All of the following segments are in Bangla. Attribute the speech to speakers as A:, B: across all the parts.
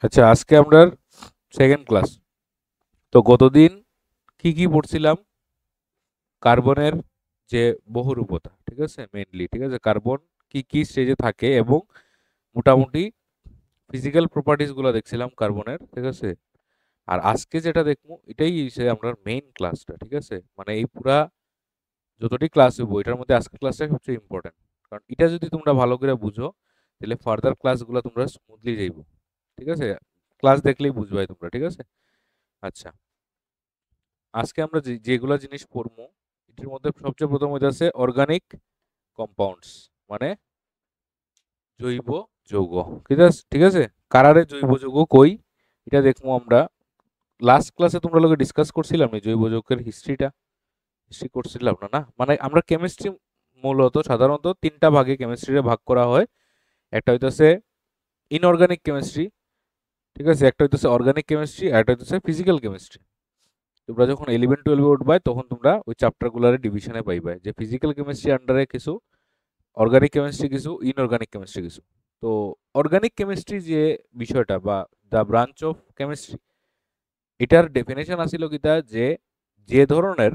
A: আচ্ছা, আজকে আমরা সেকেন্ড ক্লাস। তো গতদিন কি পড়ছিলাম? কার্বনের যে বহুরূপতা, ঠিক আছে, মেইনলি, ঠিক আছে, কার্বন কি স্টেজে থাকে এবং মোটামুটি ফিজিক্যাল প্রপার্টিজ গুলো দেখছিলাম কার্বনের, ঠিক আছে। আর আজকে যেটা দেখবো এটাই হচ্ছে আমরা মেইন ক্লাসটা, ঠিক আছে। মানে এই পুরা যতটি ক্লাস হইব এটার মধ্যে আজকের ক্লাসটা সবচেয়ে ইম্পর্টেন্ট, কারণ এটা যদি তোমরা ভালো করে বুঝো তাহলে ফার্দার ক্লাসগুলো তোমরা স্মুথলি যাইবো, ঠিক আছে। ক্লাস দেখলেই বুঝবাই তোমরা, ঠিক আছে। আচ্ছা, আজকে আমরা যেগুলা জিনিস পড়বো এটির মধ্যে সবচেয়ে প্রথম হইতাছে অর্গানিক কম্পাউন্ডস, মানে জৈব যৌগ, ঠিক আছে, ঠিক আছে। কারারে জৈব যৌগ কই এটা দেখবো আমরা। লাস্ট ক্লাসে তোমরা লোকে ডিসকাস করছিলাম এই জৈব যৌগের হিস্ট্রি করছিলাম না? না, মানে আমরা কেমিস্ট্রি মূলত সাধারণত তিনটা ভাগে কেমিস্ট্রিরে ভাগ করা হয়। একটা হইতাছে ইনঅর্গানিক কেমিস্ট্রি, ঠিক আছে, একটা হইতাছে অর্গানিক কেমিস্ট্রি, আর একটা হইতাছে ফিজিক্যাল কেমিস্ট্রি। তোমরা যখন 11-12 উঠবাই তখন তোমরা ওই চ্যাপ্টারগুলোর ডিভিশনে পাইবাই যে ফিজিক্যাল কেমিস্ট্রি আন্ডারে কিছু, অর্গানিক কেমিস্ট্রি কিছু, ইনঅর্গানিক কেমিস্ট্রি কিছু। তো অর্গানিক কেমিস্ট্রি যে বিষয়টা বা দ্য ব্রাঞ্চ অফ কেমিস্ট্রি, এটার ডেফিনেশন আছিল কিতা যে যে ধরনের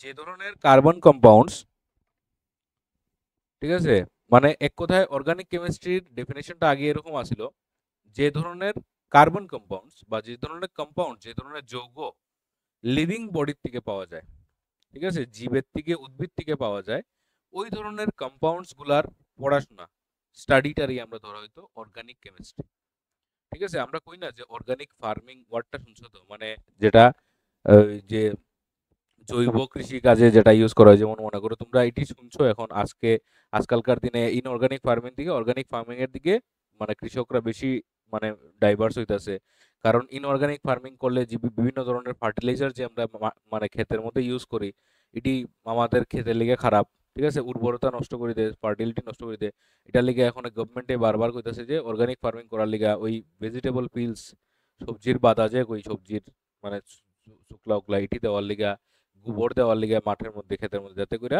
A: যে ধরনের কার্বন কম্পাউন্ডস, ঠিক আছে, মানে এক কথায় অর্গানিক কেমিস্ট্রির ডেফিনেশনটা আগে এরকম আছিল, যে ধরনের কার্বন কম্পাউন্ডস বা যে ধরনের কম্পাউন্ড, যে ধরনের যৌগ লিভিং বডির থেকে পাওয়া যায়, ঠিক আছে, জীবের থেকে উদ্ভিদ থেকে পাওয়া যায়, ওই ধরনের কম্পাউন্ডস গুলার পড়াশোনা, স্টাডিটারই আমরা ধরা হয়তো অর্গানিক কেমিস্ট্রি, ঠিক আছে। আমরা কই না যে অর্গানিক ফার্মিং ওয়ার্ডটা শুনছো তো, মানে যেটা যে জৈব কৃষি কাজে যেটা ইউজ করা হয়, যেমন মনে করো তোমরা এটি শুনছো এখন আজকালকার দিনে ইনঅর্গানিক ফার্মিং থেকে অর্গানিক ফার্মিং এর দিকে মানে কৃষকরা বেশি মানে ডাইভার্স হইতাছে। কারণ ইনঅর্গানিক ফার্মিং করলে যে বিভিন্ন ধরনের ফার্টিলাইজার যে আমরা মানে ক্ষেতের মধ্যে ইউজ করি, এটি আমাদের ক্ষেতের লিগে খারাপ, ঠিক আছে, উর্বরতা নষ্ট করে দেয়, ফার্টিলিটি নষ্ট করে দেয়। এটার লিগে এখন গভর্নমেন্টে বারবার কইতাছে যে অর্গানিক ফার্মিং করার লিগা ওই ভেজিটেবল পিলস, সবজির বাদা যে ওই সবজির মানে শুকলা উকলা এটি দেওয়ার লিগা, গোবর দেওয়ার লিগে মাঠের মধ্যে ক্ষেতের মধ্যে, যাতে করে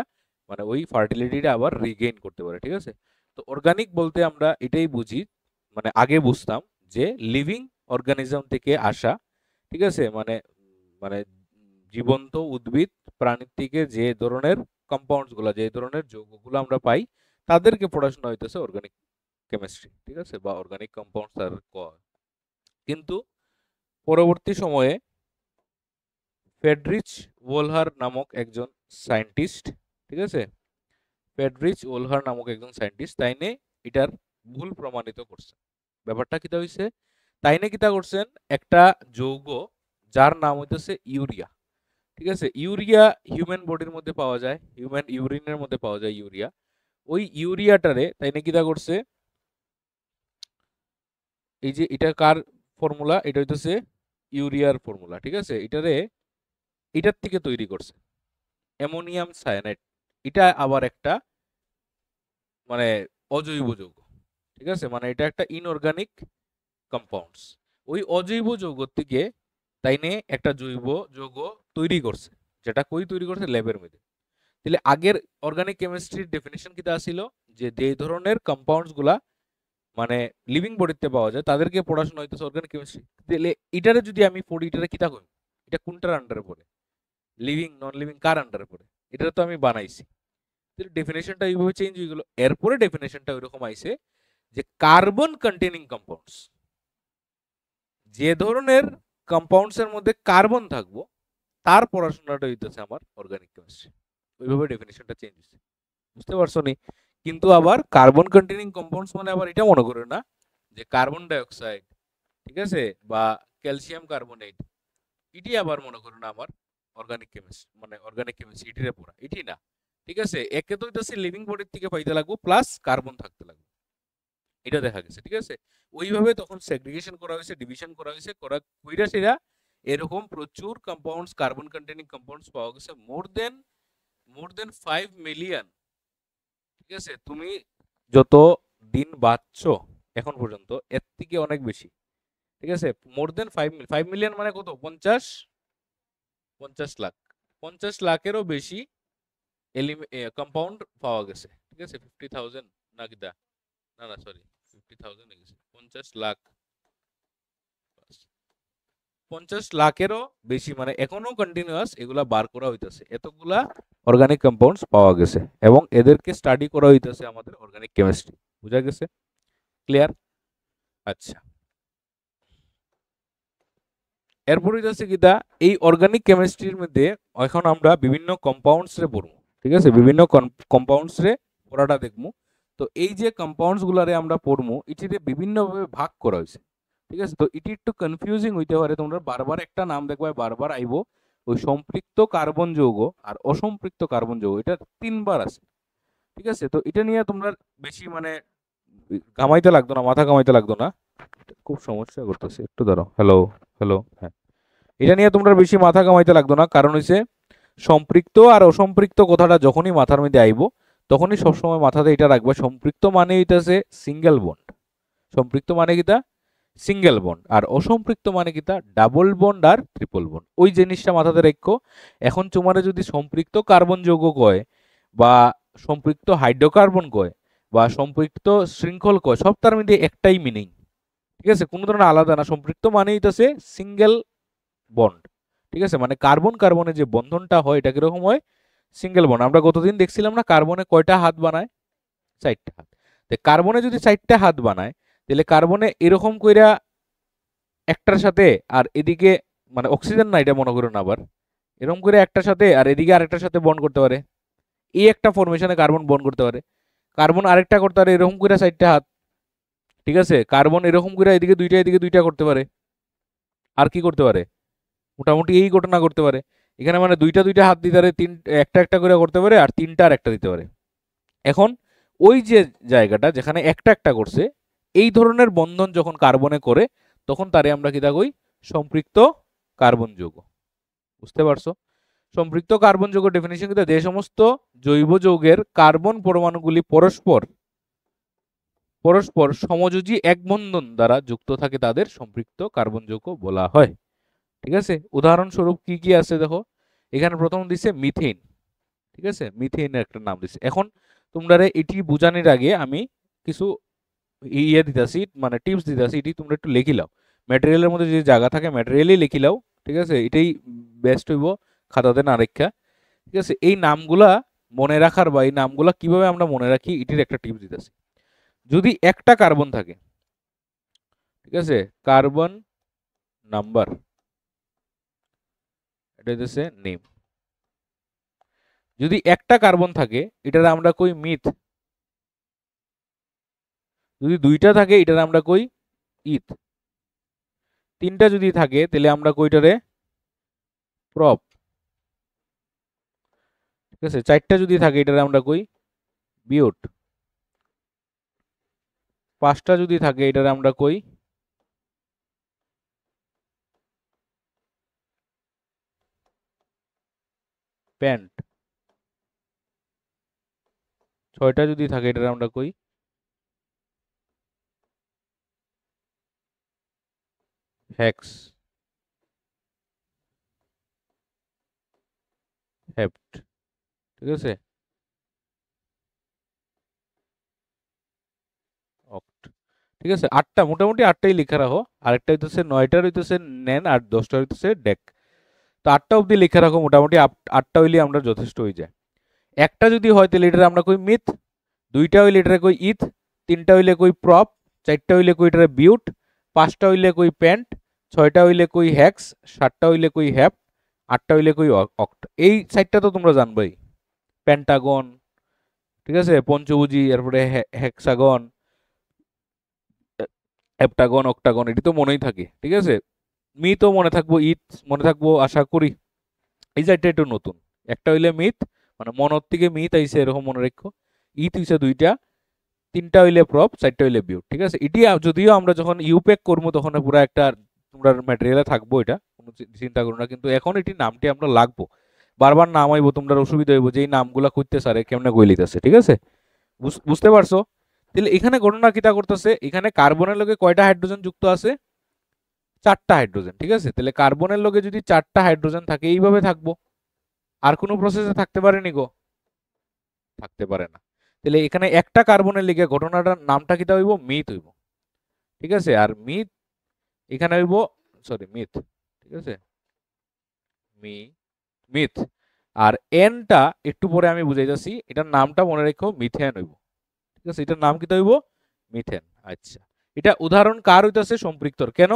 A: মানে ওই ফার্টিলিটিটা আবার রিগেইন করতে পারে, ঠিক আছে। তো অর্গানিক বলতে আমরা এটাই বুঝি, মানে আগে বুঝতাম যে লিভিং অর্গানিজম থেকে আসা, ঠিক আছে, মানে মানে জীবন্ত উদ্ভিদ প্রাণীর থেকে যে ধরনের কম্পাউন্ডস গুলা, যে ধরনের যৌগগুলো আমরা পাই, তাদেরকে পড়াশোনা হইতেছে অর্গানিক কেমিস্ট্রি, ঠিক আছে, বা অর্গানিক কম্পাউন্ডস আর কিন্তু পরবর্তী সময়ে ফ্রেডরিচ ওলহার নামক একজন সায়েন্টিস্ট, ঠিক আছে, ফ্রেডরিচ ওলহার নামক একজন সায়েন্টিস্ট তাইনে এটার ভুল প্রমাণিত করছে। ব্যাপারটা কিতা হইছে, তাইনে কিতা করছেন, একটা যৌগ যার নাম হইতেছে ইউরিয়া, ঠিক আছে। ইউরিয়া হিউম্যান বডির মধ্যে পাওয়া যায়, হিউম্যান ইউরিনের মধ্যে পাওয়া যায় ইউরিয়া। ওই ইউরিয়াটারে তাইনে কিতা করছে, এই যে এটা কার ফর্মুলা, এটা হইতেছে ইউরিয়ার ফর্মুলা, ঠিক আছে, এটার থেকে তৈরি করছে অ্যামোনিয়াম সায়ানাইড। এটা আবার একটা মানে অজৈব যৌগ, ঠিক আছে, মানে এটা একটা ইনঅর্গানিক কম্পাউন্ডস। ওই অজৈব যৌগ থেকে তাইনে একটা জৈব যৌগ তৈরি করছে, যেটা কই তৈরি করছে, ল্যাবের মধ্যে। তাহলে আগের অর্গানিক কেমিস্ট্রির ডেফিনেশন কিটা ছিল যে যে ধরনের কম্পাউন্ডস গুলা মানে লিভিং বডিতে পাওয়া যায় তাদেরকে পড়াশোনা হইতেছে অর্গানিক কেমিস্ট্রি। তাহলে এটারে যদি আমি পড়ি, এটারে কিতা কই, এটা কোনটার আন্ডারে পড়ে, লিভিং নন লিভিং কার আন্ডারে পড়ে, এটা তো আমি বানাইছি। ডেফিনেশনটা এইভাবে চেঞ্জ হয়ে গেল। এরপরে ডেফিনেশনটা ওইরকম আইছে যে কার্বন কন্টেনিং কম্পাউন্ডস, যে ধরনের কম্পাউন্ডস এর মধ্যে কার্বন থাকবো তার পড়াশোনাটা হইতেছে আমার অর্গানিক কেমিস্ট্রি। ওইভাবে ডেফিনেশনটা চেঞ্জ হয়েছে, বুঝতে পারছো নি? কিন্তু আবার কার্বন কন্টেনিং কম্পাউন্ডস মানে আবার এটা মনে করে না যে কার্বন ডাইঅক্সাইড, ঠিক আছে, বা ক্যালসিয়াম কার্বনেট, এটি আবার মনে করো না আমার অর্গানিক কেমিস্ট্রি, মানে অর্গানিক কেমিস্ট্রি এটিরে পড়া, এটি না, ঠিক আছে। একে তো হইতেছে লিভিং বডির থেকে পাইতে লাগবো প্লাস কার্বন থাকতে লাগবে, এটা দেখা গেছে, ঠিক আছে। ওইভাবে তখন সেগ্রিগেশন করা হয়েছে, ডিভিশন করা হয়েছে, কইরা সেরা এরকম প্রচুর কম্পাউন্ডস, কার্বন কন্টেনিং কম্পাউন্ডস পাওয়া গেছে, মোর দেন 5 মিলিয়ন, ঠিক আছে। তুমি যত দিন বাঁচছো এখন পর্যন্ত এর থেকে অনেক বেশি, ঠিক আছে। মোর দেন 5 মিলিয়ন মানে কত, 50 লাখ, 50 লাখেরও বেশি কম্পাউন্ড পাওয়া গেছে, ঠিক আছে 50,000 না কিতা না না সরি 50,000 হয়ে গেছে 50 লাখ 50 লাখেরও বেশি মানে এখনো কন্টিনিউয়াস এগুলা বার করা হইতাছে এতগুলা অর্গানিক কম্পাউন্ডস পাওয়া গেছে এবং এদেরকে স্টাডি করা হইতাছে আমাদের অর্গানিক কেমিস্ট্রি বুঝা গেছে ক্লিয়ার আচ্ছা এরপর হইতাছে কিতা এই অর্গানিক কেমিস্ট্রির মধ্যে এখন আমরা বিভিন্ন কম্পাউন্ডস রে পড়বো ঠিক আছে বিভিন্ন কম্পাউন্ডস রে পড়াটা দেখবো তো এই যে কম্পাউন্ডস গুলারে আমরা পড়বো এটিতে বিভিন্নভাবে ভাগ করা হয়েছে ঠিক আছে তো এটি একটু কনফিউজিং হইতে পারে তোমরা বারবার একটা নাম দেখবে বারবার আইবো ওই সম্পৃক্ত কার্বন যৌগ আর অসম্পৃক্ত কার্বন যৌগ এটা তিনবার আছে ঠিক আছে তো এটা নিয়ে তোমরা বেশি মানে ঘামাইতে লাগতো না মাথা ঘামাইতে লাগতো না খুব সমস্যা করতেছে একটু দাঁড়াও হ্যালো হ্যালো হ্যাঁ এটা নিয়ে তোমরা বেশি মাথা ঘামাইতে লাগতো না কারণ হইছে সম্পৃক্ত আর অসম্পৃক্ত কথাটা যখনই মাথার মধ্যে আইবো তখনই সবসময় মাথাতে এটা রাখবে সম্পৃক্ত মানে হইতাছে সিঙ্গেল বন্ড সম্পৃক্ত মানে কিতা সিঙ্গেল বন্ড আর অসম্পৃক্ত মানে কিতা ডাবল বন্ড আর ট্রিপল বন্ড ওই জিনিসটা মাথাতে রাখো এখন তোমারে যদি সম্পৃক্ত কার্বন যৌগ কয় বা সম্পৃক্ত হাইড্রোকার্বন কয় বা সম্পৃক্ত শৃঙ্খল কয় সব তার মধ্যে একটাই মিনিং ঠিক আছে কোনো ধরনের আলাদা না সম্পৃক্ত মানে হইতাছে সিঙ্গেল বন্ড ঠিক আছে মানে কার্বন কার্বনের যে বন্ধনটা হয় এটা কিরকম হয় সিঙ্গেল বন্ড আমরা গতদিন দেখছিলাম না কার্বনে কয়টা হাত বানায় 4টা হাত তো কার্বনে যদি 4টা হাত বানায় তাহলে কার্বনে এরকম কইরা একটার সাথে আর এদিকে মানে অক্সিজেন না এটা মনে করুন আবার এরকম করে একটার সাথে আর এদিকে আরেকটার সাথে বন্ড করতে পারে এই একটা ফরমেশনে কার্বন বন্ড করতে পারে কার্বন আরেকটা করতে পারে এরকম করে 4টা হাত ঠিক আছে কার্বন এরকম করে এদিকে দুইটা করতে পারে আর কি করতে পারে মোটামুটি এই ঘটনা করতে পারে এখানে মানে দুইটা হাত দিতে পারে একটা করে করতে পারে আর তিনটা আর একটা দিতে পারে এখন ওই যে জায়গাটা যেখানে একটা করছে এই ধরনের বন্ধন যখন কার্বনে করে তখন তারে আমরা কিতা কই সম্পৃক্ত কার্বন যৌগ বুঝতে পারছো সম্পৃক্ত কার্বন যৌগ ডেফিনিশন কিতা যে সমস্ত জৈব যৌগের কার্বন পরমাণুগুলি পরস্পর সমযোজী এক বন্ধন দ্বারা যুক্ত থাকে তাদের সম্পৃক্ত কার্বন যৌগ বলা হয় ঠিক আছে উদাহরণস্বরূপ কি কি আছে দেখো এখানে প্রথম দিছে মিথেন ঠিক আছে মিথেনের একটা নাম দিছে এখন তোমরা এটি বুঝানোর আগে আমি কিছু ইয়ে দিতাছি মানে টিপস দিতাছি এটি তোমরা একটু লিখি লাও ম্যাটেরিয়ালের মধ্যে যে জায়গা থাকে ম্যাটেরিয়ালই লিখি লাও ঠিক আছে এটাই বেস্ট হইব খাতাতে না রেখা ঠিক আছে এই নামগুলা মনে রাখার বা এই নামগুলা কিভাবে আমরা মনে রাখি এটির একটা টিপস দিতাছি যদি একটা কার্বন থাকে ঠিক আছে কার্বন নাম্বার এটা হচ্ছে নেম যদি একটা কার্বন থাকে এটার আমরা কই মিথ যদি দুইটা থাকে এটার আমরা কই ইথ তিনটা যদি থাকে তাহলে আমরা কইটারে প্রপ ঠিক আছে 4টা যদি থাকে এটারে আমরা কই বিউট 5টা যদি থাকে এটারে আমরা কই প্যান্ট 6টা যদি থাকে এটারে আমরা কই হেক্স হেপ্ট ঠিক আছে অক্ট ঠিক আছে 8টা মোটামুটি 8টাই লেখা রাখো আরেকটা হইতেছে 9টার হইতেছে নেন আর 10টা হইতেছে ডেক তো 8টা অবধি লেখা রাখো মোটামুটি 8টা হইলে আমরা যথেষ্ট হয়ে যায় একটা যদি হয় তাহলে এটারে আমরা কই মিথ দুইটা হইলে এটারে কই ইথ তিনটা হইলে কই প্রপ 4টা হইলে কই এটারে বিউট 5টা হইলে কই প্যান্ট 6টা হইলে কই হেক্স 7টা হইলে কই হ্যাপ 8টা হইলে কই অক্ট এই 4টা তো তোমরা জানবাই পেন্টাগন ঠিক আছে পঞ্চভুজি এরপরে হেক্সাগন হেপ্টাগন অক্টাগন এটি তো মনেই থাকে ঠিক আছে মিথ ও মনে থাকবো ইথ মনে থাকবো আশা করি এই 4টা একটু নতুন একটা হইলে মিথ মানে মনের থেকে মিথ আইছে এরকম মনে রাখো ইথ হইছে 2টা 3টা হইলে প্রপ 4টা হইলে বিউট ঠিক আছে এটি যদিও আমরা যখন ইউপ্যাক করবো তখন পুরো একটা তোমরা ম্যাটেরিয়ালে থাকবো এটা কোনো চিন্তা করো না কিন্তু এখন এটি নামটি আমরা লাগবো বারবার নাম আইবো তোমরা অসুবিধা হইব যে এই নামগুলা খুঁজতে সারে কেমনে কই লিতেছে ঠিক আছে বুঝতে পারছো তাহলে এখানে গণনা কিটা করতেছে এখানে কার্বনের লগে কয়টা হাইড্রোজেন যুক্ত আছে 4টা হাইড্রোজেন ঠিক আছে তাহলে কার্বনের লগে যদি 4টা হাইড্রোজেন থাকে এইভাবে থাকবো আর কোনো প্রসেসে থাকতে পারে নি গো থাকতে পারে না তাহলে এখানে একটা কার্বনের লিগে ঘটনাটার নামটা কিতা হইব, মিথ হইব। ঠিক আছে, আর মিথ এখানে হইব, সরি মিথ, ঠিক আছে, মিথ। আর এনটা একটু পরে আমি বুঝাইতেছি, এটার নামটা মনে রেখো, মিথেন হইব। ঠিক আছে, এটার নাম কিতা হইব, মিথেন। আচ্ছা, এটা উদাহরণ কার হইতাছে, সম্পৃক্তর। কেন?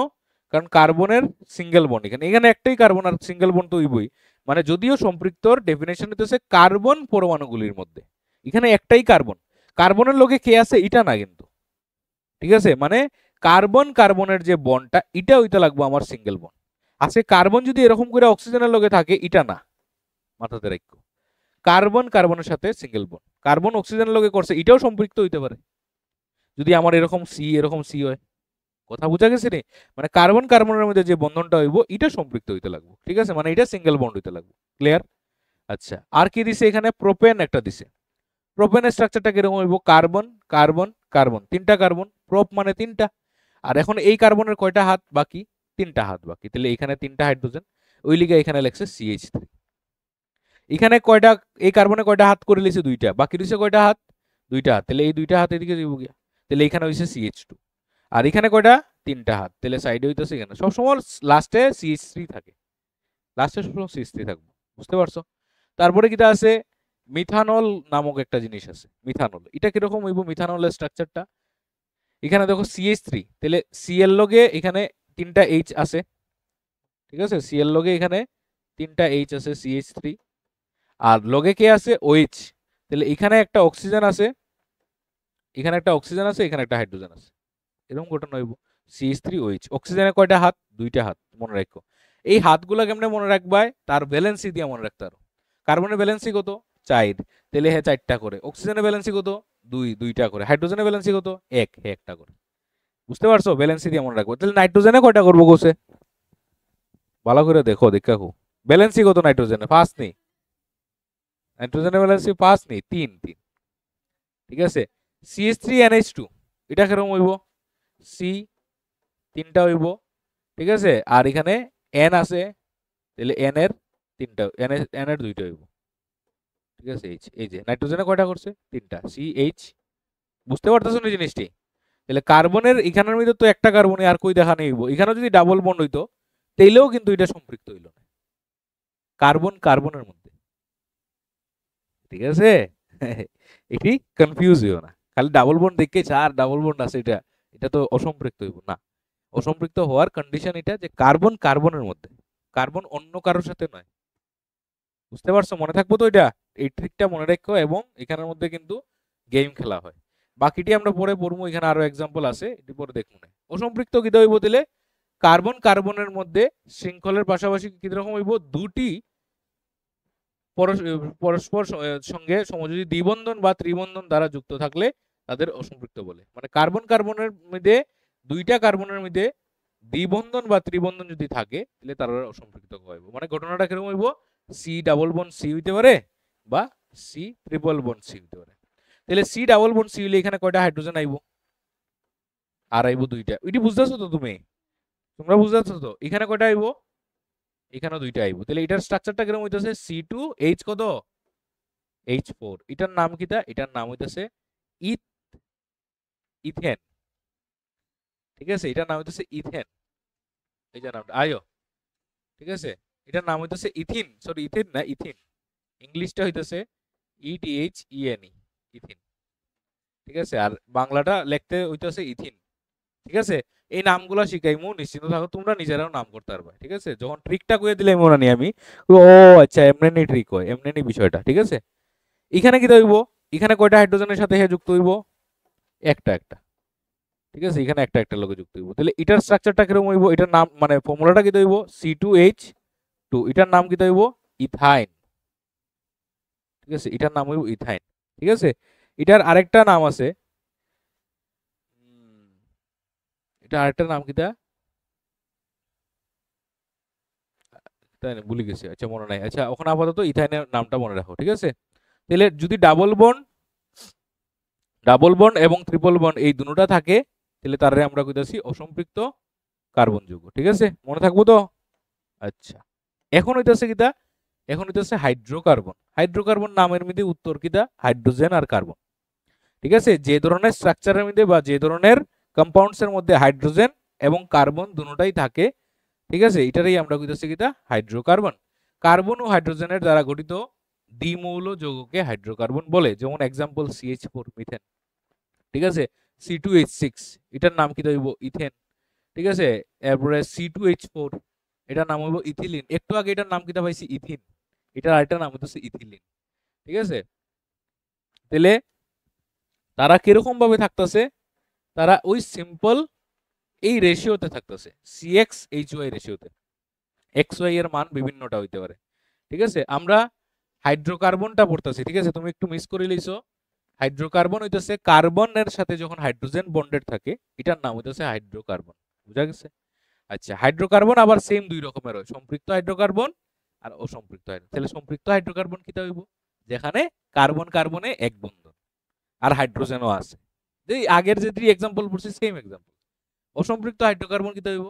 A: কারণ কার্বনের সিঙ্গেল বন্ড এখানে, এখানে একটাই কার্বন আর সিঙ্গেল বন্ড তো হইবই। মানে যদিও সম্পৃক্তর ডেফিনেশন হইতেছে কার্বন পরমাণুগুলির মধ্যে, এখানে একটাই কার্বন, কার্বনের লগে কে আছে এটা না কিন্তু। ঠিক আছে, মানে কার্বন কার্বনের যে বন্ডটা এটা হইতে লাগবে আমার সিঙ্গেল বন্ড। আজকে কার্বন যদি এরকম করে অক্সিজেনের লগে থাকে এটা না, মাথাতে রাখো। কার্বন কার্বনের সাথে সিঙ্গেল বন্ড, কার্বন অক্সিজেনের লগে করছে এটাও সম্পৃক্ত হইতে পারে যদি আমার এরকম সি হয়। কথা বুঝা গেছে রে? মানে কার্বন কার্বনের মধ্যে যে বন্ধনটা হইব এটা সম্পৃক্ত হইতে লাগবে। ঠিক আছে, মানে এটা সিঙ্গেল বন্ড হইতে লাগবে। ক্লিয়ার? আচ্ছা, আর কি দিছে এখানে? প্রোপেন একটা দিছে। প্রোপেনের স্ট্রাকচারটা কিরকম হইব? কার্বন কার্বন কার্বন, তিনটা কার্বন, প্রোপ মানে তিনটা। আর এখন এই কার্বনের কয়টা হাত বাকি? তিনটা হাত বাকি। তাহলে এখানে তিনটা হাইড্রোজেন, ওই লিগে এখানে লেখছে CH3। এখানে কয়টা, এই কার্বনে কয়টা হাত করে লিছে? দুইটা, বাকি রইছে কয়টা হাত? দুইটা হাত। তাহলে এই দুইটা হাত এদিকে দিব গিয়া, তাহলে এখানে হইছে CH2। আর এখানে কয়টা? তিনটা হাত, তাহলে সাইডে হইতেছে এখানে সবসময় লাস্টে CH3 থাকে, লাস্টে সবসময় CH3 থাকবে। বুঝতে পারছো? তারপরে কিটা আছে? মিথানল নামক একটা জিনিস আছে, মিথানল। এটা কিরকম হইব মিথানলের স্ট্রাকচারটা? এখানে দেখো CH3, তাহলে Cl লগে এখানে তিনটা H আছে। ঠিক আছে, Cl লগে এখানে তিনটা H আছে, CH3। আর লগে কে আছে? OH। তাহলে এখানে একটা অক্সিজেন আছে, এখানে একটা অক্সিজেন আছে, এখানে একটা হাইড্রোজেন আছে। এরকম ঘটনা হইব। CH3OH। অক্সিজেনের কয়টা হাত? দুইটা হাত, মনে রাখো। এই হাতগুলা কেমনে মনে রাখবাই? তার ভ্যালেন্সি দিয়ে মনে রাখতে পারো। কার্বনের ভ্যালেন্সি কত? 4, তাহলে হ্যাঁ 4টা করে। অক্সিজেনের ভ্যালেন্সি কত? 2, 2টা করে। হাইড্রোজেনের ভ্যালেন্সি কত? 1, 1টা করে। বুঝতে পারছো? ভ্যালেন্সি দিয়ে মনে রাখবো। তাহলে নাইট্রোজেনে কয়টা করবো কোসে? ভালো করে দেখো, দেখো ভ্যালেন্সি কত নাইট্রোজেনে? 5 নেই। নাইট্রোজেনের ভ্যালেন্সি 5 নেই, 3, 3। ঠিক আছে, CH3NH2 এটা কিরকম হইব? সি তিনটা হইব। ঠিক আছে, আর এখানে N আছে, তাহলে N এর তিনটা, N এর দুইটা হইব। ঠিক আছে, এই যে নাইট্রোজেনে কয়টা করছে? তিনটা, CH। বুঝতে পারতেছো না জিনিসটি? তাহলে কার্বনের এখানের মধ্যে তো একটা কার্বনে আর কই দেখা নেই, এখানে যদি ডাবল বন্ড হইতো তাইলেও কিন্তু এটা সম্পৃক্ত হইল না কার্বন কার্বনের মধ্যে। ঠিক আছে, এটি কনফিউজ হইও না, খালি ডাবল বন্ড দেখে চার ডাবল বন্ড আছে, এটা এটা তো অসম্পৃক্ত হইব না। অসম্পৃক্ত হওয়ার কন্ডিশন এটা যে কার্বন কার্বনের মধ্যে, কার্বন অন্য কারোর সাথে নয়। বুঝতে পারছো? মনে থাকবো তো এটা, এই ট্রিকটা মনে রাখো। এবং এখানের মধ্যে কিন্তু গেম খেলা হয়, বাকিটি আমরা পরে পড়বো। এখানে আরো এক্সাম্পল আছে, এটি পরে দেখবো না। অসম্পৃক্ত কি হইব দিলে? কার্বন কার্বনের মধ্যে শৃঙ্খলের পাশাপাশি কি রকম হইব? দুটি পরস্পর সঙ্গে সমযোজী দ্বিবন্ধন বা ত্রিবন্ধন দ্বারা যুক্ত থাকলে তাদের অসম্পৃক্ত বলে। মানে কার্বন কার্বনের মধ্যে, দুইটা কার্বনের মধ্যে দ্বিবন্ধন বা ত্রিবন্ধন যদি থাকে তাহলে তারা অসম্পৃক্ত হইব। মানে ঘটনাটা কিরকম হইব? সি ডাবল বন্ড সি হইতে পারে বা সি ট্রিপল বন্ড সি হইতে পারে। তাহলে সি ডাবল বন্ড সি হইলে এখানে কয়টা হাইড্রোজেন আইব? আর আইব দুইটা। ওইটি বুঝতেছো তো তুমি? তোমরা বুঝতেছো তো? এখানে কয়টা আইব? এখানে দুইটা আইব। তাহলে এটার স্ট্রাকচারটা কিরকম হইতেছে? C2H কত? H4। এটার নাম কিটা? এটার নাম হইতেছে ইথেন। ঠিক আছে, এটার নাম হইতেছে ইথেন। এই যে নামটা আয়ো। ঠিক আছে, এটার নাম হইতেছে ইথিন, সরি ইথিন না, ইথিন। ইংলিশটা হইতেছে ETHENE, ইথিন। ঠিক আছে, আর বাংলাটা লিখতে হইতেছে ইথিন। ঠিক আছে, এই নামগুলা শিখাইমু, নিশ্চিন্ত থাকো তোমরা নিজেরাও নাম করতে পারবে। ঠিক আছে, যখন ট্রিকটা কইয়ে দিলে মনে নি আমি, ও আচ্ছা এমনি ট্রিক হয়, এমনি বিষয়টা। ঠিক আছে, এখানে কি হইব? এখানে কয়টা হাইড্রোজেনের সাথে হে যুক্ত হইব? একটা একটা। ঠিক আছে, এখানে একটা একটা লোকে যুক্ত হইব। তাহলে এটার স্ট্রাকচারটা কিরকম হইব? এটার নাম মানে ফর্মুলাটা কি হইব? C2H2। এটার নাম কি হইব? ইথাইন। ঠিক আছে, এটার নাম হইব ইথাইন। ঠিক আছে, এটার আরেকটা নাম আছে, এটা আরেকটা নাম কিটা তাই না, ভুলে গেছি। আচ্ছা মনে নাই। আচ্ছা ওখানে আপাতত ইথাইনের নামটা মনে রাখো। ঠিক আছে, তাহলে যদি ডাবল বন্ড এবং ট্রিপল বন্ড এই দুটোটা থাকে তাহলে তারে আমরা কইতাছি অসম্পৃক্ত কার্বন যৌগ। ঠিক আছে, মনে থাকবো তো? আচ্ছা, এখন হইতাছে কিটা? এখন হইতাছে হাইড্রোকার্বন। হাইড্রোকার্বন নামের মধ্যে উত্তর কিটা? হাইড্রোজেন আর কার্বন। ঠিক আছে, যে ধরনের স্ট্রাকচারের মধ্যে বা যে ধরনের কম্পাউন্ডসের মধ্যে হাইড্রোজেন এবং কার্বন দুটোটাই থাকে, ঠিক আছে, এটারই আমরা কইতাছি কিটা হাইড্রোকার্বন। কার্বন ও হাইড্রোজেনের দ্বারা গঠিত দ্বিমৌল যৌগকে হাইড্রোকার্বন বলে। যেমন এক্সাম্পল CH4 মিথেন, ঠিক আছে, C2H6 এটার নাম কি হইব ইথেন, ঠিক আছে, এরপরে C2H4 এটার নাম হইব ইথিলিন। একটু আগে এটার নাম কিটা পাইছি ইথিন, এটার আরেকটা নাম হইতেছে ইথিলিন, ঠিক আছে। তাহলে তারা কিরকম ভাবে থাকতেছে, তারা ওই সিম্পল এই রেশিওতে থাকতেছে, CXHY রেশিওতে। XY এর মান বিভিন্নটা হইতে পারে, ঠিক আছে। আমরা হাইড্রোকার্বনটা পড়তেছি, ঠিক আছে, তুমি একটু মিস করে লইছো। হাইড্রোকার্বন হইতেছে কার্বনের সাথে যখন হাইড্রোজেন বন্ডেড থাকে, এটার নাম হইতেছে হাইড্রোকার্বন, বুঝা গেছে? আচ্ছা, হাইড্রোকার্বন আবার সেম দুই রকমের হয়, সম্পৃক্ত হাইড্রোকার্বন আর অসম্পৃক্ত হাইড্রোকার্বন। তাহলে সম্পৃক্ত হাইড্রোকার্বন কিটা হইব, যেখানে কার্বন কার্বনে এক বন্ধন আর হাইড্রোজেনও আছে। এই আগের যে দুই एग्जांपल পড়ছি সেম एग्जांपल। অসম্পৃক্ত হাইড্রোকার্বন কিটা হইব,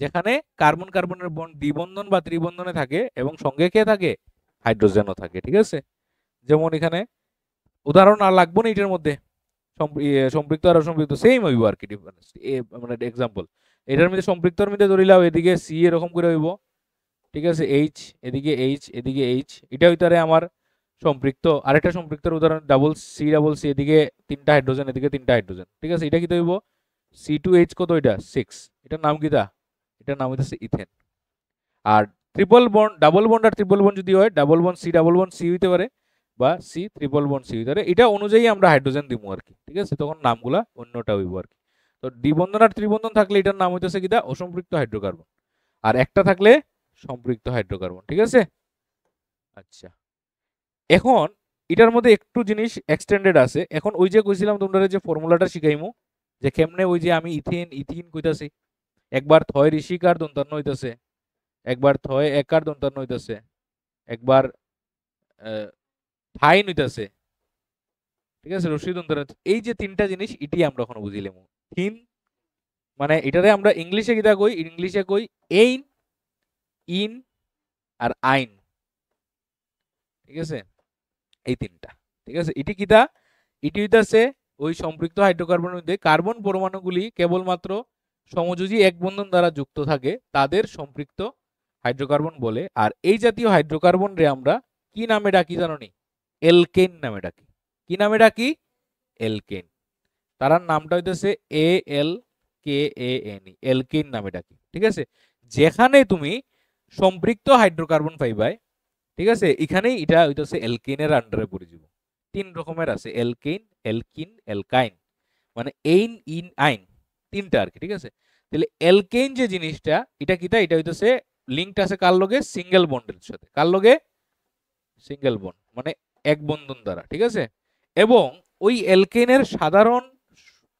A: যেখানে কার্বন কার্বনের বন্ড দ্বিবন্ধন বা ত্রিবন্ধনে থাকে এবং সঙ্গে কে থাকে, হাইড্রোজেনও থাকে, ঠিক আছে। যেমন এখানে উদাহরণ আর লাগবে না এটার মধ্যে, সম্পৃক্ত আর অসম্পৃক্ত সেম হইব আর কি, ডিফারেন্স মানে एग्जांपल। এটার মধ্যে সম্পৃক্তর মধ্যে ধরিলাও এদিকে সি এরকম করে হইব, ঠিক আছে, এইচ এদিকে এইচ এদিকে এইচ, এটা হইতারে আমার সম্পৃক্ত। আরেকটা সম্পৃক্তর উদাহরণ ডাবল সি এদিকে তিনটা হাইড্রোজেন এদিকে তিনটা হাইড্রোজেন, ঠিক আছে, এটা কি হইব C2H কত, এটা 6, এটার নাম কিটা, এটার নাম হইতাছে ইথেন। আর ট্রিপল বন্ড ডাবল বন্ড আর ট্রিপল বন্ড যদি হয় ডাবল বন্ড সি হইতে পারে বা সি ট্রিপল বন্ড সি হইতে পারে, এটা অনুযায়ী আমরা হাইড্রোজেন দিব আর কি, ঠিক আছে, তখন নামগুলা অন্যটা হইব আর কি। তো দ্বিবন্ধন আর ত্রিবন্ধন থাকলে এটার নাম হইতেছে কিটা অসম্পৃক্ত হাইড্রোকার্বন, আর একটা থাকলে সম্পৃক্ত হাইড্রোকার্বন, ঠিক আছে। আচ্ছা, এখন এটার মধ্যে একটু জিনিস এক্সটেন্ডেড আছে। এখন ওই যে কইছিলাম তোমরা যে ফর্মুলাটা শিখাইমু, যে কেমনে ওই যে আমি ইথিন ইথিন কইতাছি, একবার থয় ঋষিকার দন্তান্ন হইতাছে, একবার থয় একার দন্তান্ন হইতাছে, একবার থাইন হইতাছে, ঠিক আছে, রশি দন্তান্ন। এই যে তিনটা জিনিস এটি আমরা এখন বুঝিলাম। থিন মানে এটারে আমরা ইংলিশে কিটা কই, ইংলিশে কই এইন, ইন আর আইন, ঠিক আছে, এই তিনটা, ঠিক আছে। এটি কিটা, এটি হইতাছে ওই সম্পৃক্ত হাইড্রোকার্বনের মধ্যে কার্বন পরমাণুগুলি কেবলমাত্র সমযোজী এক বন্ধন দ্বারা যুক্ত থাকে, তাদের সম্পৃক্ত হাইড্রোকার্বন বলে। আর এই জাতীয় হাইড্রোকার্বন রে আমরা কি নামে ডাকি জানো নি, এলকেন নামে ডাকি। কি নামে ডাকি, এলকেন। তার নামটা হইতেছে ALKAN, এলকেন নামে ডাকি, ঠিক আছে। যেখানে তুমি সম্পৃক্ত হাইড্রোকার্বন পাইবাই, ঠিক আছে, এখানেই এটা হইতেছে এলকেনের আন্ডারে পড়ে যাব। তিন রকমের আছে, এলকেন, এলকিন, এলকাইন, মানে এইন ইন আইন তিনটা আর কি, ঠিক আছে। তাহলে এলকেন যে জিনিসটা এটা কিটা, এটা হইতেছে লিঙ্কড আছে কার লগে, সিঙ্গেল বন্ডের সাথে, কার লগে, সিঙ্গেল বন্ড মানে এক বন্ধন দ্বারা, ঠিক আছে। এবং ওই এলকেনের সাধারণ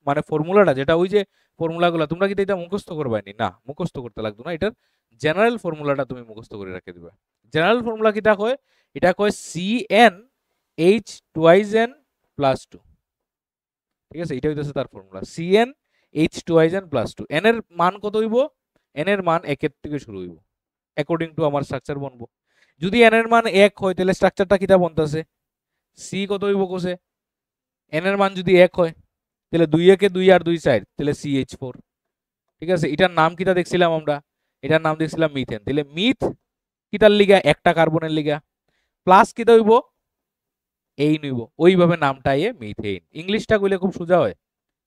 A: মানে ফর্মুলাটা যেটা, ওই যে ফর্মুলাগুলো তোমরা কি এটা মুখস্থ করবানি, না মুখস্থ করতে লাগতো না, এটার জেনারেল ফর্মুলাটা তুমি মুখস্থ করে রেখে দিবা। জেনারেল ফর্মুলা কিটা কয়, এটা কয় CnH2n+2, ঠিক আছে, এটা হইতেছে তার ফর্মুলা CnH2n+2। n এর মান কত হইব, n এর মান 1 এর থেকে শুরু হইব অ্যাকর্ডিং টু আমার স্ট্রাকচার বনবো। যদি n এর মান 1 হয় তাহলে স্ট্রাকচারটা কিটা বনতাছে, C কত হইব কোসে, n এর মান যদি 1 হয় তাহলে 2 একে 2 আর 2 4 তাহলে CH4, ঠিক আছে। এটার নাম কিটা দেখছিলাম আমরা, এটার নাম দেখছিলাম মিথেন। তাহলে মিথ কিটার লিগা, একটা কার্বনের লিগা, প্লাস কিটা হইব এই নইব, ওইভাবে নামটা মিথেন। ইংলিশটা কইলে খুব সোজা হয়,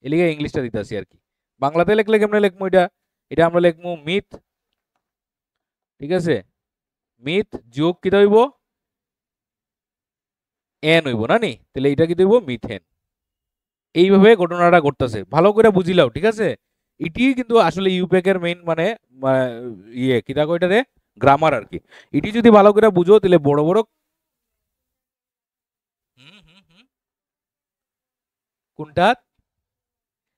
A: এলিগা ইংলিশটা দিতাছি আর কি। বাংলাতে লিখলে কেমনে লিখমু এটা, এটা আমরা লিখমু মিথ, ঠিক আছে, মিথ যোগ কিটা হইব এন হইব না নি, তাহলে এটা কি হইব মিথেন। এইভাবে ঘটনাটা ঘটতেছে, ভালো করে বুঝিলাও, ঠিক আছে। এটি কিন্তু আসলে ইউপেক এর মেইন মানে ইয়ে কিটা কইটা রে গ্রামার আর কি। এটি যদি ভালো করে বুঝো তাহলে বড় বড় কোনটা,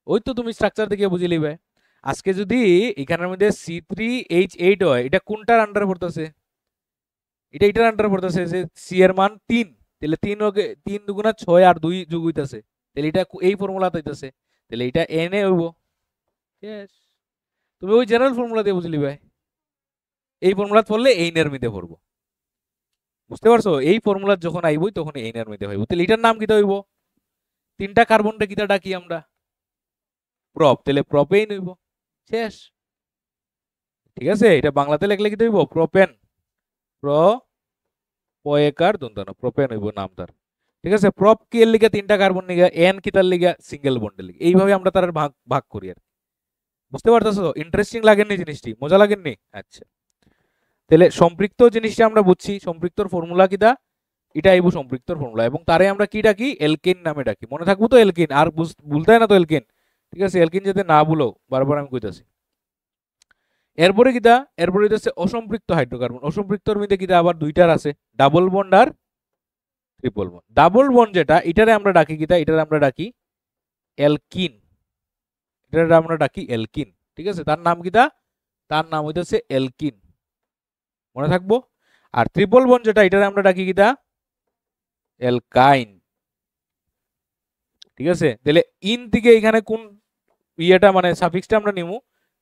A: ওই তো তুমি স্ট্রাকচার দেখে বুঝে লিবে। আজকে যদি এখানের মধ্যে C3H8 হয়, এটা কোনটার আন্ডারে পড়তেছে, এটা এটার আন্ডারে পড়তেছে, যে সি এর মান 3, তাহলে 3 ওকে 3 দুগুণা 6 আর 2 যোগ হইতাছে, তাহলে এটা এই ফর্মুলা হইতাছে, তাহলে এটা n এ হইব। यस, তুমি ওই জেনারেল ফর্মুলা দিয়ে বুঝলি ভাই, এই ফর্মুলা পড়লে এই এর মধ্যে পড়বো, বুঝতে পারছো? এই ফর্মুলা যখন আইবই তখন এই এর মধ্যে হইব। তাহলে এটার নাম কিটা হইব, তিনটা কার্বনটা কিটা ডাকি আমরা প্রপ, তাহলে প্রপেইন হইব, শেষ। ঠিক আছে, এটা বাংলাতে লিখলে কি হইব প্রোপেন, প্র পয়েকার দন্তানো প্রোপেন হইব নাম তার। ঠিক আছে, প্রপ কি এর লিগে তিনটা কার্বন লিগা, এন কি তার লিগা সিঙ্গেল বন্ডের লিগে, এইভাবে আমরা তার ভাগ ভাগ করি আর। বুঝতে পারতেছো? ইন্টারেস্টিং লাগেননি জিনিসটি, মজা লাগেননি? আচ্ছা, তাহলে সম্পৃক্ত জিনিসটা আমরা বুঝছি, সম্পৃক্তর ফর্মুলা কিটা, এটা আইব সম্পৃক্তর ফর্মুলা, এবং তারে আমরা কি ডাকি এলকেন নামে ডাকি। মনে থাকবো তো এলকেন, আর ভুলতে হয় না তো এলকেন। ঠিক আছে, এলকেন যাতে না ভুলো, বারবার আমি কইতাছি। এরপরে কিটা, এরপরে হইতেছে অসম্পৃক্ত হাইড্রোকার্বন। অসম্পৃক্তর মধ্যে কিটা আবার দুইটার আছে, ডাবল বন্ড আর ট্রিপল বন্ড। ডাবল বন্ড যেটা, এটারে আমরা ডাকি কিটা, এটারে আমরা ডাকি অ্যালকিন, এটারে আমরা ডাকি অ্যালকিন। ঠিক আছে, তার নাম কিটা, তার নাম হইতেছে অ্যালকিন, মনে থাকবো। আর ট্রিপল বন্ড যেটা, এটারে আমরা ডাকি কিটা অ্যালকাইন। ঠিক আছে, তাহলে ইন থেকে এখানে কোন ইয়েটা মানে সাফিক্সটা আমরা নিমু,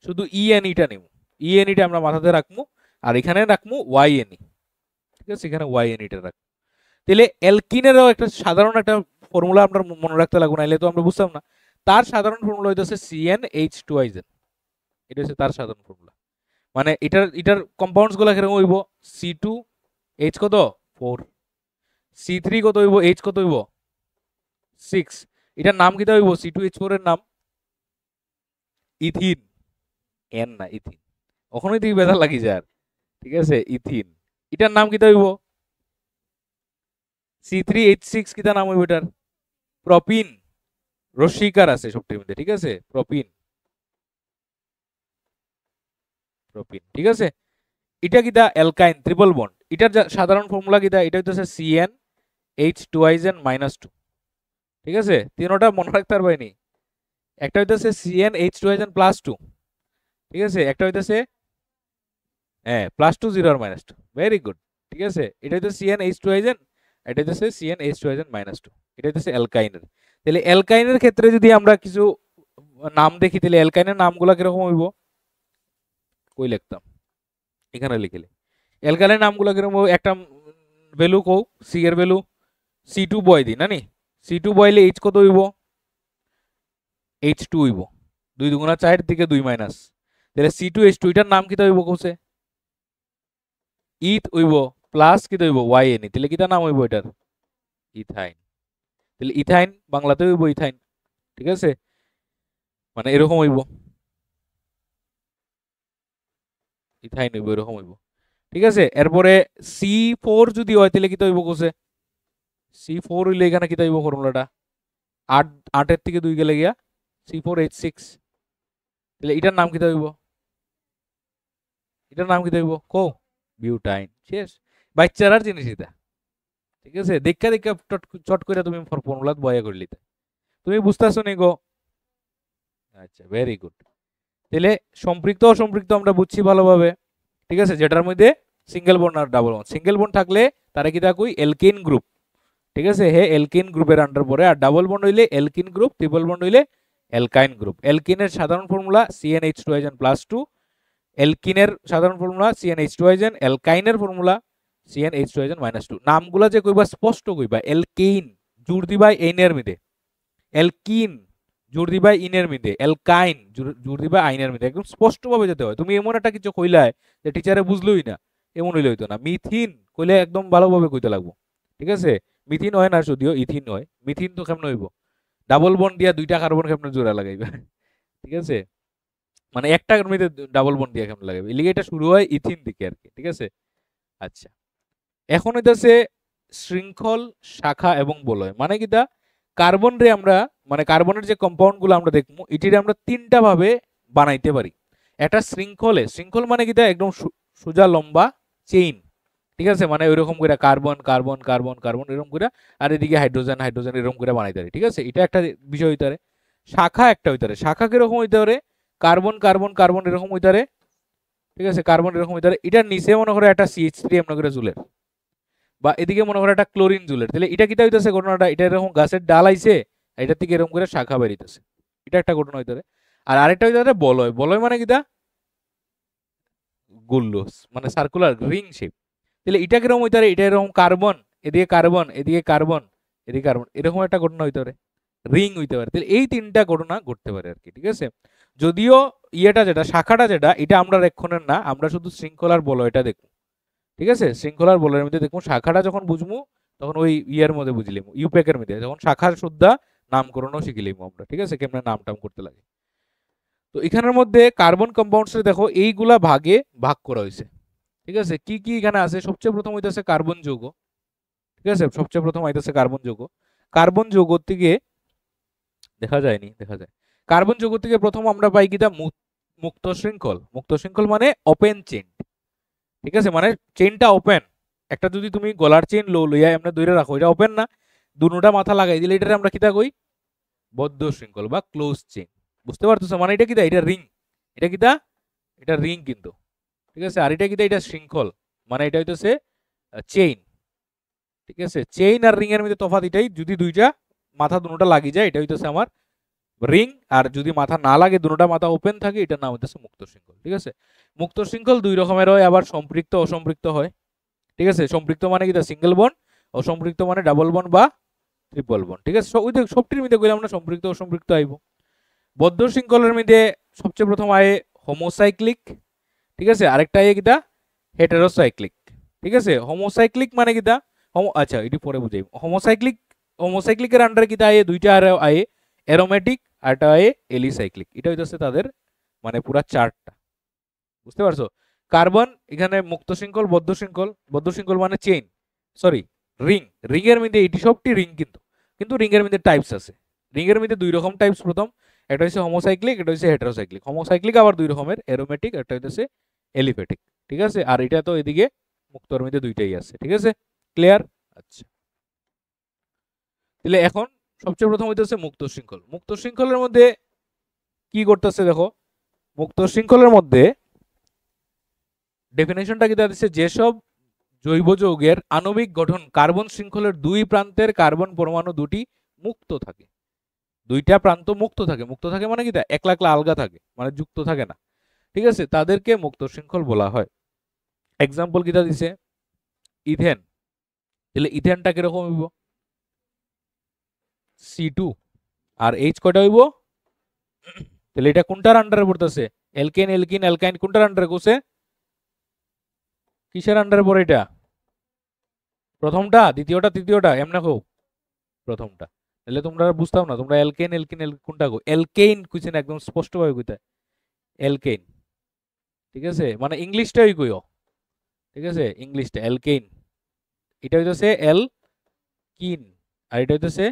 A: শুধু ইএনইটা নিমু, ইএনইটা আমরা মাথাতে রাখবো, আর এখানে রাখবো ওয়াইএনই। ঠিক আছে, এখানে ওয়াইএনইটা রাখবো। তাহলে অ্যালকিনেরও একটা সাধারণ একটা ফর্মুলা আপনার মনে রাখতে লাগবে, নাইলে তো আমরা বুঝতাম না। তার সাধারণ ফর্মুলা হইতেছে CnH2izen, এটা হচ্ছে তার সাধারণ ফর্মুলা। মানে এটার কম্পাউন্ডস গুলা কিরকম হইব, C2H কত 4, C3 কত হইব, H কত হইব 6। এটার নাম কিটা হইব, C2H4 এর নাম ইথিন, এন না ইথিন, ওখানেই দিকে বেজার লাগি যায়। ঠিক আছে, ইথিন। এটার নাম কিটা হইব C3H6, কিটা নাম হইব এটার প্রপিন, রশ্মিকার আছে সবটির মধ্যে। ঠিক আছে, প্রপিন, প্রপিন। ঠিক আছে, এটা কিটা অ্যালকাইন ট্রিপল বন্ড। এটার সাধারণ ফর্মুলা কিটা, এটা হইতেছে CnH2izen -2। ঠিক আছে, তিনটা মনে রাখতে পারবাইনি। একটা হইতেছে CnH2izen +2, ঠিক আছে, একটা হইতেছে হ্যাঁ +2 0 আর -2, ভেরি গুড। ঠিক আছে, এটা হইতেছে CnH2izen, এটা হইতেছে CnH2izen -2, এটা হইতেছে অ্যালকাইনের। তাহলে অ্যালকাইনের ক্ষেত্রে যদি আমরা কিছু নাম দেখি, তাহলে অ্যালকাইনের নামগুলো কিরকম হইব, কই লিখতাম, এখানে লিখলে অ্যালকাইনের নামগুলো কিরকম হইব, একটা ভ্যালু কও, সি এর ভ্যালু C2 বয় দিই না নি, C2 বয়লে H কত হইব, H2 হইব, 2 দুগুণা 4 থেকে 2 মাইনাস, তাহলে C2H2 এটার নাম কিটা হইব কইছে ইথ হইব, প্লাস কিটা হইব YNE, তাহলে কিটা নাম হইব এটার ইথাইন। তাহলে ইথাইন বাংলাতে হইব ইথাইন। ঠিক আছে, মানে এরকম হইব, ইথাইন হইব, এরকম হইব। ঠিক আছে, এরপরে C4 যদি হয় তাহলে কিটা হইব কইছে C4 হইলে এখানে কিটা হইব ফর্মুলাটা 8, 8 এর থেকে 2 গেলে গিয়া C4H6, তাহলে এটার নাম কিটা হইব, এটার নাম কিটা হইব কো বিউটাইন, শেষ। বাচ্চারার জিনিস এটা। ঠিক আছে, দেখা দেখা চট করে তুমি ফর্মুলা বয়া করে লিতে, তুমি বুঝতেছো নি গো? আচ্ছা, ভেরি গুড। তাহলে সম্পৃক্ত অসম্পৃক্ত আমরা বুঝছি ভালোভাবে। ঠিক আছে, যেটার মধ্যে সিঙ্গেল বন্ড আর ডাবল বন্ড, সিঙ্গেল বন্ড থাকলে তারা কি থাকুই এলকেন গ্রুপ। ঠিক আছে, হে এলকেন গ্রুপের আন্ডার পড়ে, আর ডাবল বন্ড হইলে এলকিন গ্রুপ, ট্রিপল বন্ড হইলে অ্যালকাইন গ্রুপ। অ্যালকিনের সাধারণ ফর্মুলা CnH2izen +2, অ্যালকিনের সাধারণ ফর্মুলা CnH2izen, অ্যালকাইনের ফর্মুলা CnH2izen -2। নামগুলা যে কইবা স্পষ্ট কইবা, অ্যালকেইন জোর দিবা এইনের মধ্যে, অ্যালকিন জোর দিবা ইনের মধ্যে, অ্যালকাইন জোর দিবা আইনের মধ্যে, একদম স্পষ্টভাবে যেতে হয়। তুমি এমন একটা কিছু কইলাই যে টিচারে বুঝলোই না, এমন হইলে হইতো না। মিথিন কইলে একদম ভালোভাবে কইতে লাগবো। ঠিক আছে, মিথিন হয় না, যদিও ইথিন হয়। মিথিন তো কেমন হইব, ডাবল বন্ড দিয়া দুইটা কার্বন কেমন জোড়া লাগাইবে। ঠিক আছে, মানে একটা মধ্যে ডাবল বন্ড দিয়া কেমন লাগাইবে, এলিগে এটা শুরু হয় ইথিন দিকে আর কি। ঠিক আছে, আচ্ছা, এখন হইতাছে শৃঙ্খল, শাখা এবং বলয়। মানে কিটা, কার্বন রে আমরা মানে কার্বনের যে কম্পাউন্ড গুলো আমরা দেখবো, এটির আমরা তিনটা ভাবে বানাইতে পারি। একটা শৃঙ্খলে, শৃঙ্খল মানে কিটা একদম সোজা লম্বা চেইন। ঠিক আছে, মানে ওইরকম করে কার্বন কার্বন কার্বন কার্বন এরকম করে, আর এদিকে হাইড্রোজেন হাইড্রোজেন এরকম করে বানাইতে পারি। ঠিক আছে, এটা একটা বিষয় হইতে পারে। শাখা একটা হইতে পারে, শাখা কিরকম হইতে পারে, কার্বন কার্বন কার্বন এরকম হইতে পারে। ঠিক আছে, কার্বন এরকম হইতে পারে, এটার নিচে মনে করে একটা CH3 এমন করে জুলের, বা এদিকে মনে করো একটা ক্লোরিন জুলের। তাহলে এটা কিটা হইতেছে ঘটনাটা, এটা এরকম গাছের ডাল আইছে, এটার থেকে এরকম করে শাখা বেরিতেছে, এটা একটা ঘটনা হইতে পারে। আর আরেকটা হইতে পারে বলয়। বলয় মানে কিটা গুল্লুস, মানে সার্কুলার রিং শেপ। তাহলে এটা কিরকম হইতে পারে, এটা এরকম কার্বন এদিকে কার্বন এদিকে কার্বন এদিকে কার্বন, এরকম একটা ঘটনা হইতে পারে। রিং হইতে পারে। তাহলে এই তিনটা ঘটনা ঘটতে পারে আর কি, ঠিক আছে। যদিও ইয়েটা যেটা শাখাটা যেটা এটা আমরা রক্ষণের না, আমরা শুধু শৃঙ্খলার বলয়টা দেখবো, ঠিক আছে। শৃঙ্খলার বলয়ের মধ্যে দেখবো শাখাটা যখন বুঝবো তখন ওই ইয়ের মধ্যে বুঝলিম, ইউপেকের মধ্যে যখন শাখার শুদ্ধা নামকরণও শিখিলিম আমরা, ঠিক আছে, কেমনে নাম টাম করতে লাগে। তো এখানের মধ্যে কার্বন কম্পাউন্ডস দেখো এইগুলা ভাগে ভাগ করা হয়েছে, ঠিক আছে। কি কি এখানে আছে, সবচেয়ে প্রথম হইতেছে কার্বন যৌগ, ঠিক আছে, সবচেয়ে প্রথম হইতেছে কার্বন যৌগ। কার্বন যৌগ থেকে দেখা যায়নি, দেখা যায়। কার্বন যৌগ থেকে প্রথম আমরা পাই কিটা মুক্ত শৃঙ্খল। মুক্ত শৃঙ্খল মানে ওপেন চেইন, ঠিক আছে, মানে চেইনটা ওপেন। একটা যদি তুমি গলার চেইন লইয়া এমনি ধরে রাখো, এটা ওপেন না, দুটা মাথা লাগাই দিলে এটা আমরা কিতা কই, বদ্ধ শৃঙ্খল বা ক্লোজ চেইন। বুঝতে পারতেছো, মানে এটা কিতা, এটা রিং, এটা কিতা, এটা রিং কিন্তু, ঠিক আছে। আর এটা কিতা, এটা শৃঙ্খল, মানে এটা হইতেছে চেইন, ঠিক আছে। চেইন আর রিং এর মধ্যে তফাৎ এটাই, যদি দুইটা মাথা দুটা লাগি যায় এটা হইতেছে আমার রিং, আর যদি মাথা না লাগে দুটা মাথা ওপেন থাকে এটার নাম হইতেছে মুক্ত শৃঙ্খল, ঠিক আছে। মুক্ত শৃঙ্খল দুই রকমের হয়, আবার সম্পৃক্ত অসম্পৃক্ত হয়, ঠিক আছে। সম্পৃক্ত মানে কি সিঙ্গেল বন্ড, অসম্পৃক্ত মানে ডাবল বন্ড বা ট্রিপল বন্ড, ঠিক আছে। ওই সবটির মধ্যে কইলাম না সম্পৃক্ত অসম্পৃক্ত আইব। বদ্ধ শৃঙ্খলের মধ্যে সবচেয়ে প্রথম আয় হোমোসাইক্লিক, ঠিক আছে, আরেকটা আয় কিটা হেটেরোসাইক্লিক, ঠিক আছে। হোমোসাইক্লিক মানে কিটা, আচ্ছা এটি পরে বুঝাই। হোমোসাইক্লিক, হোমোসাইক্লিকের আন্ডারে কিটা আয় দুইটা আর আয় অ্যারোমেটিক আর একটা আয় এলিসাইক্লিক, এটা হইতেছে তাদের মানে পুরা চার্টটা, বুঝতে পারছো। কার্বন এখানে মুক্ত শৃঙ্খল, বদ্ধ শৃঙ্খল, বদ্ধ শৃঙ্খল মানে চেইন, সরি রিং, রিং এর মধ্যে এটি সবটি রিং, কিন্তু কিন্তু রিং এর মধ্যে টাইপস আছে। রিং এর মধ্যে দুই রকম টাইপস, প্রথম একটা হচ্ছে হোমোসাইক্লিক, এটা হচ্ছে হেটেরোসাইক্লিক। হোমোসাইক্লিক আবার দুই রকমের, অ্যারোমেটিক, একটা হচ্ছে এলিফেটিক, ঠিক আছে। আর এটা তো এদিকে মুক্তর মধ্যে দুইটাই আছে, ঠিক আছে, ক্লিয়ার। আচ্ছা, তাহলে এখন সবচেয়ে প্রথম হইতেছে মুক্ত শৃঙ্খল। মুক্ত শৃঙ্খলের মধ্যে কি করতেছে দেখো, মুক্ত শৃঙ্খলের মধ্যে ডেফিনেশনটা কি দিচ্ছে, যেসব জৈব যৌগের আণবিক গঠন কার্বন শৃঙ্খলের দুই প্রান্তের কার্বন পরমাণু দুটি মুক্ত থাকে, দুইটা প্রান্ত মুক্ত থাকে। মুক্ত থাকে মানে কি, একলা একলা আলগা থাকে, মানে যুক্ত থাকে না, ঠিক আছে, তাদেরকে মুক্ত শৃঙ্খল বলা হয়। এক্সাম্পল কিটা দিছে, ইথেন। তাহলে ইথেনটা কিরকম হইব, C2 আর H কয়টা হইব, তাহলে এটা কোনটার আন্ডারে পড়তেছে, এলকেন এলকিন অ্যালকাইন কোনটার আন্ডারে কোসে, কিসের আন্ডারে পড়ে এটা, প্রথমটা, দ্বিতীয়টা, তৃতীয়টা, এমন কো প্রথমটা। তাহলে তোমরা বুঝতাম না, তোমরা এলকেন এলকিন কোনটা কো, এলকেইন কইছেন একদম স্পষ্ট ভাবে কইতা, এলকেইন, ঠিক আছে, মানে ইংলিশটাই কইও, ঠিক আছে, ইংলিশটা এলকেইন, এটা হইতেছে এলকিন আর এটা হইতেছে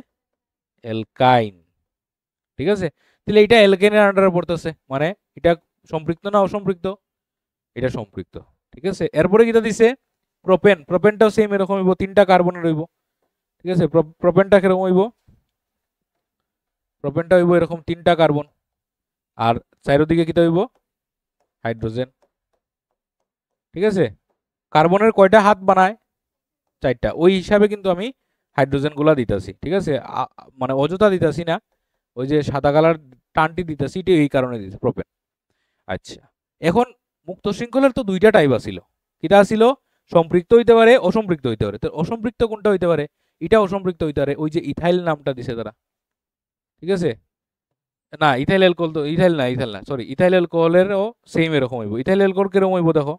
A: এলকাইন, ঠিক আছে। তাহলে এটা এলকেনের আন্ডারে পড়তেছে, মানে এটা সম্পৃক্ত না অসম্পৃক্ত, এটা সম্পৃক্ত, ঠিক আছে। এরপরে কিটা দিছে প্রোপেন, প্রোপেনটাও সেম এরকম হইব, তিনটা কার্বনের হইব, ঠিক আছে। প্রোপেনটা কিরকম হইব, প্রোপেনটা হইব এরকম তিনটা কার্বন, আর চারিদিকে কিটা হইব হাইড্রোজেন, ঠিক আছে। কার্বনের কয়টা হাত বানায়, চারটা, ওই হিসাবে কিন্তু আমি হাইড্রোজেন গুলা দিতেছি, ঠিক আছে, মানে অযথা দিতেছি না, ওই যে সাদা কালার টানটি দিতেছি এটা এই কারণে দিতেছি প্রোপেন। আচ্ছা, এখন মুক্ত শৃঙ্খলের তো দুইটা টাইপ আছিল, কিটা ছিল, সম্পৃক্ত হইতে পারে অসম্পৃক্ত হইতে পারে। তো অসম্পৃক্ত কোনটা হইতে পারে, এটা অসম্পৃক্ত হইতে পারে, ওই যে ইথাইল নামটা দিছে তারা, ঠিক আছে। না ইথাইল অ্যালকোহল তো, ইথাইল না সরি, ইথাইল অ্যালকোহলেরও সেম এরকম হইব। ইথাইল অ্যালকোহল কিরকম হইব দেখো,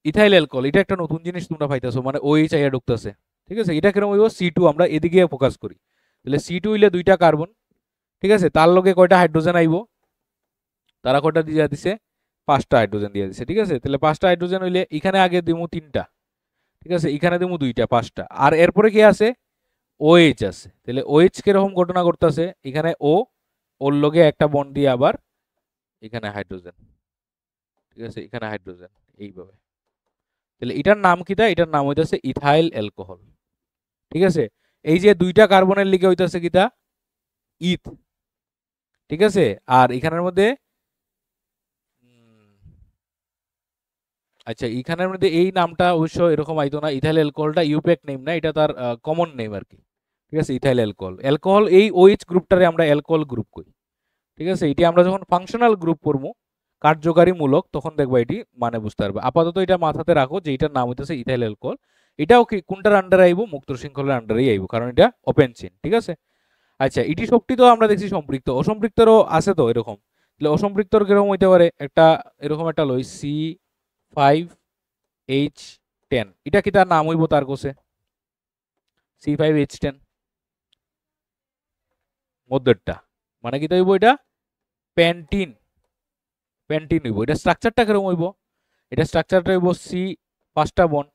A: ইথাইল অ্যালকোহল এটা একটা নতুন জিনিস তোমরা পাইতেছো, মানে ওই চাইয়া ঢুকতেছে, ঠিক আছে। এটা কিরকম হইব, C2, আমরা এদিকে ফোকাস করি, তাহলে C2 হইলে দুইটা কার্বন, ঠিক আছে, তার লগে কয়টা হাইড্রোজেন আইব, তারা কয়টা দিয়ে দিছে, পাঁচটা হাইড্রোজেন দিয়ে দিছে, ঠিক আছে। তাহলে পাঁচটা হাইড্রোজেন হইলে এখানে আগে দিমু তিনটা, ঠিক আছে, এখানে দিমু দুইটা, পাঁচটা। আর এরপরে কি আছে, OH আছে, তাহলে OH কিরকম ঘটনা করতেছে, এখানে ওর লগে একটা বন্ড দিয়ে আবার এখানে হাইড্রোজেন, ঠিক আছে, এখানে হাইড্রোজেন, এইভাবে। তাহলে এটার নাম কিটা, এটার নাম হইতাছে ইথাইল অ্যালকোহল, ঠিক আছে। এই যে দুইটা কার্বনের লিগে হইতাছে কিটা ইথ, ঠিক আছে। আর এখানের মধ্যে আচ্ছা, এখানের মধ্যে এই নামটা অবশ্য এরকম আইতো না, ইথাইল অ্যালকোহলটা ইউপেক নেম না, এটা তার কমন নেম আর কি, ঠিক আছে। ইথাইল অ্যালকোহল, অ্যালকোহল এই OH গ্রুপটারে আমরা অ্যালকোহল গ্রুপ কই, ঠিক আছে। এটি আমরা যখন ফাংশনাল গ্রুপ পড়বো কার্যকারী মূলক, তখন দেখবা এটি মানে বুঝতে পারবে। আপাতত এটা মাথাতে রাখো যে এটার নাম হইতেছে ইথাইল অ্যালকোহল। এটাও কি কোনটার আন্ডারে আইব, মুক্ত শৃঙ্খলের আন্ডারেই আইব, কারণ এটা ওপেন চেইন, ঠিক আছে। আচ্ছা, ইটি শক্তি তো আমরা দেখছি সম্পৃক্ত, অসম্পৃক্তরও আছে তো এরকম। তাহলে অসম্পৃক্তর কিরকম হইতে পারে, একটা এরকম একটা লই C5H10, এটা কি তার নাম হইব তার কোসে C5H10 মধ্যেরটা, মানে কি হইব এটা প্যান্টিন, প্যান্টিন হইব। এটা স্ট্রাকচারটা কিরকম হইব, এটা স্ট্রাকচারটা হইব সি 5টা বন্ড,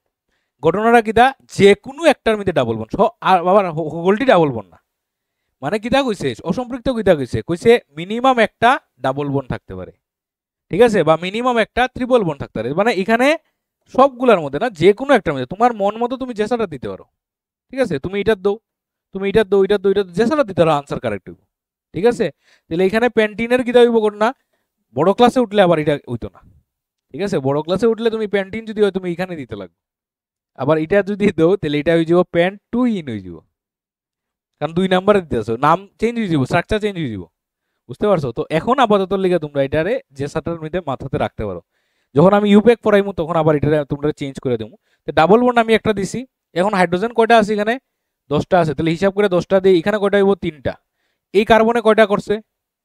A: ঘটনাটা কিটা যে কোনো একটার মধ্যে ডাবল বন্ড, আর বাবা হোলটি ডাবল বন্ড না, মানে কিটা কইছে অসম্পৃক্ত, কিটা কইছে কইছে মিনিমাম একটা ডাবল বন্ড থাকতে পারে, ঠিক আছে, বা মিনিমাম একটা ট্রিপল বন্ড থাকতে পারে, মানে এখানে সবগুলোর মধ্যে না, যে কোনো একটার মধ্যে তোমার মন মতো তুমি জেসাটা দিতে পারো, ঠিক আছে, তুমি এটার দৌ, তুমি এটার দৌ, এটার দৌ, এটার জেসাটা দিতে পারো, আনসার কারেক্ট হইব, ঠিক আছে। তাহলে এখানে প্যান্টিনের কিটা হইব না, বড় ক্লাসে উঠলে আবার এটা হইতো না, ঠিক আছে, বড় ক্লাসে উঠলে তুমি প্যান্টিন যদি হয় তুমি এখানে দিতে লাগবে, আবার এটা যদি দাও তাহলে এটা হয়ে যাব প্যান্ট টু ইন হয়ে যাব, কারণ 2 নাম্বারে দিতে আসো, নাম চেঞ্জ হয়ে যাব, স্ট্রাকচার চেঞ্জ হয়ে যাব, বুঝতে পারছো? তো এখন আপাতত লিগে তোমরা এটারে যে সাটার মধ্যে মাথাতে রাখতে পারো, যখন আমি ইউপ্যাক পড়াইমু তখন আবার এটারে তোমরা চেঞ্জ করে দেবো। তো ডাবল বন্ড আমি একটা দিছি, এখন হাইড্রোজেন কয়টা আছে এখানে 10টা আছে, তাহলে হিসাব করে 10টা দিয়ে এখানে কয়টা হইব 3টা, এই কার্বনে কয়টা করছে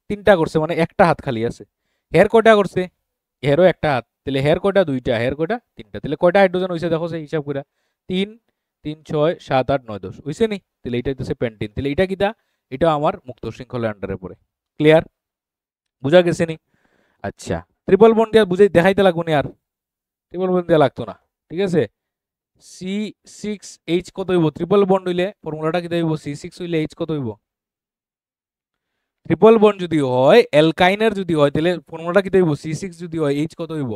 A: 3টা করছে, মানে একটা হাত খালি আছে। হের কয়টা করছে, হেরও একটা হাত, তাহলে হের কয়টা 2টা, হের কয়টা 3টা, তাহলে কয়টা হাইড্রোজেন হইছে দেখো সেই হিসাব করে 3 3 6 7 8 9 10 হইছে নি, তাহলে এটা হইতেছে প্যান্টিন, তাহলে এটা কিটা, এটা আমার মুক্ত শৃঙ্খলের আন্ডারে পড়ে। ক্লিয়ার, বুঝা গেছে নি? আচ্ছা, ট্রিপল বন্ড দিয়ে বুঝাই দেখাইতে লাগবো নি আর, ট্রিপল বন্ড দিয়ে লাগতো না, ঠিক আছে। C6H কত হইব, ট্রিপল বন্ড হইলে ফর্মুলাটা কি হইব, C6 হইলে H কত হইব, ট্রিপল বন্ড যদি হয় অ্যালকাইনের যদি হয় তাহলে ফর্মুলাটা কি হইব, C6 যদি হয় H কত হইব,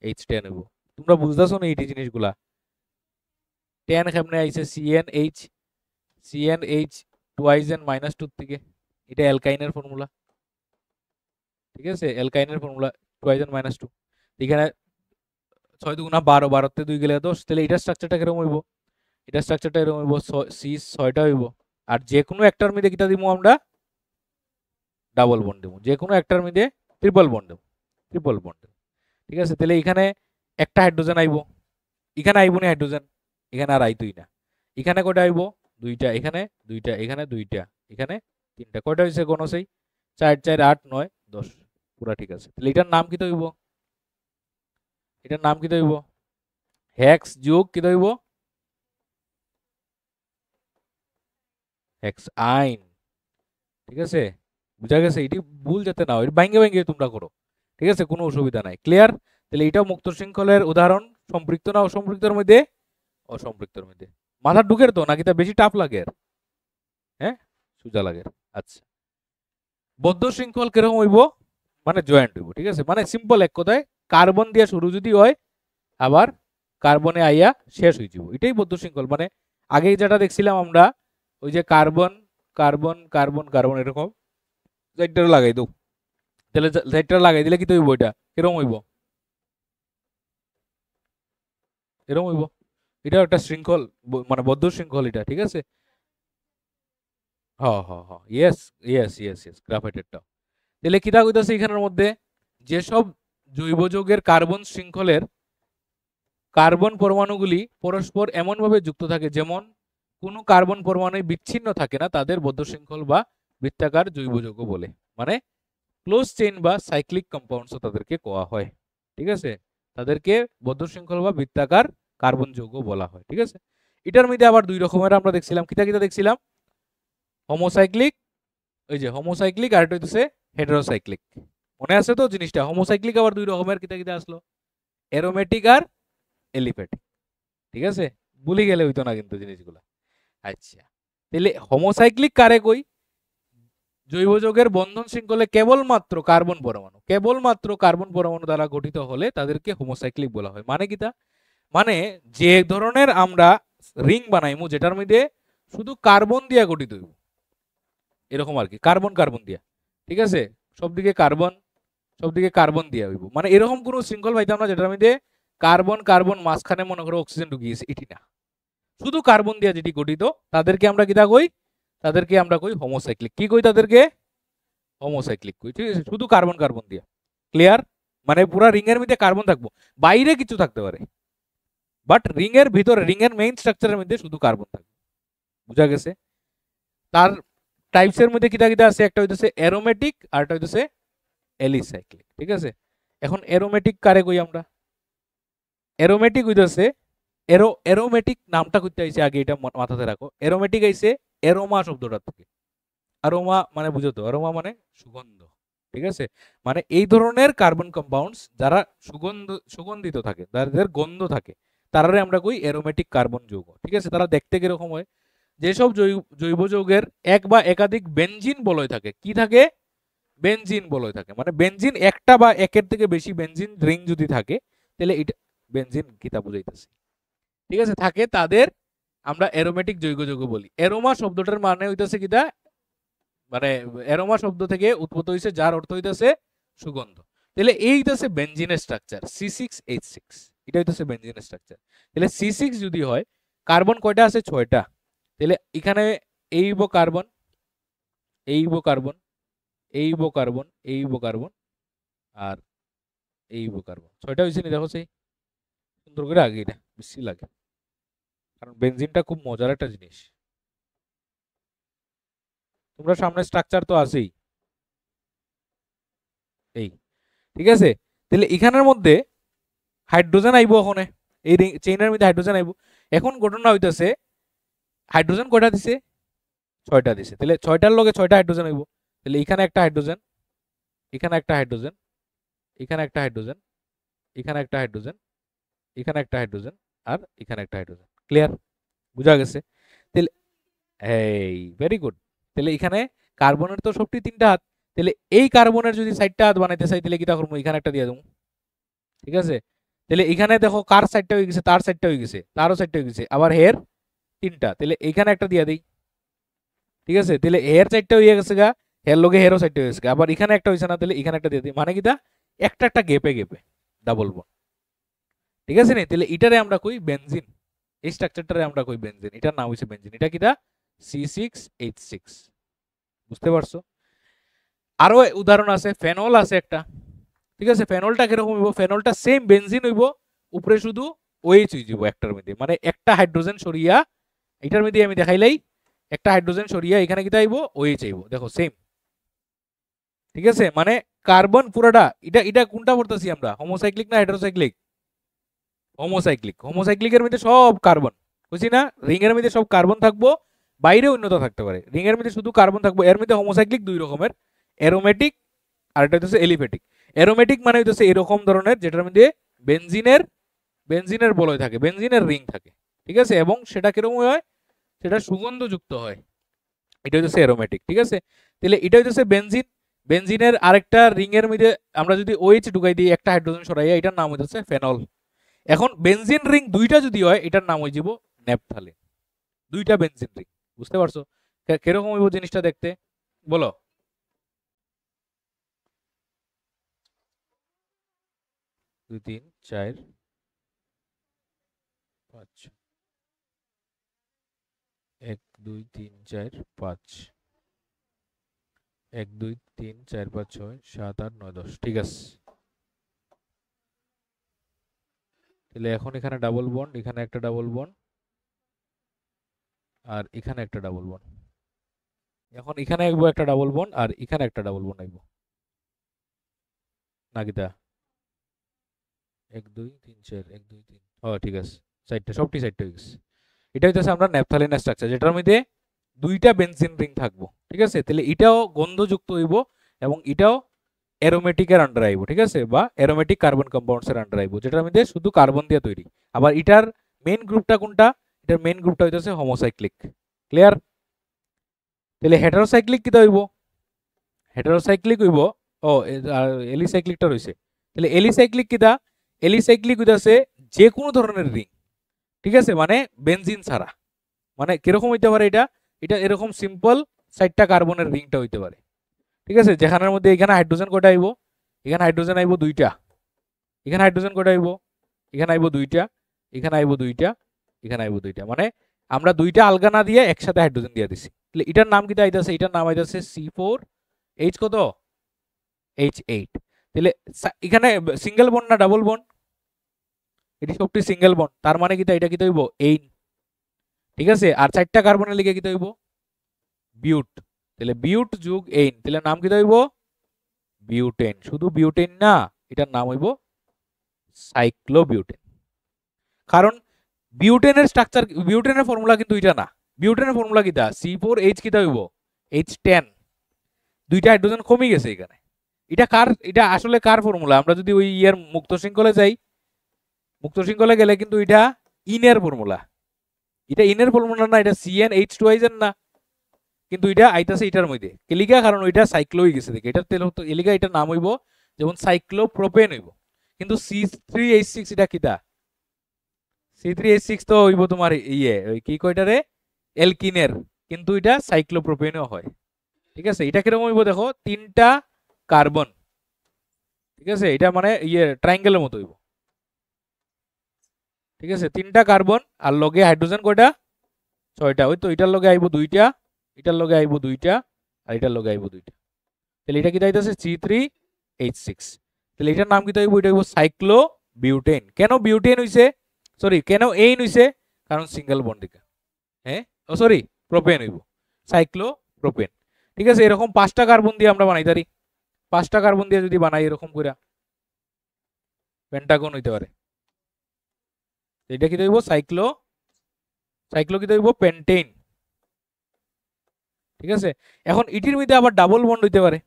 A: H10 হইব। তোমরা বুঝতেছো না এই জিনিসগুলা, 10 কেমনে আইছে, CnH টুয়াইজ এন -2 থেকে, এটা অ্যালকাইনের ফর্মুলা, ঠিক আছে, অ্যালকাইনের ফর্মুলা টুয়াইজ এন -2, এখানে 6 দুগুণা 12, 12 তে 2 গেলে 10, তাহলে এটা স্ট্রাকচারটা কিরকম হইব, এটা স্ট্রাকচারটা এরকম হইব, C6টা হইব, আর যে কোনো একটার মধ্যে কিটা দিব আমরা ডাবল বন্ড দেবো, যে কোনো একটার মধ্যে ট্রিপল বন্ড দেবো, ট্রিপল বন্ড, ঠিক আছে। তাহলে এখানে একটা হাইড্রোজেন আইব, এখানে আইব নি হাইড্রোজেন, এখানে আর আইতই না, এখানে কয়টা আইব 2টা, এখানে 2টা, এখানে 2টা, এখানে 3টা, কয়টা হইছে গণসই 4 4 8 9 10, পুরা ঠিক আছে। তাহলে এটার নাম কি হইব, এটার নাম কি হইব হেক্স যোগ কি হইব হেক্স আইন, ঠিক আছে, বুঝা গেছে, এটি ভুল যাতে না হয়, ভাঙ্গে ভাঙ্গে তোমরা করো, ঠিক আছে, কোনো অসুবিধা নাই। ক্লিয়ার, তাহলে এটা মুক্ত শৃঙ্খলের উদাহরণ, সম্পৃক্ত না অসম্পৃক্তর মধ্যে, অসম্পৃক্তর মধ্যে। মাথা ঢুকের তো নাকি তা বেশি টাফ লাগে, হ্যাঁ সোজা লাগে। আচ্ছা, বদ্ধ শৃঙ্খল কিরকম হইব, মানে জয়েন্ট হইব, ঠিক আছে, মানে সিম্পল এক কথায় কার্বন দিয়ে শুরু যদি হয় আবার কার্বনে আইয়া শেষ হয়ে যাব, এটাই বদ্ধ শৃঙ্খল। মানে আগে যেটা দেখছিলাম আমরা, ওই যে কার্বন কার্বন কার্বন কার্বন এরকম চারটা লাগাই দাও, তাহলে চারটা লাগাই দিলে কি তো হইব, এটা কিরকম হইব, এরকম হইব, এটা একটা শৃঙ্খল, মানে বদ্ধ শৃঙ্খল এটা, ঠিক আছে। হ্যাঁ হ্যাঁ হ্যাঁ, ইয়েস ইয়েস ইয়েস ইয়েস, গ্রাফাইটেরটা। তাহলে কিটা কইতাছে এখানের মধ্যে, যেসব জৈব যৌগের কার্বন শৃঙ্খলের কার্বন পরমাণুগুলি পরস্পর এমনভাবে যুক্ত থাকে যেমন কোনো কার্বন পরমাণু বিচ্ছিন্ন থাকে না, তাদের বদ্ধ শৃঙ্খল বা বৃত্তাকার জৈব যৌগ বলে, মানে ক্লোজ চেইন বা সাইক্লিক কম্পাউন্ডস তাদেরকে কোয়া হয়, ঠিক আছে, তাদেরকে বদ্ধ শৃঙ্খল বা বৃত্তাকার কার্বন যৌগ বলা হয়, ঠিক আছে। এটার মধ্যে আবার 2 রকমের আমরা দেখছিলাম, কিটা কিটা দেখছিলাম, হোমোসাইক্লিক, ওই যে হোমোসাইক্লিক, আর এটা হইতেছে হেটেরোসাইক্লিক, মনে আছে তো জিনিসটা, হোমোসাইক্লিক আবার 2 রকমের, কিটা কিটা আসলো, অ্যারোমেটিক আর এলিফ্যাটিক, ঠিক আছে, ভুলে গেলে হইতো না কিন্তু জিনিসগুলো। আচ্ছা, তাহলে হোমোসাইক্লিক কারে কই, জৈব যৌগের বন্ধন শৃঙ্খলে কেবলমাত্র কার্বন পরমাণু দ্বারা গঠিত হলে তাদেরকে হোমোসাইক্লিক বলা হয়। মানে কিটা, মানে যে ধরনের আমরা রিং বানাইমু যেটার মধ্যে শুধু কার্বন দিয়া গঠিত হইব, এরকম আর কি, কার্বন কার্বন দিয়া, ঠিক আছে, সবদিকে কার্বন দিয়া হইব, মানে এরকম কোনো শৃঙ্খল পাইতাম না যেটার মধ্যে কার্বন কার্বন মাঝখানে মনে করো অক্সিজেন ঢুকিয়েছে, এটি না, শুধু কার্বন দিয়া যেটি গঠিত তাদেরকে আমরা কিটা কই, তাদেরকে আমরা কই হোমোসাইক্লিক, কি কই তাদেরকে, হোমোসাইক্লিক কই, ঠিক আছে, শুধু কার্বন কার্বন দিয়া। ক্লিয়ার, মানে পুরা রিং এর মধ্যে কার্বন থাকবো, বাইরে কিছু থাকতে পারে, বাট রিং এর ভিতরে রিং এর মেইন স্ট্রাকচারের মধ্যে শুধু কার্বন থাকবে, বুঝা গেছে। তার টাইপসের মধ্যে কিটা কিটা আছে, একটা হইতেছে অ্যারোমেটিক আর একটা হইতেছে এলিসাইক্লিক। ঠিক আছে, এখন অ্যারোমেটিক কারে কই আমরা? অ্যারোমেটিক হইতেছে অ্যারোমেটিক নামটা কইতে আইছে আগে, এটা মাথাতে রাখো। অ্যারোমেটিক আইছে অ্যারোমা শব্দটা থেকে। অ্যারোমা মানে বুঝো তো, অ্যারোমা মানে সুগন্ধ। ঠিক আছে, মানে এই ধরনের কার্বন কম্পাউন্ডস যারা সুগন্ধিত থাকে, যাদের গন্ধ থাকে, তারারে আমরা কই অ্যারোমেটিক কার্বন যৌগ। ঠিক আছে, তারা দেখতে কিরকম হয়? যেসব জৈব যৌগের এক বা একাধিক বেনজিন বলয় থাকে, কি থাকে? বেনজিন বলয় থাকে। মানে বেনজিন একটা বা একের থেকে বেশি বেনজিন রিং যদি থাকে, তাহলে এটা বেনজিন কিতা বুঝাইতেছে, ঠিক আছে, থাকে, তাদের আমরা অ্যারোমেটিক জৈব যৌগ বলি। অ্যারোমা শব্দটার মানে হইতেছে কিটা, মানে অ্যারোমা শব্দ থেকে উদ্ভূত হয়েছে, যার অর্থ হইতেছে সুগন্ধ। তাহলে এই হইতেছে বেনজিনের স্ট্রাকচার C6H6, এটা হইতেছে বেনজিনের স্ট্রাকচার। তাহলে C6 যদি হয়, কার্বন কয়টা আছে? 6টা। তাহলে এখানে এইব কার্বন, এইব কার্বন, এইব কার্বন, এইব কার্বন আর এইব কার্বন, 6টা হয়েছে নি? দেখো সেই সুন্দর করে আগে, এটা বেশি লাগে, কারণ বেনজিনটা খুব মজার একটা জিনিস। তোমরা সামনে স্ট্রাকচার তো আছেই এই, ঠিক আছে। তাহলে এখানের মধ্যে হাইড্রোজেন আইব, ওখানে এই চেইনের মধ্যে হাইড্রোজেন আইব। এখন ঘটনা হইতেছে, হাইড্রোজেন কয়টা দিছে? 6টা দিছে। তাহলে 6টার লগে 6টা হাইড্রোজেন আইব। তাহলে এখানে একটা হাইড্রোজেন, এখানে একটা হাইড্রোজেন, এখানে একটা হাইড্রোজেন, এখানে একটা হাইড্রোজেন, এখানে একটা হাইড্রোজেন আর এখানে একটা হাইড্রোজেন। ক্লিয়ার? বুঝা গেছে? তাহলে এই ভেরি গুড। তাহলে এখানে কার্বনের তো সবটি 3টা হাত। তাহলে এই কার্বনের যদি 4টা হাত বানাইতে চাই, তাহলে কি তা করবো? এখানে একটা দিয়ে দেবো। ঠিক আছে, তাহলে এখানে দেখো কার 4টা হয়ে গেছে, তার 4টা হয়ে গেছে, তারও 4টা হয়ে গেছে, আবার হের 3টা। তাহলে এখানে একটা দিয়ে দিই। ঠিক আছে, তাহলে হের 4টা হয়ে গেছে গা, হের লগে হেরও 4টা হয়ে গেছে গা, আবার এখানে একটা হয়েছে না, তাহলে এখানে একটা দিয়ে দিই। মানে কি তা একটা একটা গেপে গেপে ডাবল বন্ড। ঠিক আছে নি? তাহলে এটারে আমরা কই বেনজিন, এই স্ট্রাকচারটারে আমরা কই বেনজিন, এটার নাম হইছে বেনজিন। এটা কিটা? C6H6। বুঝতে পারছো? আরো উদাহরণ আছে, ফেনল আছে একটা। ঠিক আছে, ফেনলটা কিরকম হইব? ফেনলটা সেম বেনজিন হইব, উপরে শুধু OH হয়ে যাব একটার মধ্যে, মানে একটা হাইড্রোজেন সরিয়া, এটার মধ্যে আমি দেখাইলাই, একটা হাইড্রোজেন সরিয়া এখানে কি আইব? OH আইব। দেখো সেম। ঠিক আছে, মানে কার্বন পুরাটা, এটা এটা কোনটা পড়তেছি আমরা? হোমোসাইক্লিক না হেটেরোসাইক্লিক? হোমোসাইক্লিক। হোমোসাইক্লিকের মধ্যে সব কার্বন, বুঝছি না? রিং এর মধ্যে সব কার্বন থাকবো, বাইরে অন্যতা থাকতে পারে, রিং এর মধ্যে শুধু কার্বন থাকবো। এর মধ্যে হোমোসাইক্লিক দুই রকমের, অ্যারোমেটিক আর এটা হচ্ছে এলিফেটিক। অ্যারোমেটিক মানে হইতেছে এরকম ধরনের, যেটার মধ্যে বেনজিনের বেনজিনের বলয় থাকে, বেনজিনের রিং থাকে। ঠিক আছে, এবং সেটা কিরকম হয়? সেটা সুগন্ধযুক্ত হয়, এটা হইতেছে অ্যারোমেটিক। ঠিক আছে, তাহলে এটা হইতেছে বেনজিন। বেনজিনের আরেকটা রিং এর মধ্যে আমরা যদি OH ঢুকাই দিই, একটা হাইড্রোজেন সরাইয়া, এটার নাম হইতেছে ফেনল। এখন বেনজিন রিং দুইটা যদি হয়, এটার নাম হয়ে যাব ন্যাপথালিন। দুইটা বেনজিন রিং। বুঝতে পারছো কিরকম হইব জিনিসটা দেখতে? বলো। 2 3 4 5, 1 2 3 4 5, 1 2 3 4 5 6 7 8 9 10। ঠিক আছে, তাহলে এখন এখানে ডাবল বন্ড, এখানে একটা ডাবল বন্ড আর এখানে একটা ডাবল বন্ড। এখন এখানে আইবো একটা ডাবল বন্ড আর এখানে একটা ডাবল বন্ড আইবো, নাকিতা? 1 2 3 4, 1 2 3, হ্যাঁ ঠিক আছে, 4টা, সবটি 4টা হয়ে গেছে। এটা হইতেছে আমরা ন্যাপথালিনের স্ট্রাকচার, যেটার মধ্যে দুইটা বেনজিন রিং থাকবো। ঠিক আছে, তাহলে এটাও গন্ধযুক্ত হইব এবং এটাও অ্যারোমেটিকের আন্ডার আইব। ঠিক আছে, বা অ্যারোমেটিক কার্বন কম্পাউন্ডস এর আন্ডার আইব, যেটার মধ্যে শুধু কার্বন দিয়ে তৈরি। আবার এটার মেইন গ্রুপটা কোনটা? এটার মেইন গ্রুপটা হইতেছে হোমোসাইক্লিক। ক্লিয়ার? তাহলে হেটারোসাইক্লিক কিটা হইব? হেটারোসাইক্লিক হইব, ও এলিসাইক্লিকটা রইছে। তাহলে এলিসাইক্লিক কিটা? এলিসাইক্লিক হইতাছে যে কোনো ধরনের রিং। ঠিক আছে, মানে বেনজিন ছাড়া। মানে কিরকম হইতে পারে এটা? এটা এরকম সিম্পল 4টা কার্বনের রিংটা হইতে পারে। ঠিক আছে, যেখানের মধ্যে এখানে হাইড্রোজেন কয়টা আইব? এখানে হাইড্রোজেন আইব 2টা, এখানে হাইড্রোজেন কয়টা আইব? এখানে আইব 2টা, এখানে আইব 2টা, এখানে আইব 2টা। মানে আমরা 2টা আলগা না দিয়ে একসাথে হাইড্রোজেন দিয়ে দিছি। তাহলে এটার নাম কি আইতাছে? এটার নাম আইতাছে C4H কত? H8। তাহলে এখানে সিঙ্গেল বন্ড না ডাবল বন্ড? এটি সবটি সিঙ্গেল বন্ড, তার মানে কি এটা কি হইব? এইন। ঠিক আছে, আর 4টা কার্বনের লিগে কি হইব? বিউট। তাহলে বিউট যোগ এইন, তাহলে নাম কি হইব বিউটেন। শুধু বিউটেন না, এটার নাম হইব সাইক্লোবিউটেন। কারণ বিউটেনের স্ট্রাকচার, বিউটেনের ফর্মুলা কিন্তু এটা না। বিউটেনের ফর্মুলা কিটা C4H কিটা হইব H10, দুইটা হাইড্রোজেন কমে গেছে এখানে। এটা কার, এটা আসলে কার ফর্মুলা? আমরা যদি ওই ইয়ার মুক্ত শৃঙ্খলে যাই, মুক্ত শৃঙ্খলে গেলে কিন্তু এটা ইনের ফর্মুলা। এটা ইনের ফর্মুলা না, এটা CnH2 না, কিন্তু এটা আইতাছে এটার মধ্যে কেলিকা, কারণ ওইটা সাইক্লো হয়ে গেছে দেখে। এটার তেল হতো এলিকা, এটার নাম হইব যেমন সাইক্লোপ্রোপেন হইব। কিন্তু C3H6 এটা কিটা? C3H6 তো হইব তোমার ওই কি কয়টারে এলকিনের, কিন্তু এটা সাইক্লোপ্রোপেনও হয়। ঠিক আছে, এটা কিরকম হইব দেখো, তিনটা কার্বন, ঠিক আছে, এটা মানে ট্রায়াঙ্গেলের মতো হইব। ঠিক আছে, তিনটা কার্বন আর লগে হাইড্রোজেন কয়টা? 6টা। ওই তো এটার লগে আইব 2টা, এটার লগে আইব 2টা, আর এটার লগে আইব 2টা। তাহলে এটা কি দাইতেছে C3H6। তাহলে এটার নাম কি হইব? এটা হইব সাইক্লোবিউটেন। কেন বিউটেন হইছে, সরি কেন এইন হইছে? কারণ সিঙ্গেল বন্ড দিকে, হ্যাঁ ও সরি প্রোপেন হইব, সাইক্লোপ্রোপেন। ঠিক আছে, এরকম 5টা কার্বন দিয়ে আমরা বানাই পারি। 5টা কার্বন দিয়ে যদি বানাই এরকম করে পেন্টাগন হইতে পারে। এটা কি হইব সাইক্লো কি হইব পেন্টেন। ঠিক আছে, এখন ইটির মধ্যে আবার ডাবল বন্ড হইতে পারে।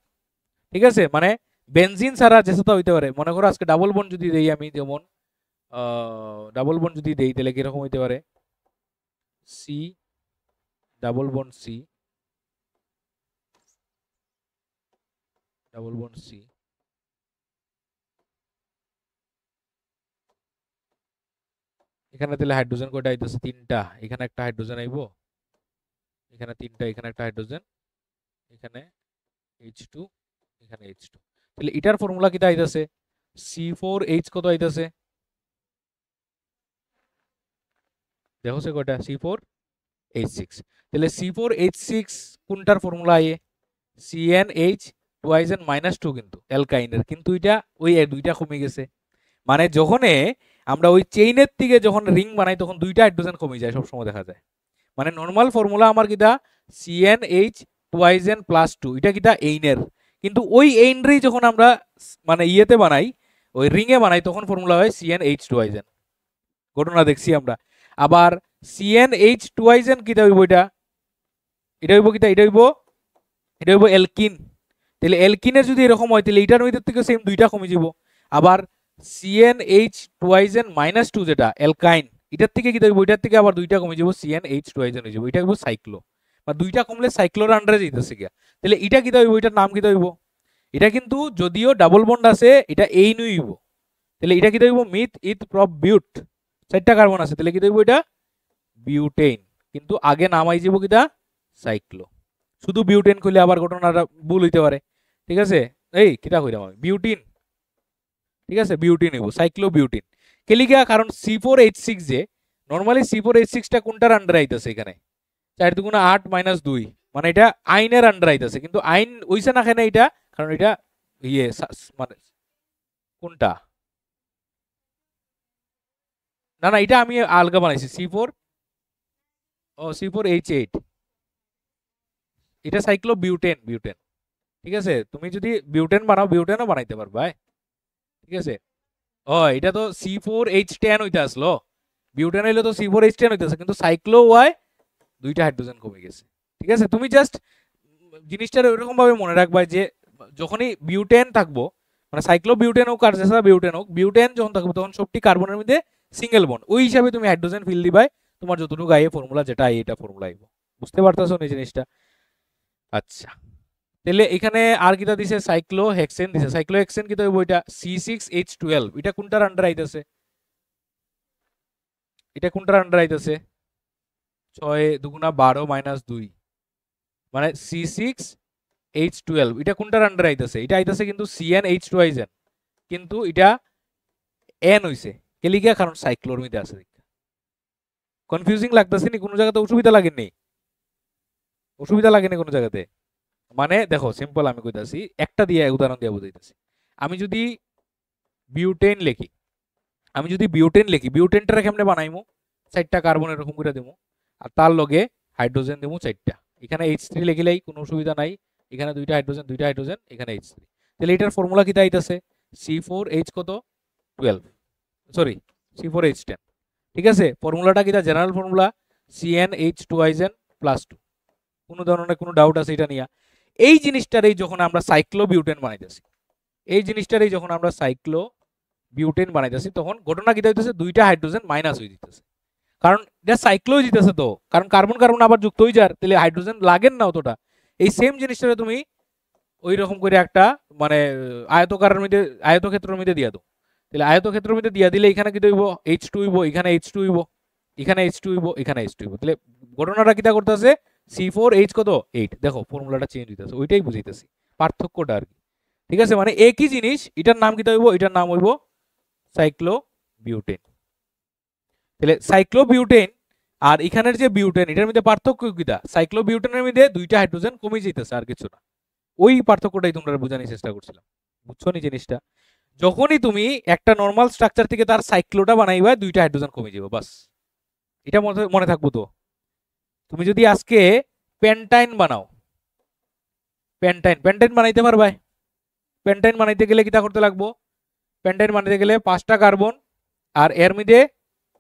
A: ঠিক আছে, মানে বেনজিন ছাড়া যেটা হইতে পারে। মনে করো আজকে ডাবল বন্ড যদি দেই আমি, যেমন ডাবল বন্ড যদি দেই, তাহলে কিরকম হইতে পারে? C double bond C, double bond C, এখানে তাহলে হাইড্রোজেন কয়টা আইতেছে? 3টা। এখানে একটা হাইড্রোজেন আইব, এখানে 3টা, এখানে একটা হাইড্রোজেন, এখানে H2, এখানে H2। তাহলে এটার ফর্মুলা কিটা আইতাছে? C4H কত আইতাছে দেখো সে কয়টা? C4H6। তাহলে C4H6 কোনটার ফর্মুলা আইয়ে? CnH2 কিন্তু অ্যালকাইনের, কিন্তু এটা ওই দুইটা কমে গেছে। মানে যখন আমরা ওই চেইনের থেকে যখন রিং বানাই, তখন 2টা হাইড্রোজেন কমে যায় সবসময় দেখা যায়। মানে নর্মাল ফর্মুলা আমার কিটা CnH2+2, এটা কিটা এইনের। কিন্তু ওই এইনরেই যখন আমরা মানে ইয়েতে বানাই, ওই রিংয়ে বানাই, তখন ফর্মুলা হয় CnH2। ঘটনা দেখছি আমরা। আবার CnH2 কিটা হইব? এটা হইব কিটা? এটা হইব অ্যালকিন। তাহলে অ্যালকিনের যদি এরকম হয়, তাহলে এটার মধ্যে থেকে সেম 2টা কমে যাব। আবার CnH2 যেটা অ্যালকাইন, এটার থেকে কি হইব? এটার থেকে আবার 2টা কমে যাব, CnH2 হয়ে যাব। এটা হইব সাইক্লো, বা 2টা কমলে সাইক্লোর আন্ডারে যাইতেছে গিয়া। তাহলে এটা কি হইব? এটার নাম কি হইব? এটা কিন্তু যদিও ডাবল বন্ড আছে, এটা এই নইব। তাহলে এটা কি হইব? মিথ ইথ প্রপ বিউট, 4টা কার্বন আছে, তাহলে কি হইব? এটা বিউটেন। কিন্তু আগে নাম আই যাব কিটা? সাইক্লো। শুধু বিউটেন কইলে আবার ঘটনাটা ভুল হইতে পারে। ঠিক আছে, এই কিটা কইলাম আমি? বিউটিন। ঠিক আছে, বিউটিন হইব সাইক্লোবিউটিন। কেলিগা? কারণ C4H6 যে নরমালি C4H6টা কোনটার আন্ডারে আইতাছে? এখানে 4 দুগুণা 8 - 2, মানে এটা আইনের আন্ডারে আইতাছে। কিন্তু আইন হইছে না কেন এটা? কারণ এটা মানে কোনটা, না না এটা আমি আলগা বানাইছি। C4H8, এটা সাইক্লোবিউটেন, বিউটেন। ঠিক আছে, তুমি যদি বিউটেন বানাও, বিউটেনও বানাইতে পারবা। ঠিক আছে, ও এটা তো C4H10 হইতে আসলো, বিউটেন হইলে তো C4H10 হইতেছে, কিন্তু সাইক্লো ওয়াই 2টা হাইড্রোজেন কমে গেছে। ঠিক আছে, তুমি জাস্ট জিনিসটা এরকম ভাবে মনে রাখবা যে যখনই বিউটেন থাকবো, মানে সাইক্লো বিউটেন হোক আর যেসা বিউটেন হোক, বিউটেন যখন থাকবে তখন সবটি কার্বনের মধ্যে সিঙ্গেল বন্ড, ওই হিসাবে তুমি হাইড্রোজেন ফিল দিবাই। তোমার যতটুকু আইয়ে ফর্মুলা, যেটা আইয়ে এটা ফর্মুলা আইব। বুঝতে পারতেছো এই জিনিসটা? আচ্ছা, তাহলে এখানে আর কিটা দিছে? সাইক্লোহেক্সেন দিছে। সাইক্লোহেক্সেন কিটা হইব? এটা C6H12, এটা কোনটার আন্ডার আইতাছে? এটা কোনটার আন্ডার আইতাছে? 6 দুগুণা 12 - 2, মানে C6H12, এটা কোনটার আন্ডার আইতাছে? এটা আইতাছে কিন্তু CnH2, কিন্তু এটা এন হইছে কেলিগা? কারণ সাইক্লোর মধ্যে আছে। কনফিউজিং লাগতেছে নি? কোনো জায়গাতে অসুবিধা লাগেনি? অসুবিধা লাগেনি কোনো জায়গাতে? মানে দেখো সিম্পল আমি কইতাছি, একটা দিয়ে উদাহরণ দিয়ে বুঝাইতেছি। আমি যদি বিউটেন লিখি, বিউটেনটা কেমনে বানাইমু? 4টা কার্বন এরকম করে দেবো, আর তার লগে হাইড্রোজেন দেবো 4টা। এখানে H3 লিখলেই কোনো অসুবিধা নাই, এখানে দুইটা হাইড্রোজেন, এখানে H3। তাহলে এটার ফর্মুলা কি আইতাছে? C4H কত 12, সরি C4H10। ঠিক আছে, ফর্মুলাটা কিটা জেনারেল ফর্মুলা CnH2 +2। কোনো ধরনের কোনো ডাউট আছে এটা নিয়ে? এই জিনিসটারই যখন আমরা সাইক্লোবিউটেন বানাইতেছি, বানাইতেছি তখন ঘটনা কিটা হইতেছে, দুইটা হাইড্রোজেন মাইনাস হয়ে যেতেছে, কারণ এটা সাইক্লো যেতেছে তো, কারণ কার্বন কার্বন আবার যুক্ত হয়ে যার, তাহলে হাইড্রোজেন লাগেন না অতটা। এই সেম জিনিসটা তুমি ওই রকম করে একটা মানে আয়তক্ষেত্রের মধ্যে দিয়া দাও। তাহলে আয়তক্ষেত্রের মধ্যে দিয়া দিলে এখানে কি হইব? H2 হইব, এখানে H2 হইব, এখানে H2 হইব, এখানে H2 হইব। তাহলে ঘটনাটা কিটা করতেছে? C4H কত 8। দেখো ফর্মুলাটা চেঞ্জ হইতেছে, ওইটাই বুঝাইতেছি পার্থক্যটা আর কি। ঠিক আছে, মানে একই জিনিস, এটার নাম কিটা হইব? এটার নাম হইব সাইক্লোবিউটেন। তাহলে সাইক্লোবিউটেন আর এখানের যে বিউটেন, এটার মধ্যে পার্থক্য কিটা? সাইক্লোবিউটেনের মধ্যে দুইটা হাইড্রোজেন কমে যেতেছে, আর কিছু না। ওই পার্থক্যটাই তোমরা বোঝানোর চেষ্টা করছিলাম। বুঝছো নি জিনিসটা? যখনই তুমি একটা নর্মাল স্ট্রাকচার থেকে তার সাইক্লোটা বানাইবা, দুইটা হাইড্রোজেন কমে যাবে, বাস। এটা মনে থাকবো তো। তুমি যদি আজকে পেন্টাইন বানাও, পেন্টাইন বানাইতে পারবা? পেন্টাইন বানাইতে গেলে কিটা করতে লাগবো? পেন্টাইন বানাইতে গেলে 5টা কার্বন, আর এর মধ্যে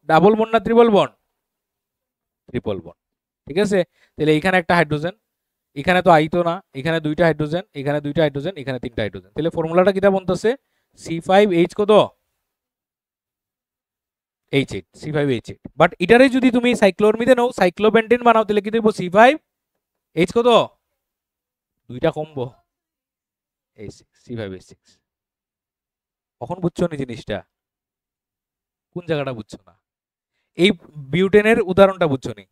A: ডাবল বন্ড না ট্রিপল বন্ড? Triple bond. ঠিক আছে, তাহলে এখানে একটা হাইড্রোজেন, এখানে তো আইতো না, এখানে দুইটা হাইড্রোজেন, এখানে দুইটা হাইড্রোজেন, এখানে তিনটা হাইড্রোজেন। তাহলে ফর্মুলাটা কিটা বলতেছে? C5H কত? H8, C5H8। বাট এটারে যদি তুমি সাইক্লোর মধ্যে নাও, সাইক্লোপেন্টেন বানাও, তাহলে কি দেব? C5H কত? দুইটা কমবো, H6, C5H6। কখন বুঝছো নি জিনিসটা? কোন জায়গাটা বুঝছো না? এই বিউটেনের উদাহরণটা বুঝছো নি?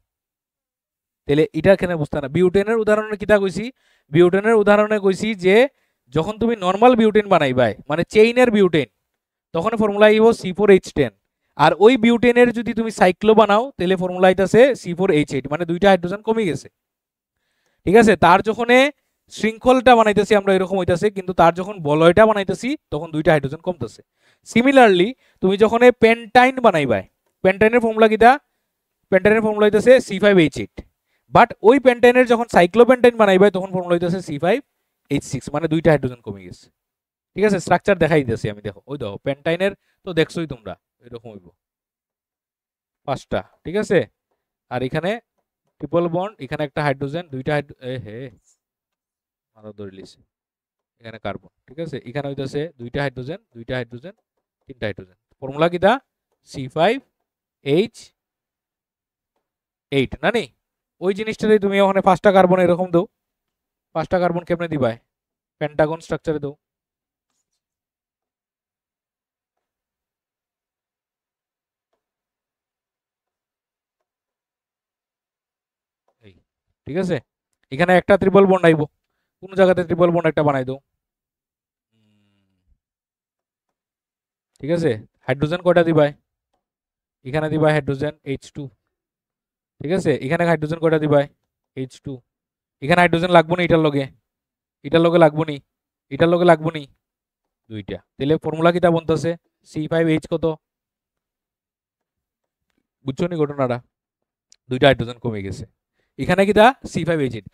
A: তাহলে এটা এখানে বুঝতে না। বিউটেনের উদাহরণে কিটা কইছি? বিউটেনের উদাহরণে কইছি যে যখন তুমি নর্মাল বিউটেন বানাইবাই, মানে চেইনের বিউটেন, তখন ফর্মুলা আইব C4H10। আর ওই বিউটেনের যদি তুমি সাইক্লো বানাও, তাহলে ফর্মুলা আইতাছে C4H8, মানে দুইটা হাইড্রোজেন কমে গেছে। ঠিক আছে, তার যখন শৃঙ্খলটা বানাইতেছি আমরা এরকম হইতাছে, কিন্তু তার যখন বলয়টা বানাইতেছি তখন দুইটা হাইড্রোজেন কমতেছে। সিমিলারলি তুমি যখন পেন্টাইন বানাইবাই, পেন্টাইনের ফর্মুলা কিটা? পেন্টাইনের ফর্মুলা হইতাছে C5H8। বাট ওই পেন্টাইনের যখন সাইক্লোপেন্টাইন বানাইবাই, তখন ফর্মুলা হইতাছে C5H6, মানে দুইটা হাইড্রোজেন কমে গেছে। ঠিক আছে, স্ট্রাকচার দেখাই দিতেছি আমি। দেখো, ওই দেখো পেন্টাইনের তো দেখছোই তোমরা, এরকম হইব 5টা। ঠিক আছে, আর এখানে ট্রিপল বন্ড, এখানে একটা হাইড্রোজেন, দুইটা মাথা ধরে লিছে, এখানে কার্বন। ঠিক আছে, এখানে হইতাছে দুইটা হাইড্রোজেন, তিনটা হাইড্রোজেন। ফর্মুলা কিটা? C5H8 না নি? ওই জিনিসটাই তুমি ওখানে 5টা কার্বন এরকম দাও। 5টা কার্বন কেমনে দিবাই? পেন্টাগন স্ট্রাকচারে দাও। এই, ঠিক আছে, এখানে একটা ট্রিপল বন্ড আইব, কোন জায়গাতে ট্রিপল বন্ড একটা বানাই দাও। ঠিক আছে, হাইড্রোজেন কয়টা দিবাই? এখানে দিবাই হাইড্রোজেন H2। ঠিক আছে, এখানে হাইড্রোজেন কয়টা দিবাই? H2। এখানে হাইড্রোজেন লাগবো না, এটার লগে লাগবো নি, লাগবো নি, দুইটা। তাহলে ফর্মুলা কিটা বলতেছে? C5H কত? বুঝছো নি ঘটনাটা? দুইটা হাইড্রোজেন কমে গেছে। এখানে কিটা? C5H8।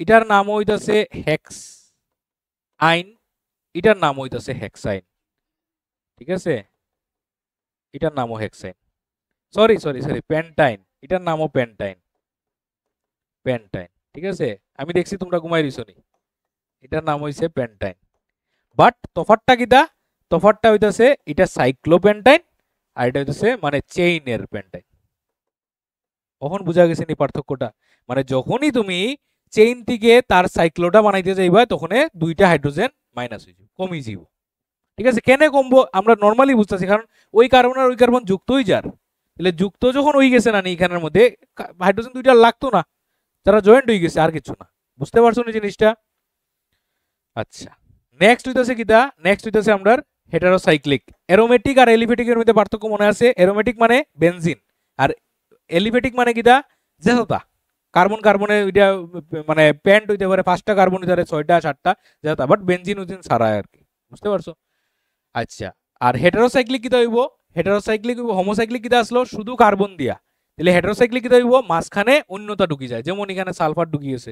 A: এটার নামও হইতাছে হেক্স আইন, এটার নাম হইতাছে হেক্সাইন। ঠিক আছে, এটার নামও হেক্সাইন, সরি পেন্টাইন, এটার নামও পেন্টাইন। ঠিক আছে, আমি দেখছি তোমরা ঘুমাই দিছো নি, এটার নাম হইছে পেন্টাইন। বাট তফাৎটা কিটা? তফাৎটা হইতাছে এটা সাইক্লোপেন্টাইন, আর এটা হইতাছে মানে চেইনের পেন্টাইন। কখন বুঝা গেছে নি পার্থক্যটা? মানে যখনই তুমি চেইন থেকে তার সাইক্লোটা বানাইতে যাইবা, তখন দুইটা হাইড্রোজেন মাইনাস হয়ে যাবে, কমে যাব। ঠিক আছে, কেন কমবো আমরা নর্মালি বুঝতেছি, কারণ ওই কার্বন আর ওই কার্বন যুক্তই যার। তাহলে যুক্ত যখন হয়ে গেছে না এখানের মধ্যে, হাইড্রোজেন দুইটা লাগতো না, তারা জয়েন্ট হয়ে গেছে, আর কিছু না। বুঝতে পারছো না জিনিসটা? আচ্ছা, নেক্সট হইতাছে কিটা? নেক্সট হইতাছে আমরা হেটারোসাইক্লিক। অ্যারোমেটিক আর এলিফেটিকের মধ্যে পার্থক্য মনে আছে? অ্যারোমেটিক মানে বেনজিন, আর এলিফেটিক মানে কিটা? জেসতা। কার্বন কার্বনে ওইটা মানে প্যান্ট হইতে পারে 5টা কার্বন হইতে পারে 6টা 7টা জেসতা, বাট বেনজিন উজিন ছাড়া আর কি। বুঝতে পারছো? আচ্ছা, আর হেটারোসাইক্লিক কিটা হইব? হেটারোসাইক্লিক হইব হোমোসাইক্লিক কিটা আসলো শুধু কার্বন দিয়া, তাহলে হেটারোসাইক্লিক কি হইব মাঝখানে অন্যতা ঢুকি যায়, যেমন এখানে সালফার ঢুকি গেছে,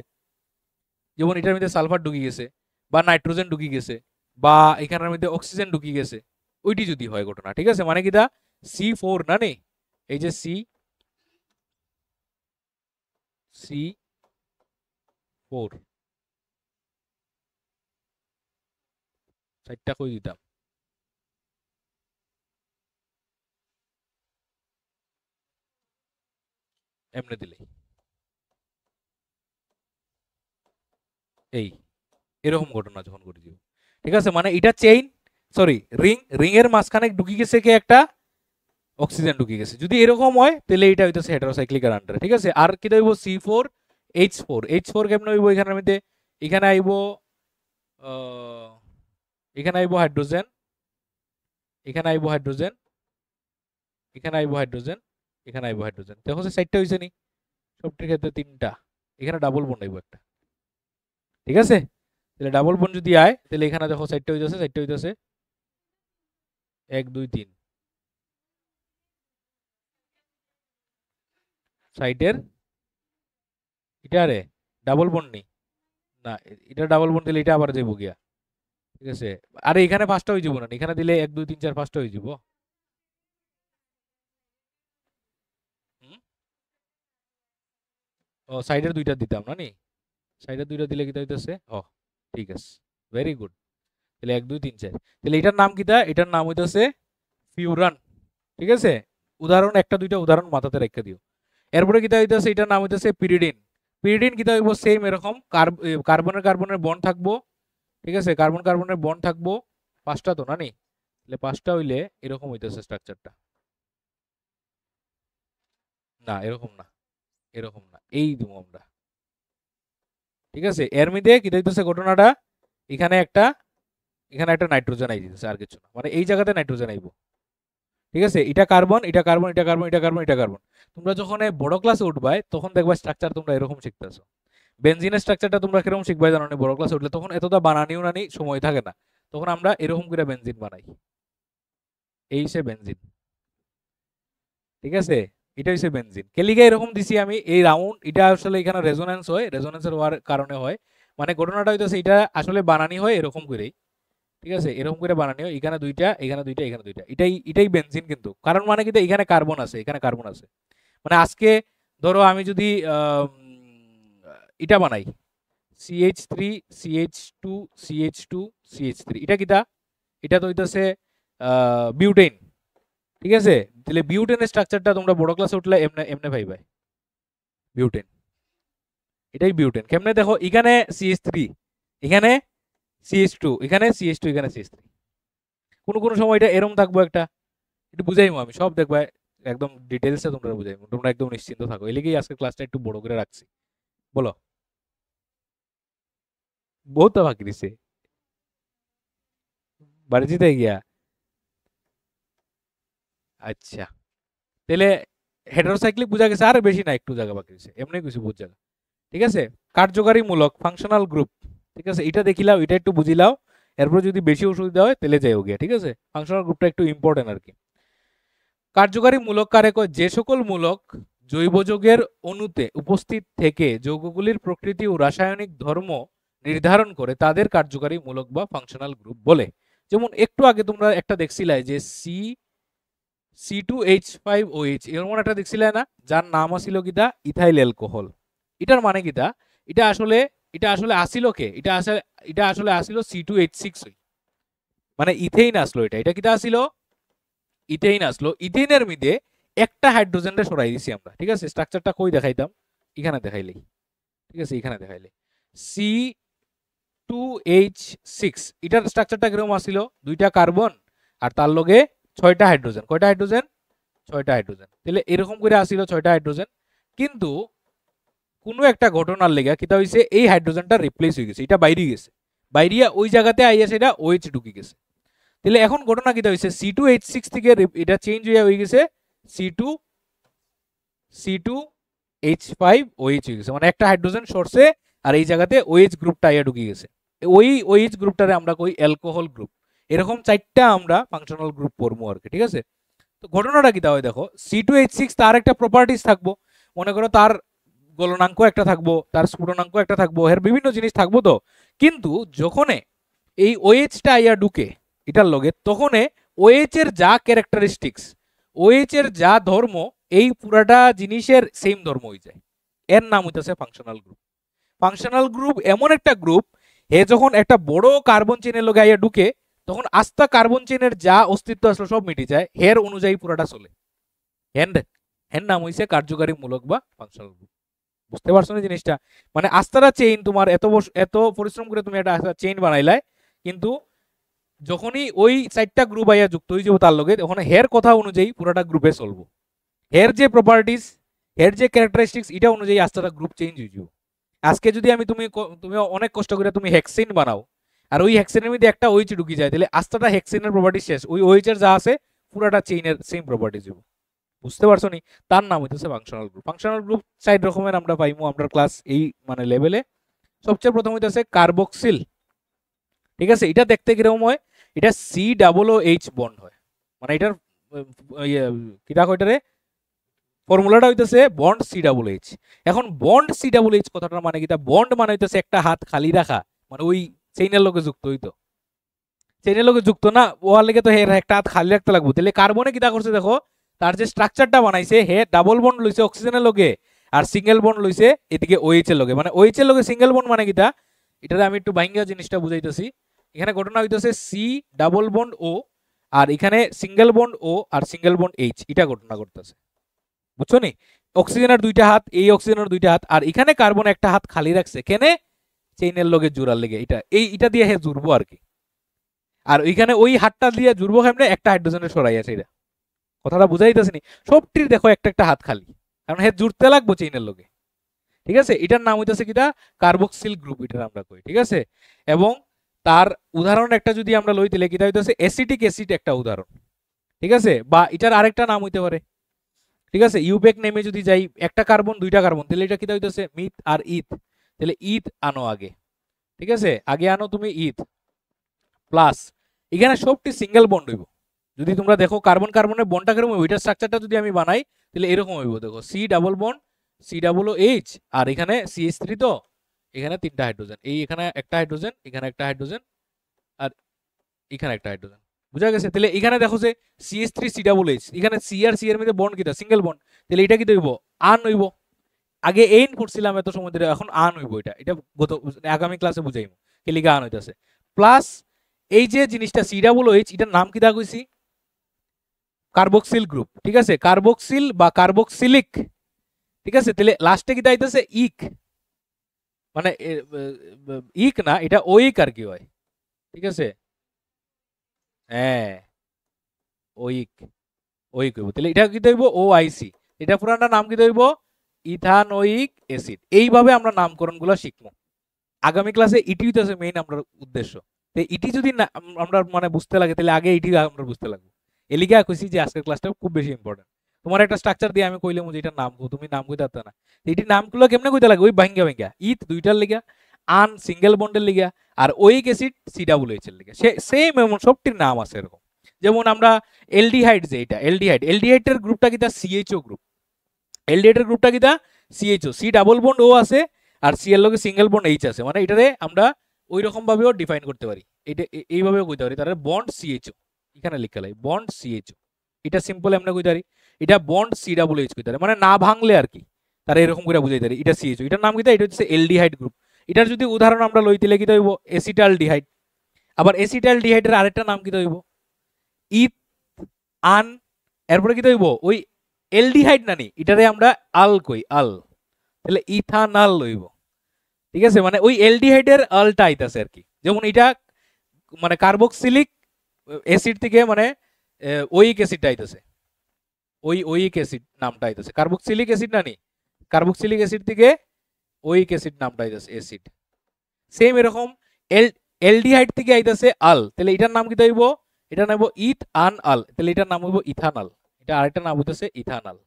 A: যেমন এটার মধ্যে সালফার ঢুকি গেছে, বা নাইট্রোজেন ঢুকি গেছে, বা এখানের মধ্যে অক্সিজেন ঢুকি গেছে, ওইটি যদি হয় ঘটনা, ঠিক আছে, মানে কিটা C4 না নেই, এই যে C4 চারটা কই দিতাম, এমনি দিলেই এই এরকম ঘটনা যখন ঘটে দিব, ঠিক আছে, মানে এটা চেইন, সরি রিং এর মাঝখানে ঢুকি গেছে কি একটা অক্সিজেন ঢুকি গেছে, যদি এরকম হয় তাহলে এটা হইতেছে হেটারোসাইক্লিক এর আন্ডারে, ঠিক আছে। আর কি হইব C4H4 কেমন হইব, এখানের মধ্যে এখানে আইব এখানে আইব হাইড্রোজেন, এখানে আইব হাইড্রোজেন, এখানে আইব হাইড্রোজেন, এখানে আইব হাইড্রোজেন, দেখো যে চারটা হইছে নি, সবটির ক্ষেত্রে তিনটা, এখানে ডাবল বন্ড আইব একটা, ঠিক আছে। তাহলে ডাবল বন্ড যদি আয় তাহলে এখানে দেখো চারটা হইতেছে 1 2 3 সাইডের, এটা রে ডাবল বন্ড নি, না এটা ডাবল বন্ড দিলে এটা আবার যাইব গিয়া, ঠিক আছে। আরে এখানে পাঁচটা হয়ে যাব না, এখানে দিলে 1 2 3 4 পাঁচটা হয়ে যাব। ও সাইডের দুইটা দিতাম না নি, সাইডের দুইটা দিলে কিটা হইতেছে, ও ঠিক আছে, ভেরি গুড। তাহলে 1 2 3 4, তাহলে এটার নাম কিটা, এটার নাম হইতেছে ফিউরান, ঠিক আছে। উদাহরণ একটা দুইটা উদাহরণ মাথাতে রেখে দিও। এরপরে কিটা হইতেছে, এটার নাম হইতেছে পিরিডিন। পিরিডিন কিটা হইব সেম এরকম, কার্বনের কার্বনের বন্ড থাকবো, ঠিক আছে, কার্বন কার্বনের বন্ড থাকবো, পাঁচটা তো না নি, তাহলে পাঁচটা হইলে এরকম হইতেছে স্ট্রাকচারটা, না এরকম না, এরকম না, এই দিব আমরা, ঠিক আছে। এর মধ্যে কি হইতেছে ঘটনাটা, এখানে একটা নাইট্রোজেন আই দিতেছে, আর কিছু না, মানে এই জায়গাতে নাইট্রোজেন আইব, ঠিক আছে। এটা কার্বন, এটা কার্বন, এটা কার্বন, এটা কার্বন, এটা কার্বন। তোমরা যখন বড় ক্লাসে উঠবাই তখন দেখবা স্ট্রাকচার তোমরা এরকম শিখতেছো। বেনজিনের স্ট্রাকচারটা তোমরা কিরকম শিখবাই জানো, বড় ক্লাসে উঠলে তখন এতটা বানানিও নানি সময় থাকে না, তখন আমরা এরকম করে বেনজিন বানাই, এই সে বেনজিন, ঠিক আছে। এটা হচ্ছে বেনজিন, কেলিগা এরকম দিছি আমি এই রাউন্ড, এটা আসলে এখানে রেজোনেন্স হয়, রেজোনেন্সের হওয়ার কারণে হয়, মানে ঘটনাটা হইতেছে এটা আসলে বানানি হয় এরকম করেই, ঠিক আছে, এরকম করে বানানি হয়, এখানে দুইটা, এখানে দুইটা, এখানে দুইটা, এটাই বেনজিন কিন্তু, কারণ মানে কিন্তু এখানে কার্বন আছে, এখানে কার্বন আছে, মানে আজকে ধরো আমি যদি এটা বানাই CH3 CH2 CH2 CH3, এটা কিটা, এটা তো হইতাছে বিউটেন, ঠিক আছে। তাহলে বিউটেনের স্ট্রাকচারটা তোমরা বড় ক্লাসে উঠলে এমনে এমনে পাইবে, বিউটেন, এটাই বিউটেন। কেমনে দেখো, এখানে CH3, এখানে CH2, এখানে CH2, এখানে CH3, কোনো কোনো সময় এটা এরম থাকবো একটা, একটু বুঝাইমো আমি সব দেখবা, একদম ডিটেলসে তোমরা বুঝাইমো, তোমরা একদম নিশ্চিন্ত থাকো, এই লিগেই আজকে ক্লাসটা একটু বড় করে রাখছি। বলো, বহুত তো বাকি দিছে, বাড়ি জিতে গিয়া, আচ্ছা, তাহলে হেটারোসাইক্লিক বোঝা গেছে, আর বেশি না, একটু জায়গা বাকি দিছে, এমনি কিছু বুঝ জায়গা, ঠিক আছে। কার্যকারী মূলক ফাংশনাল গ্রুপ, ঠিক আছে, এটা দেখিলাও, এটা একটু বুঝিলাও, এরপর যদি বেশি অসুবিধা হয় তাহলে যাইও গিয়া, ঠিক আছে। ফাংশনাল গ্রুপটা একটু ইম্পর্টেন্ট আর কি। কার্যকারী মূলক কারে কয়, যে সকল মূলক জৈব যৌগের অণুতে উপস্থিত থেকে যৌগগুলির প্রকৃতি ও রাসায়নিক ধর্ম নির্ধারণ করে তাদের কার্যকারী মূলক বা ফাংশনাল গ্রুপ বলে। যেমন একটু আগে তোমরা একটা দেখছিলাই যে C2H5OH এরকম একটা দেখছিলে না, যার নাম আছিল কিটা ইথাইল অ্যালকোহল। এটার মানে কিটা, এটা আসলে আসিল কে, এটা আসলে আসিল C2H6, মানে ইথেইন আসলো, এটা কিটা আসিল, ইথেইন আসলো। ইথেইনের মধ্যে একটা হাইড্রোজেনটা সরাই দিছি আমরা, ঠিক আছে। স্ট্রাকচারটা কই দেখাইতাম, এখানে দেখাইলেই, ঠিক আছে, এখানে দেখাইলে C2H6, এটার স্ট্রাকচারটা কিরকম আসিল, দুইটা কার্বন আর তার লগে 6টা হাইড্রোজেন, কয়টা হাইড্রোজেন, 6টা হাইড্রোজেন, তাহলে এরকম করে আসিল 6টা হাইড্রোজেন। কিন্তু কোনো একটা ঘটনার লেগে কিটা হইছে, এই হাইড্রোজেনটা রিপ্লেস হয়ে গেছে, এটা বাইরে গেছে, বাইরিয়া ওই জায়গাতে আইয়া সেটা OH ঢুকে গেছে। তাহলে এখন ঘটনা কিটা হইছে, C2H6 থেকে এটা চেঞ্জ হয়ে গেছে C2H5OH হয়ে গেছে, মানে একটা হাইড্রোজেন সরছে আর এই জায়গাতে OH গ্রুপটা আইয়া ঢুকে গেছে, ওই OH গ্রুপটারে আমরা কই অ্যালকোহল গ্রুপ। এরকম 4টা আমরা ফাংশনাল গ্রুপ পড়বো আর কি, ঠিক আছে। তো ঘটনাটা কি হয় দেখো, C2H6 তার একটা প্রপার্টিজ থাকবো, মনে করো তার গলনাঙ্ক একটা থাকবো, তার স্ফুটনাঙ্ক একটা থাকবো, এর বিভিন্ন জিনিস থাকবো। তো কিন্তু যখন এই ওএইচটা আইয়া ঢুকে এটার লগে, তখন ওএইচ এর যা ক্যারেক্টারিস্টিক্স, ওএইচ এর যা ধর্ম, এই পুরাটা জিনিসের সেম ধর্ম হয়ে যায়। এর নাম হইতেছে ফাংশনাল গ্রুপ। ফাংশনাল গ্রুপ এমন একটা গ্রুপ, হে যখন একটা বড় কার্বন চেনের লগে আইয়া ঢুকে, তখন আস্তা কার্বন চেনের যা অস্তিত্ব আসলে সব মিটে যায়, হের অনুযায়ী পুরাটা চলে। হেন হেন নাম হইছে কার্যকারী মূলক বা ফাংশনাল গ্রুপ। বুঝতে পারছো না জিনিসটা? মানে আস্তারা চেইন, তোমার এত পরিশ্রম করে তুমি একটা চেইন বানাইলাই, কিন্তু যখনই ওই 4টা গ্রুপ আইয়া যুক্ত হয়ে যাবো তার লগে, তখন হের কথা অনুযায়ী পুরাটা গ্রুপে চলবো। হের যে প্রপার্টিজ, হের যে ক্যারেক্টারিস্টিক্স, এটা অনুযায়ী আস্তাটা গ্রুপ চেঞ্জ হয়ে যাবো। আজকে যদি আমি তুমি অনেক কষ্ট করে তুমি হেক্সিন বানাও, আর ওই হেক্সিনের মধ্যে একটা ওইচ ঢুকি যায়, তাহলে আস্তাটা হেক্সিনের প্রপার্টি শেষ, ওই ওইচের যা আছে পুরাটা চেইনের সেম প্রপার্টিজ হবে। বুঝতে পারছো নি? তার নাম হইতেছে ফাংশনাল গ্রুপ। ফাংশনাল গ্রুপ 4 রকমের আমরা পাইমু আমরা ক্লাস এই মানে লেভেলে। সবচেয়ে প্রথম হইতেছে কার্বক্সিল। ঠিক আছে, এটা দেখতে কিরকম হয়, এটা COOH বন্ড হয়, মানে এটার কিটা কয়টারে ফর্মুলাটা হইতেছে বন্ড COOH। এখন বন্ড COOH কথাটার মানে কি, বন্ড মানে হইতেছে একটা হাত খালি রাখা, মানে ওই চেইনের লগে যুক্ত হইতো, চেইনের লগে যুক্ত না ওয়ার লেগে তো হের একটা হাত খালি রাখতে লাগবে। তাহলে কার্বনে কিটা করছে দেখো, তার যে স্ট্রাকচারটা বানাইছে, হে ডাবল বন্ড লইছে অক্সিজেনের লগে, আর সিঙ্গেল বন্ড লইছে এদিকে OH এর লগে। মানে OH এর লগে সিঙ্গেল বন্ড মানে কিটা, এটাতে আমি একটু ভাঙ্গা জিনিসটা বুঝাইতেছি। এখানে ঘটনা হইতেছে C+O, আর এখানে সিঙ্গেল বন্ড O আর সিঙ্গেল বন্ড H, এটা ঘটনা করতেছে। বুঝছো নি? অক্সিজেনের দুইটা হাত, এই অক্সিজেনের দুইটা হাত, আর এখানে কার্বন একটা হাত খালি রাখছে কেনে, চেইনের লগে জোড়ার লেগে। এটা দিয়ে হে জুড়বো আর কি। আর ওইখানে ওই হাতটা দিয়ে জুড়বো কেমনে, একটা হাইড্রোজেনের সরাই আছে। এটা কথাটা বুঝাইতেছে নি? সবটির দেখো একটা একটা হাত খালি, কারণ হে জুড়তে লাগবো চেইনের লগে। ঠিক আছে, এটার নাম হইতেছে কিটা, কার্বক্সিল গ্রুপ, এটার আমরা কই। ঠিক আছে, এবং তার উদাহরণ একটা যদি আমরা লই, তাহলে কিটা হইতেছে অ্যাসিটিক অ্যাসিড একটা উদাহরণ। ঠিক আছে, বা এটার আরেকটা নাম হইতে পারে, ঠিক আছে, ইউপেক নেমে যদি যাই, একটা কার্বন দুইটা কার্বন, তাহলে এটা কিটা হইতেছে মিথ আর ইথ। তাহলে ইথ আনো আগে, ঠিক আছে, আগে আনো তুমি ইথ প্লাস, এখানে সবটি সিঙ্গেল বন্ড হইব। যদি তোমরা দেখো কার্বন কার্বনের বন্ডটা কেরকম, ওইটার স্ট্রাকচারটা যদি আমি বানাই, তাহলে এরকম হইব। দেখো C+C+OH, আর এখানে CH3, তো এখানে 3টা হাইড্রোজেন, এই এখানে একটা হাইড্রোজেন, এখানে একটা হাইড্রোজেন, আর এখানে একটা হাইড্রোজেন। বুঝা গেছে? তাহলে এখানে দেখো যে CH3COOH, এখানে C আর C এর মধ্যে বন্ড কিটা, সিঙ্গেল বন্ড। তাহলে এটা কি হইব, আন হইব। আগে এইন পড়ছিলাম এত সময় ধরে, এখন আন হইব। এটা গত আগামী ক্লাসে বুঝাইব কি লিগা আন হইতাছে। প্লাস এই যে জিনিসটা COOH, এটার নাম কি দা কইছি, কার্বক্সিল গ্রুপ। ঠিক আছে, কার্বক্সিল বা কার্বক্সিলিক। ঠিক আছে, তাহলে লাস্টে কি দাইতেছে ইক, মানে ইক না, এটা ওইক আর কি হয়। ঠিক আছে, হ্যাঁ ওইক, ওইক হইব। তাহলে এটা কি হইব OIC, এটা পুরাটা নাম কি হইব ইথানোইক অ্যাসিড। এইভাবে আমরা নামকরণগুলো শিখবো আগামী ক্লাসে। ইটি হইতেছে মেইন আমরা উদ্দেশ্য। তো ইটি যদি না আমরা মানে বুঝতে লাগে, তাহলে আগে ইটি আমরা বুঝতে লাগবে। এলিগা কইছি যে আজকের ক্লাসটা খুব বেশি ইম্পর্টেন্ট। তোমার একটা স্ট্রাকচার দিয়ে আমি কইলাম যে এটার নাম কো, তুমি নাম কইতে পারতা না, এটির নামগুলো কেমনে কইতে লাগে, ওই ভাঙ্গা ভাঙ্গা, ইথ দুইটার লিগা, আন সিঙ্গেল বন্ডের লিগা, আর ওইক অ্যাসিড COOH এর লিগা। সেম এমন সবটির নাম আছে এরকম। যেমন আমরা এলডিহাইড, যে এটা এলডিহাইডের গ্রুপটা কিটা CHO গ্রুপ। এলডিহাইডের গ্রুপটা কিটা CHO, C+O আছে, আর সি এর লগে সিঙ্গেল বন্ড H আছে। মানে এটারে আমরা ওই রকম ভাবেও ডিফাইন করতে পারি, এটা এইভাবেও কইতে পারি। তার বন্ড CHO এখানে লিখা লাই, বন্ড CHO, এটা সিম্পল আমরা কইতে পারি। এটা বন্ড COOH কইতে পারি, মানে না ভাঙলে আর কি, তারা এরকম করে বুঝাইতে পারি। এটা CHO, এটার নাম কিটা, এটা হচ্ছে এলডিহাইড গ্রুপ। এটার যদি উদাহরণ আমরা লইতে লিখি হইব অ্যাসিটালডিহাইড। আবার অ্যাসিটালডিহাইডের আরেকটা নাম কিটা হইব ইথ আন, এরপরে কিটা হইব ওই এলডিহাইড নানি, এটারে আমরা আল কই, আল, তাহলে ইথানাল লইব। ঠিক আছে, মানে ওই এলডিহাইডের আলটা আইতাছে আর কি। যেমন এটা মানে কার্বক্সিলিক অ্যাসিড থেকে মানে ওইক অ্যাসিডটা আইতাছে, ওইক অ্যাসিড নামটা আইতাছে, কার্বক্সিলিক অ্যাসিড না নি, কার্বক্সিলিক অ্যাসিড থেকে ওইক অ্যাসিড নামটা আইতাছে অ্যাসিড। সেম এরকম এলডিহাইড থেকে আইতাছে আল, তাহলে এটার নাম কি হইব, এটা নাম হইব ইথ আন আল, তাহলে এটার নাম হইব ইথানাল। এটা আরেকটা নাম হইতাছে ইথানাল।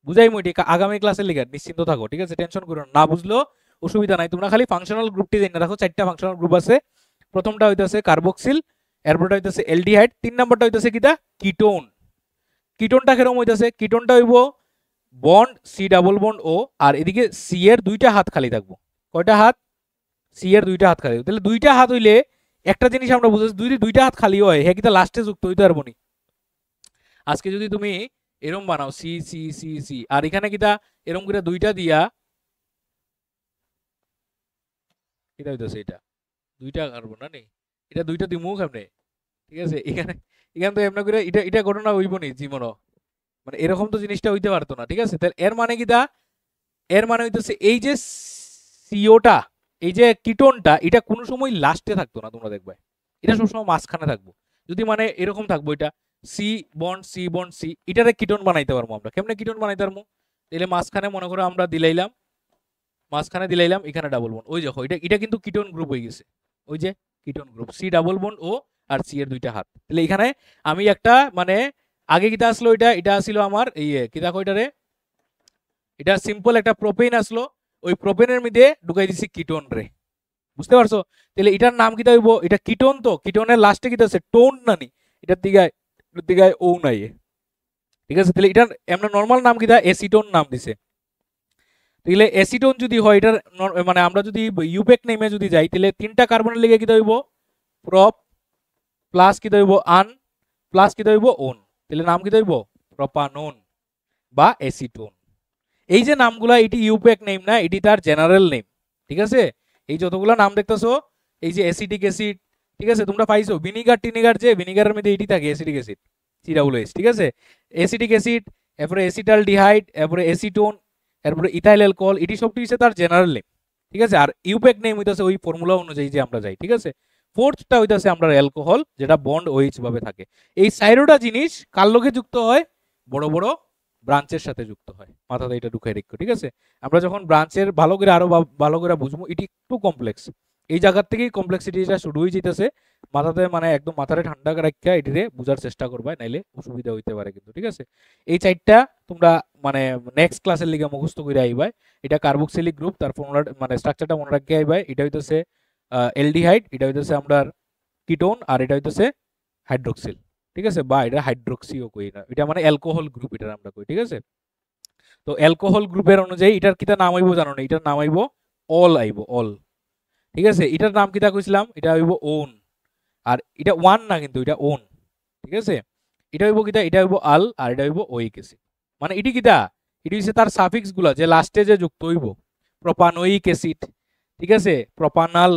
A: বুঝাইমু এটি আগামী ক্লাসে লিখা, নিশ্চিন্ত থাকো। ঠিক আছে, টেনশন করো না, বুঝলো অসুবিধা নাই। তোমরা খালি ফাংশনাল গ্রুপটি জেনে রাখো, 4টা ফাংশনাল গ্রুপ আছে। প্রথমটা হইতাছে কার্বক্সিল, এরপরটা হইতাছে এলডিহাইড, 3 নাম্বারটা হইতাছে কিটা কিটোন। কিটোনটা কিরকম হইতাছে, কিটোনটা হইব বন্ড সি ডাবল বন্ড ও, আর এদিকে সি এর দুইটা হাত খালি থাকবো। কয়টা হাত? সি এর দুইটা হাত খালি। তাহলে দুইটা হাত হইলে একটা জিনিস আমরা বুঝেছি, দুইটা হাত খালি হয়, হ্যাঁ কিন্তু লাস্টে যুক্ত হইতে পারবো নি। আজকে যদি তুমি এরম বানাও সি সি সি সি, আর এখানে কিটা এরম করে দুইটা দিয়া কিটা হইতাছে, এটা দুইটা কাটবো না নি, এটা দুইটা দিমু কেমনে, ঠিক আছে? এখানে এখানে তো এমন করে এটা এটা ঘটনা হইব নি জীবনও, মানে এরকম তো জিনিসটা হইতে পারতো না, ঠিক আছে? তাহলে এর মানে কিটা, এর মানে হইতেছে এই যে সিওটা, এই যে কিটোনটা, এটা কোনো সময় লাস্টে থাকতো না, তোমরা দেখবে এটা সবসময় মাঝখানে থাকবো। যদি মানে এরকম থাকবো, এটা C bond C bond C, এটারে কিটোন বানাইতে পারবো আমরা। কেমনে কিটোন বানাইতে পারবো? তাহলে মাঝখানে মনে করো আমরা দিলাইলাম, মাঝখানে দিলাইলাম এখানে ডাবল বন্ড, ওই দেখো এটা এটা কিন্তু কিটোন গ্রুপ হয়ে গেছে, ওই যে ketone group, C double bond ও আর সি এর দুইটা হাত। তাহলে এখানে আমি একটা মানে আগে কিটা আসলো, এটা এটা আসলো আমার এই কিটা কয়টারে, এটা সিম্পল একটা প্রোপেন আসলো, ওই প্রোপেনের মধ্যে ঢুকাই দিছি কিটোন রে, বুঝতে পারছো? তাহলে এটার নাম কিটা হইব, এটা কিটোন, তো কিটোনের লাস্টে কিটা আছে টোন নানি, এটার দিকে ও নাই, ঠিক আছে? তাহলে এটার এমন নরমাল নাম কিটা এসিটোন নাম দিছে। তাহলে এসিটোন যদি হয়, এটার মানে আমরা যদি ইউপেক নেমে যদি যাই, তাহলে তিনটা কার্বনের লিগে কিটা হইব প্রপ, প্লাস কিটা হইব আন, প্লাস কিটা হইব ওন, তাহলে নাম কিটা হইব প্রপানোন বা এসিটোন। এই যে নামগুলা, এটি ইউপেক নেম না, এটি তার জেনারেল নেম, ঠিক আছে? এই যতগুলো নাম দেখতেছো, এই যে অ্যাসিটিক অ্যাসিড, ঠিক আছে? তোমরা পাইছো ভিনিগার টিনিগার, যে ভিনিগারের মধ্যে এটি থাকে অ্যাসিটিক অ্যাসিড, সিডাব্লিউএস, ঠিক আছে? অ্যাসিটিক অ্যাসিড, এরপরে অ্যাসিটালডিহাইড, এরপরে অ্যাসিটোন, এরপরে ইথাইল অ্যালকোহল, এটি সবটি হচ্ছে তার জেনারেল নেম, ঠিক আছে? আর ইউপেক নেম হইতাছে ওই ফর্মুলা অনুযায়ী যে আমরা যাই, ঠিক আছে? ফোর্থটা হইতাছে আমরা অ্যালকোহল, যেটা বন্ড ওএইচ ভাবে থাকে। এই চাইরোটা জিনিস কার লগে যুক্ত হয়? বড় বড় ব্রাঞ্চের সাথে যুক্ত হয়, মাথাতে এটা ঢুকাই রেখো, ঠিক আছে? আমরা যখন ব্রাঞ্চের ভালো করে আরো ভালো করে বুঝবো, এটি একটু কমপ্লেক্স, এই জায়গার থেকেই কমপ্লেক্সিটিটা শুরু হয়ে যেতেছে। মাথাতে মানে একদম মাথাটা ঠান্ডা রাখিয়া এটিরে বোঝার চেষ্টা করবা, নাইলে অসুবিধা হইতে পারে কিন্তু, ঠিক আছে? এই চারটা তোমরা মানে নেক্সট ক্লাসের লিগে মুখস্থ করে আইবা। এটা কার্বক্সিলিক গ্রুপ, তার ফর্মুলা মানে স্ট্রাকচারটা মনে রাখিয়ে আইবা। এটা হইতেছে এলডিহাইড, এটা হইতেছে আমরা কিটোন, আর এটা হইতেছে হাইড্রোক্সিল, ঠিক আছে? বা এটা হাইড্রোক্সিও কই না, এটা মানে অ্যালকোহল গ্রুপ, এটা আমরা কই, ঠিক আছে? তো অ্যালকোহল গ্রুপের অনুযায়ী এটার কিটা নাম আইবো জানো না? এটার নাম আইবো অল, আইবো অল, ঠিক আছে? এটার নাম কিটা কইছিলাম? এটা হইবো ওন, আর এটা ওয়ান না কিন্তু, এটা ওন, ঠিক আছে? এটা হইবো কিটা, এটা হইবো আল, আর এটা হইবো ওইক অ্যাসিড। মানে এটি কিটা, এটি হচ্ছে তার সাফিক্স গুলা যে লাস্টে যে যুক্ত হইব, প্রোপানোইক অ্যাসিড, ঠিক আছে? প্রোপানাল,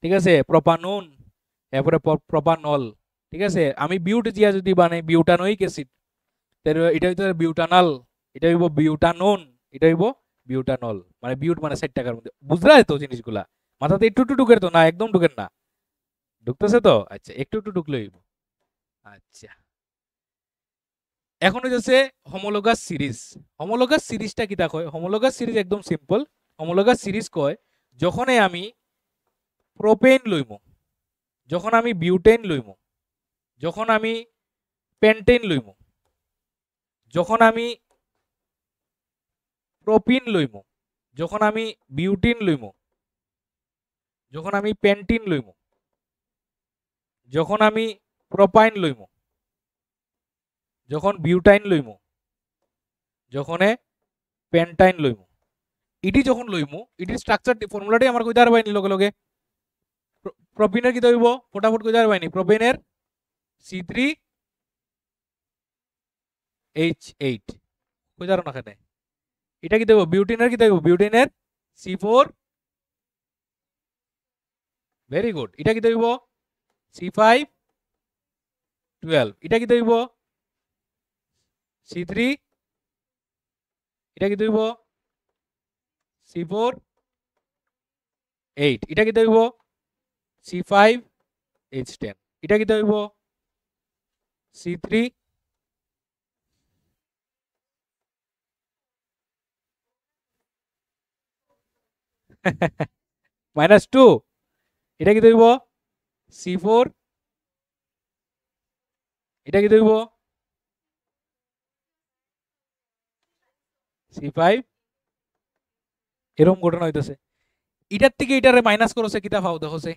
A: ঠিক আছে? প্রোপানোন, এরপরে প্রোপানল, ঠিক আছে? আমি বিউট দিয়া যদি বানাই বিউটানোইক অ্যাসিড, তাহলে এটা হইতে বিউটানাল, এটা হইব বিউটানোন, এটা হইব বিউটানল। মানে বিউট মানে 60 টাকার মধ্যে, বুঝলা তো জিনিসগুলা? মাথাতে একটু একটু ঢুকের তো না, একদম ঢুকের না? ঢুকতেছে তো? আচ্ছা, একটু একটু ঢুকলে হইব। আচ্ছা, এখন হইতেছে হোমোলোগাস সিরিজ। হোমোলোগাস সিরিজটা কি কয়? হোমোলোগাস সিরিজ একদম সিম্পল। হোমোলোগাস সিরিজ কয় যখনই আমি প্রোপেন লইমু, যখন আমি বিউটেন লইমু, যখন আমি পেন্টেন লইমু, যখন আমি প্রোপিন লইমু, যখন আমি বিউটিন লইমু, যখন আমি পেন্টিন লইমু, যখন আমি প্রোপাইন লইমু, যখন বিউটাইন লইমু, যখন পেন্টাইন লইমু, এটি যখন লইমু, এটির স্ট্রাকচার ফর্মুলাটাই আমার কইতে পারবাইনি লগে লগে। প্রোপিনের কি হইব? ফটাফট কইতে পারবাইনি। প্রোপিনের C3H8 কই জানো না কেন? এটা কি দেব? বিউটিনের কি দেব? বিউটিনের C4, ভেরি গুড। এটা কি দেব? C512। এটা কি দেব? C3। এটা কি দেব? C4H8। এটা কি দেব? C5H10। এটা কি দেব? C3 -2। এটা কি দেব? C4। এটা কি দেব? C5। এরকম ঘটনা হইতেছে। এটার থেকে এটারে মাইনাস করছে কিতা পাও দেখো সে?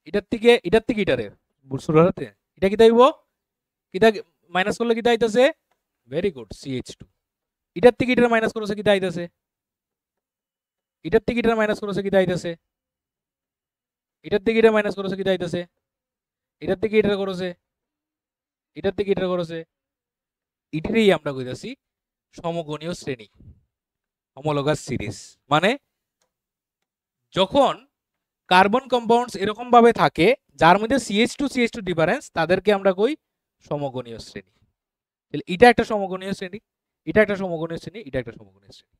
A: এটার থেকে এটারে শুরু হতে এটা কি দেব? কিতা মাইনাস করলে কিতা আইতাছে ভেরি গুড CH2 এটার থেকে এটা মাইনাস করছে কিতা আইতাছে এটার থেকে এটা মাইনাস করছে কিতা আইতাছে এটার থেকে এটা মাইনাস করছে কিতা আইতাছে এটার থেকে এটা করছে এটার থেকে এটা করছে এটারই আমরা কইতাছি সমগণীয় শ্রেণী হোমোলোগাস সিরিজ মানে যখন কার্বন কম্পাউন্ডস এরকম ভাবে থাকে যার মধ্যে CH2 ডিফারেন্স তাদেরকে আমরা কই সমগণীয় শ্রেণী তাহলে এটা একটা সমগণীয় শ্রেণী এটা একটা সমগণীয় শ্রেণী এটা একটা সমগণীয় শ্রেণী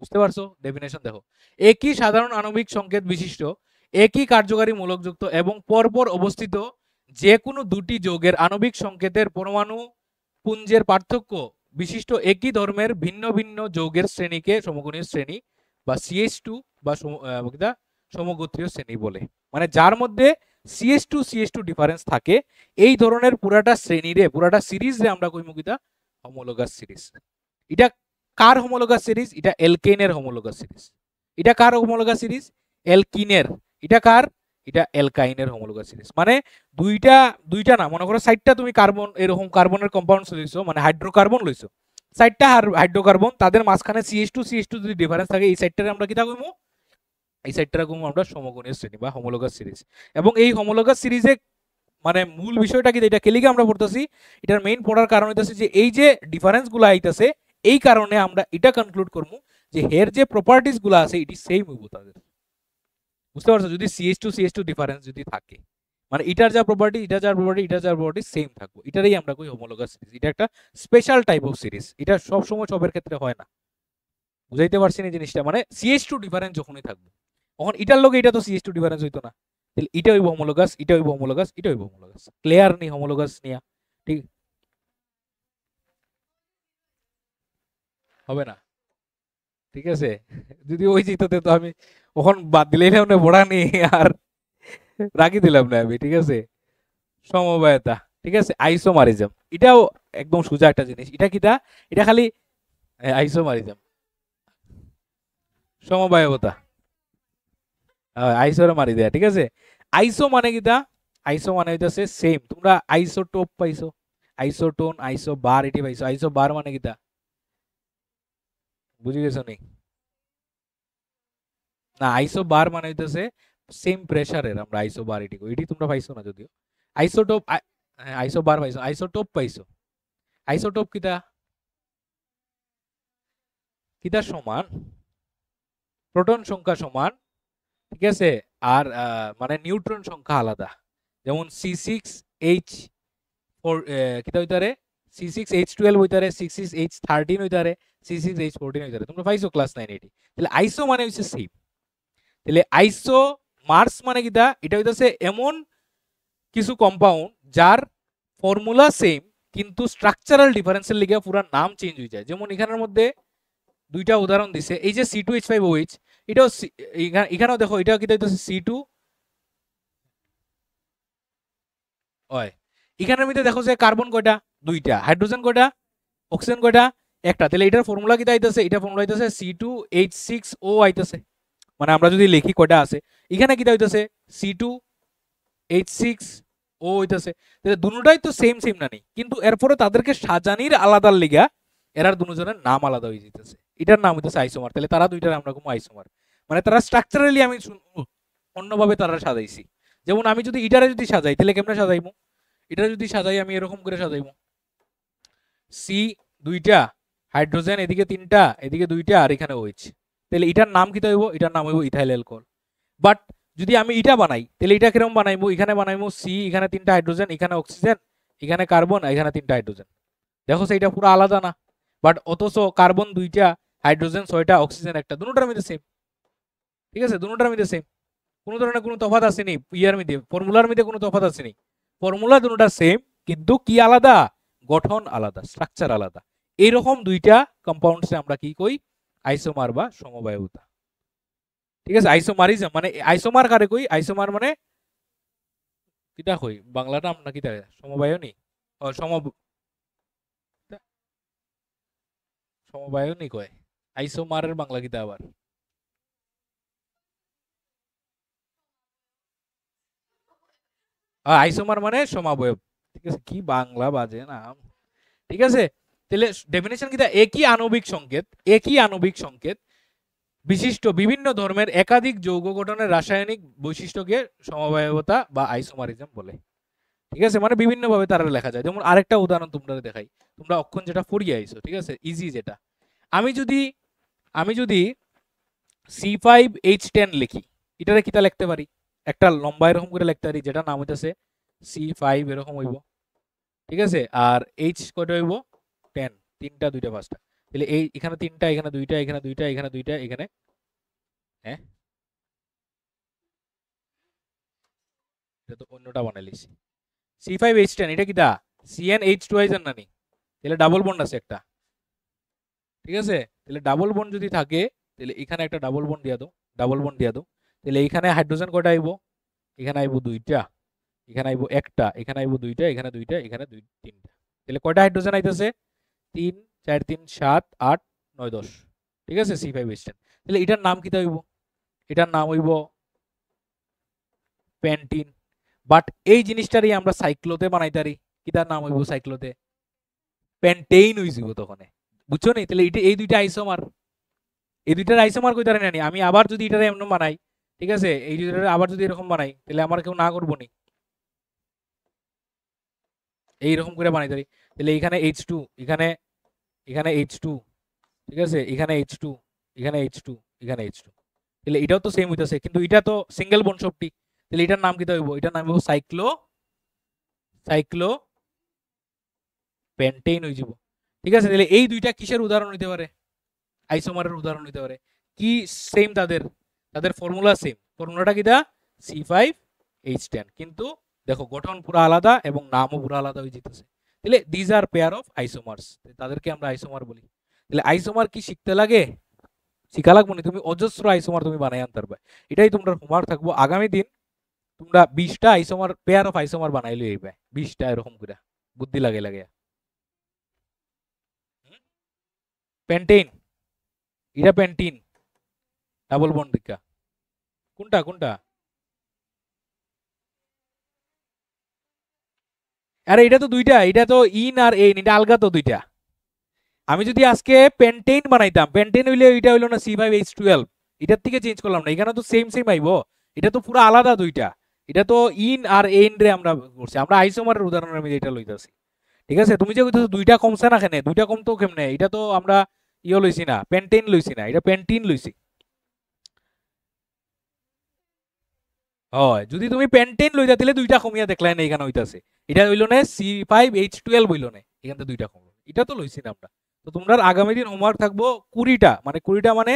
A: বুঝতে পারছো ডেফিনেশন দেখো একই সাধারণ আণবিক সংকেত বিশিষ্ট একই কার্যকারী মূলকযুক্ত এবং পরপর অবস্থিত যে কোনো দুটি যৌগের আণবিক সংকেতের পরমাণু পুঞ্জের পার্থক্য বিশিষ্ট একই ধর্মের ভিন্ন ভিন্ন যৌগের শ্রেণীকে সমগণীয় শ্রেণী বা CH2 বা সমগোত্রীয় শ্রেণী বলে মানে যার মধ্যে CH2 ডিফারেন্স থাকে এই ধরনের পুরাটা শ্রেণীরে পুরাটা সিরিজে আমরা কইমু কিতা হোমোলোগাস সিরিজ এটা কার হোমোলোগাস সিরিজ এটা অ্যালকেনের হোমোলোগাস সিরিজ এটা কার হোমোলোগাস সিরিজ অ্যালকিনের এটা কার এটা অ্যালকাইনের হোমোলোগাস সিরিজ মানে দুইটা না মনে করো 60টা তুমি কার্বন এরকম কার্বনের কম্পাউন্ডস লইছো মানে হাইড্রোকার্বন লইছো 60টা হাইড্রোকার্বন তাদের মাঝখানে CH2 যদি ডিফারেন্স থাকে এই সাইডটারে আমরা কিতা কইমু এই সাইডটারে কইমু আমরা সমগণীয় শ্রেণী বা হোমোলোগাস সিরিজ এবং এই হোমোলোগাস সিরিজে মানে মূল বিষয়টা কি এটা কেলিকে আমরা পড়তেছি এটার মেইন পড়ার কারণ হইতাছে যে এই যে ডিফারেন্স গুলো আইতাছে এই কারণে আমরা এটা কনক্লুড করবো যে হের যে প্রপার্টিজ গুলো আছে এটি সেম হইব তাদের বুঝতে পারছো যদি CH2 ডিফারেন্স যদি থাকে মানে এটার যা প্রপার্টি এটার যা প্রপার্টি এটার যা প্রপার্টি সেম থাকবো এটারই আমরা কই হোমোলোগাস সিরিজ এটা একটা স্পেশাল টাইপ অফ সিরিজ এটা সব সময় সবের ক্ষেত্রে হয় না বুঝাইতে পারছি না জিনিসটা মানে CH2 ডিফারেন্স যখনই থাকবে তখন এটার লগে এটা তো CH2 ডিফারেন্স হইতো না তাহলে এটা হইব হোমোলোগাস এটা হইব হোমোলোগাস এটা হইব হোমোলোগাস ক্লিয়ার নি হোমোলোগাস নিয়া ঠিক হবে না ঠিক আছে যদি ওই জিততে তো আমি ওখান বাদ দিলেই না পড়া নি আর রাখি দিলাম না আমি ঠিক আছে সমবায়তা ঠিক আছে আইসোমারিজম এটাও একদম সোজা একটা জিনিস এটা কিটা এটা খালি আইসোমারিজম সমবায়বতা আইসোরে মারি দেয়া ঠিক আছে আইসো মানে কিটা আইসো মানে হইতাছে সেম তোমরা আইসোটোপ পাইছো আইসোটোন আইসো বার এটি পাইছো আইসো বার মানে কিটা বুঝি গেছো নি না আইসো বার মানে হইতাছে সেম প্রেসারের আমরা আইসো বার এটি এটি তোমরা পাইছো না যদিও আইসোটোপ আইসো বার পাইছো আইসোটোপ পাইছো আইসোটোপ কিটা কিটা সমান প্রোটন সংখ্যা সমান ঠিক আছে আর মানে নিউট্রন সংখ্যা আলাদা যেমন C6H4 কিটা হইতারে C6H12 হইতারে C6H13 হইতারে C6H14 হইতারে তোমরা পাইছো ক্লাস 9 এটি তাহলে আইসো মানে হইছে সেম তাহলে আইসো মার্স মানে কিটা এটা হইতাছে এমন কিছু কম্পাউন্ড যার ফর্মুলা সেম কিন্তু স্ট্রাকচারাল ডিফারেন্সের লিগে পুরো নাম চেঞ্জ হয়ে যায় যেমন এখানের মধ্যে দুইটা উদাহরণ দিছে এই যে C2H5OH এটাও এখানেও দেখো এটা কি হইতাছে C2 হয় এখানের মধ্যে দেখো যে কার্বন কয়টা দুইটা হাইড্রোজেন কয়টা অক্সিজেন কয়টা একটা তাহলে এটার ফর্মুলা কি আইতাছে এটা ফর্মুলা হইতাছে C2H6O আইতাছে মানে আমরা যদি লিখি কয়টা আছে এখানে কি হইতাছে C2H6O হইতাছে তাহলে দুটোটাই তো সেম সেম না নেই কিন্তু এরপরে তাদেরকে সাজানির আলাদার লিগা এরার দুজনের নাম আলাদা হয়ে যেতেছে এটার নাম হইতেছে আইসোমার তাহলে তারা দুইটার আমরা কোনো আইসোমার মানে তারা স্ট্রাকচারালি আমি অন্যভাবে তারা সাজাইছি যেমন আমি যদি ইটারে যদি সাজাই তাহলে কেমনে সাজাইমু এটা যদি সাজাই আমি এরকম করে সাজাইমু সি দুইটা হাইড্রোজেন এদিকে তিনটা এদিকে দুইটা আর এখানে OH তাহলে এটার নাম কি হইব এটার নাম হইব ইথাইল অ্যালকোহল বাট যদি আমি এটা বানাই তাহলে এটা কিরকম বানাইবো এখানে বানাইবো সি এখানে তিনটা হাইড্রোজেন এখানে অক্সিজেন এখানে কার্বন এখানে তিনটা হাইড্রোজেন দেখো সেইটা পুরো আলাদা না বাট অথচ কার্বন দুইটা হাইড্রোজেন ছয়টা অক্সিজেন একটা দুটোটার মধ্যে সেম ঠিক আছে দুটোটার মধ্যে সেম কোনো ধরনের কোনো তফাৎ আসেনি ইয়ার মধ্যে ফর্মুলার মধ্যে কোনো তফাৎ আসেনি ফর্মুলা দুটোটা সেম কিন্তু কি আলাদা গঠন আলাদা স্ট্রাকচার আলাদা এইরকম দুইটা কম্পাউন্ডসে আমরা কি কই আইসোমার বা সমবায়ুতা ঠিক আছে আইসোমারিজম মানে আইসোমার কারে কই আইসোমার মানে কিটা কই বাংলাটা আমরা কিটা সমবায়নী ও সমবায়নী কয় আইসোমারের বাংলা কিটা আবার আইসোমার মানে সমাবয়ব ঠিক আছে, কি বাংলা বাজে না। ঠিক আছে, তাহলে ডেফিনেশন কিটা, একই আণবিক সংকেত বিশিষ্ট বিভিন্ন ধর্মের একাধিক যৌগ গঠনের রাসায়নিক বৈশিষ্ট্যকে সমবায়বতা বা আইসোমারিজম বলে। ঠিক আছে, মানে বিভিন্ন ভাবে তারা লেখা যায়। যেমন আরেকটা উদাহরণ তোমরা দেখাই, তোমরা অক্ষণ যেটা পড়িয়ে আইছো, ঠিক আছে, ইজি যেটা, আমি যদি C5H10 লিখি, এটারে কিটা লিখতে পারি, একটা লম্বা এরকম করে লিখতে পারি, যেটা নাম হইতাছে C5 এরকম হইব। ঠিক আছে, আর H কয়টা হইব 10, তিনটা দুইটা পাঁচটা, তাহলে এই এখানে তিনটা, এখানে দুইটা, এখানে দুইটা, এখানে দুইটা, এখানে, হ্যাঁ এটা তো অন্যটা বানাইলিছি। C5H10 এটা কিটা CnH2 আইজান নানি, তাহলে ডাবল বন্ড আছে একটা। ঠিক আছে, তাহলে ডাবল বন্ড যদি থাকে, তাহলে এখানে একটা ডাবল বন্ড দিয়া দাও, ডাবল বন্ড দিয়া দাও, তাহলে এইখানে হাইড্রোজেন কয়টা আইব, এখানে আইব দুইটা, এখানে আইব একটা, এখানে আইব দুইটা, এখানে দুইটা, এখানে দুই তিনটা, তাহলে কয়টা হাইড্রোজেন আইতেছে 3 4 3 7 8 9 10। ঠিক আছে, C5H10, তাহলে এটার নাম কিটা হইব, এটার নাম হইব প্যান্টিন। বাট এই জিনিসটারই আমরা সাইক্লোতে বানাইতারি, কিটার নাম হইব সাইক্লোতে পেন্টেইন হয়ে যাব তখন, বুঝছো নি? তাহলে এই দুইটা আইসোমার, এই দুইটার আইসোমার কইতারে নানি, আমি আবার যদি এটারে এমন বানাই, ঠিক আছে, এই দুইটারে আবার যদি এরকম বানাই, তাহলে আমার কেউ না করবো নি, এইরকম করে বানাই তারি। তাহলে এখানে H2, এখানে এখানে H2, ঠিক আছে, এখানে H2, এখানে H2, এখানে H2, তাহলে এটাও তো সেম হইতাছে, কিন্তু এটা তো সিঙ্গেল বন্ড সবটি, তাহলে এটার নাম কি হইব, এটার নাম হইব সাইক্লো পেন্টেইন হয়ে যাব। ঠিক আছে, তাহলে এই দুইটা কিসের উদাহরণ হইতে পারে, আইসোমারের উদাহরণ হইতে পারে। কি সেম, তাদের তাদের ফর্মুলা সেম, ফর্মুলাটা কিটা C5H10, কিন্তু দেখো গঠন পুরো আলাদা এবং নামও পুরো আলাদা হয়ে যেতেছে। তাহলে দিজ আর পেয়ার অফ আইসোমার্স, তাদেরকে আমরা আইসোমার বলি। তাহলে আইসোমার কি শিখতে লাগে, শিখা লাগবো না, তুমি অজস্র আইসোমার তুমি বানাই আনতে পারবে। এটাই তোমরা হোমওয়ার্ক থাকবো আগামী দিন, তোমরা 20টা আইসোমার, পেয়ার অফ আইসোমার বানাইলে এইবে 20টা এরকম করে, বুদ্ধি লাগে লাগে। পেন্টেইন, এটা পেন্টিন, ডাবল বন্ড দিকা, কোনটা কোনটা, আরে এটা তো দুইটা, এটা তো ইন আর এইন, এটা আলগা তো দুইটা। আমি যদি আজকে পেন্টেইন বানাইতাম, পেন্টেইন হইলে এটা হইলো না C5H12, এটার থেকে চেঞ্জ করলাম না, এখানে তো সেম সেম আইবো, এটা তো পুরো আলাদা দুইটা। এটা তো ইন আর এইন রে আমরা করছি, আমরা আইসোমারের উদাহরণ আমি এটা লইতাছি। ঠিক আছে, তুমি যে কইতাছো দুইটা কমছে না, কেন দুইটা কম তো কেমনে, এটা তো আমরা লইছি না, পেন্টেইন লইছি না, এটা পেন্টিন লইছি। হয়, যদি তুমি পেন্টেন লইতা তাহলে দুইটা কমিয়া দেখলাই না, এখানে হইতাছে এটা হইলো না C5H12 হইলো না, এখান থেকে দুইটা কমলো, এটা তো লইছি না আমরা। তো তোমরা আগামী দিন হোমওয়ার্ক থাকবো 20টা, মানে 20টা মানে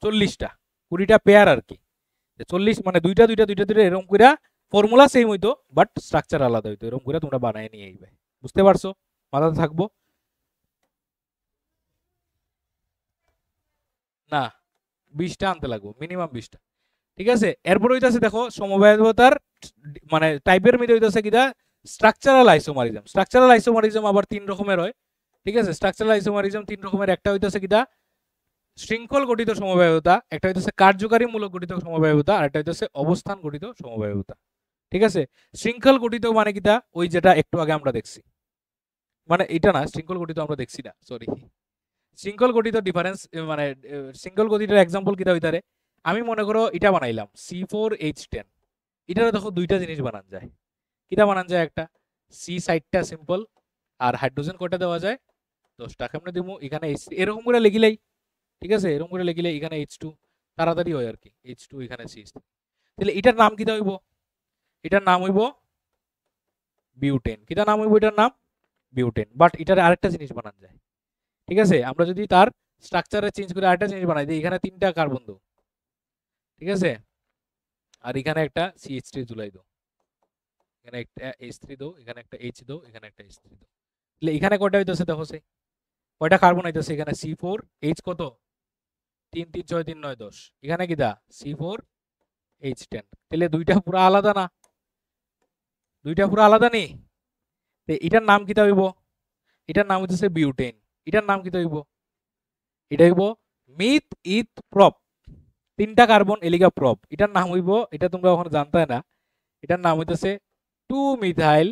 A: 40টা, 20টা পেয়ার আর কি, 40 মানে দুইটা দুইটা দুইটা দুইটা এরকম করে, ফর্মুলা সেম হইতো বাট স্ট্রাকচার আলাদা হইতো, এরকম করে তোমরা বানায় নিয়ে আইবে। বুঝতে পারছো? মাথাতে থাকবো না, 20টা আনতে লাগবো মিনিমাম 20টা। ঠিক আছে, এরপর হইতাছে দেখো সমবায়বতার মানে টাইপের মধ্যে হইতাছে কিটা স্ট্রাকচারাল আইসোমারিজম। স্ট্রাকচারাল আইসোমারিজম আবার 3 রকমের হয়। ঠিক আছে, স্ট্রাকচারাল আইসোমারিজম 3 রকমের, একটা হইতাছে কিটা শৃঙ্খল গঠিত সমবায়বতা, একটা হইতাছে কার্যকারী মূলক গঠিত সমবায়বতা, আর একটা হইতাছে অবস্থান গঠিত সমবায়বতা। ঠিক আছে, শৃঙ্খল গঠিত মানে কিটা, ওই যেটা একটু আগে আমরা দেখছি, মানে এটা না, শৃঙ্খল গঠিত আমরা দেখছি না, সরি, শৃঙ্খল গঠিত ডিফারেন্স, মানে শৃঙ্খল গঠিত এক্সাম্পল কিটা হইতারে, আমি মনে করো এটা বানাইলাম C4H10, এটারে দেখো দুইটা জিনিস বানান যায়, কিটা বানান যায়, একটা সি সাইডটা সিম্পল, আর হাইড্রোজেন কয়টা দেওয়া যায় 10টা, কেমনে দিব, এখানে এরকম করে লিখিলেই, ঠিক আছে, এরকম করে লিখিলে এখানে H2 তাড়াতাড়ি হয় আর কি, H2 এখানে C3, তাহলে এটার নাম কিটা হইব, এটার নাম হইব বিউটেন, কিটা নাম হইব এটার নাম বিউটেন। বাট এটার আরেকটা জিনিস বানান যায়, ঠিক আছে, আমরা যদি তার স্ট্রাকচারে চেঞ্জ করে আরেকটা জিনিস বানাই দিই, এখানে 3টা কার্বন দাও, ঠিক আছে, আর এখানে একটা CH3 ঝুলাই দাও, এখানে একটা H3 দাও, এখানে একটা H দাও, এখানে একটা H3 দাও, তাহলে এখানে কয়টা হইতাছে দেখো, সেই কয়টা কার্বন হইতাছে, এখানে C4H কত 3 3 6 3 9 10, এখানে কিটা C4H10, তাহলে দুইটা পুরো আলাদা না, দুইটা পুরো আলাদা নেই, তো এটার নাম কিটা হইব, এটার নাম হইতেছে বিউটেন, এটার নাম কিটা হইব, এটা হইব মিথ ইথ প্রপ, 3টা কার্বন এলিগা প্রপ, এটার নাম হইব, এটা তোমরা ওখানে জানতে না, এটার নাম হইতেছে 2 মিথাইল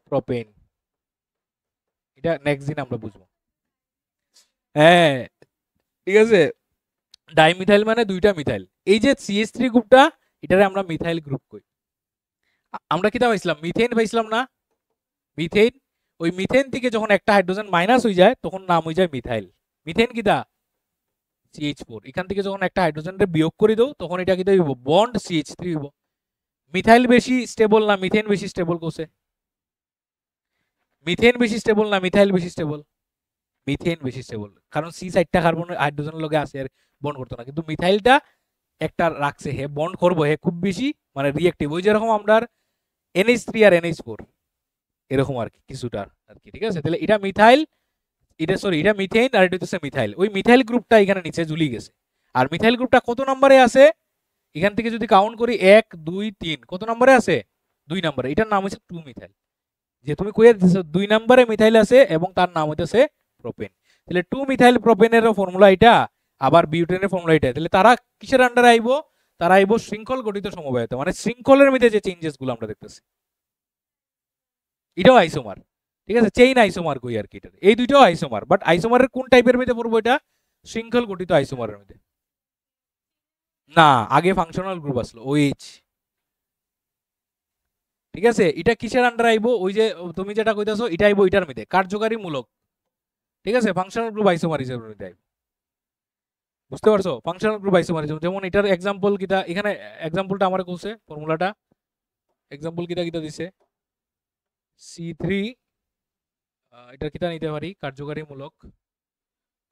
A: প্রোপেন। এটা নেক্সট দিন আমরা বুঝবো। হ্যাঁ ঠিক আছে, ডাইমিথাইল মানে দুইটা মিথাইল। এই যে CH3 গ্রুপটা, এটারে আমরা মিথাইল গ্রুপ কই। আমরা কিটা পাইছিলাম, মিথেন পাইছিলাম না, মিথেন। ওই মিথেন থেকে যখন একটা হাইড্রোজেন মাইনাস হয়ে যায় তখন নাম হয়ে যায় মিথাইল। মিথেন কিটা CH4। এখান থেকে যখন একটা হাইড্রোজেনকে বিয়োগ করে দাও তখন এটা কিটা হইব, বন্ড CH3 হইব। মিথাইল বেশি স্টেবল না মিথেন বেশি স্টেবল কোসে? মিথেন বেশি স্টেবল না মিথাইল বেশি স্টেবল? মিথেন বেশি স্টেবল, কারণ C সাইডটা কার্বন হাইড্রোজেনের লগে আছে আর বন্ড করতো না, কিন্তু মিথাইলটা একটা রাখছে, হে বন্ড করবো, হে খুব বেশি মানে রিঅ্যাক্টিভ। ওই যেরকম আমরা NH3 আর NH4 এরকম আর কি কিছুটা আর কি। ঠিক আছে, তাহলে এটা মিথাইল, এটা সরি এটা মিথেন আর এটা হচ্ছে মিথাইল। ওই মিথাইল গ্রুপটা এখানে নিচে ঝুলি গেছে। আর মিথাইল গ্রুপটা কত নম্বরে আছে, এখান থেকে যদি কাউন্ট করি 1 2 3, কত নম্বরে আছে? 2 নম্বরে। এটার নাম হচ্ছে 2 মিথাইল। যে তুমি কইয়া দিছো 2 নম্বরে মিথাইল আছে এবং তার নাম হইতেছে প্রোপেন। তাহলে 2 মিথাইল প্রোপেনের ফর্মুলা এটা, আবার বিউটেনের ফর্মুলা এটা। তাহলে তারা কিসের আন্ডারে আইবো? তারা আইবো শৃঙ্খল গঠিত সমবায়তে, মানে শৃঙ্খলের মধ্যে যে চেঞ্জেস গুলো আমরা দেখতেছি এটাও আইসোমার। ঠিক আছে, চেইন আইসোমার কই আর কি এটা, এই দুইটাও আইসোমার, বাট আইসোমারের কোন টাইপের মধ্যে পড়বো? এটা শৃঙ্খল গঠিত আইসোমারের মধ্যে। না, আগে ফাংশনাল গ্রুপ আসলো OH। ঠিক আছে, এটা কিসের আন্ডার আইবো? ওই যে তুমি যেটা কইতাছো এটা আইবো এটার মধ্যে, কার্যকারী মূলক। ঠিক আছে, ফাংশনাল গ্রুপ আইসোমারিজমের মধ্যে আইবো। বুঝতে পারছো? ফাংশনাল গ্রুপ আইসোমারিজম, যেমন এটার এক্সাম্পল কিটা, এখানে এক্সাম্পলটা আমার কোসে ফর্মুলাটা, এক্সাম্পল কিটা কিটা দিছে C3, এটা কিটা নিতে পারি কার্যকারী মূলক।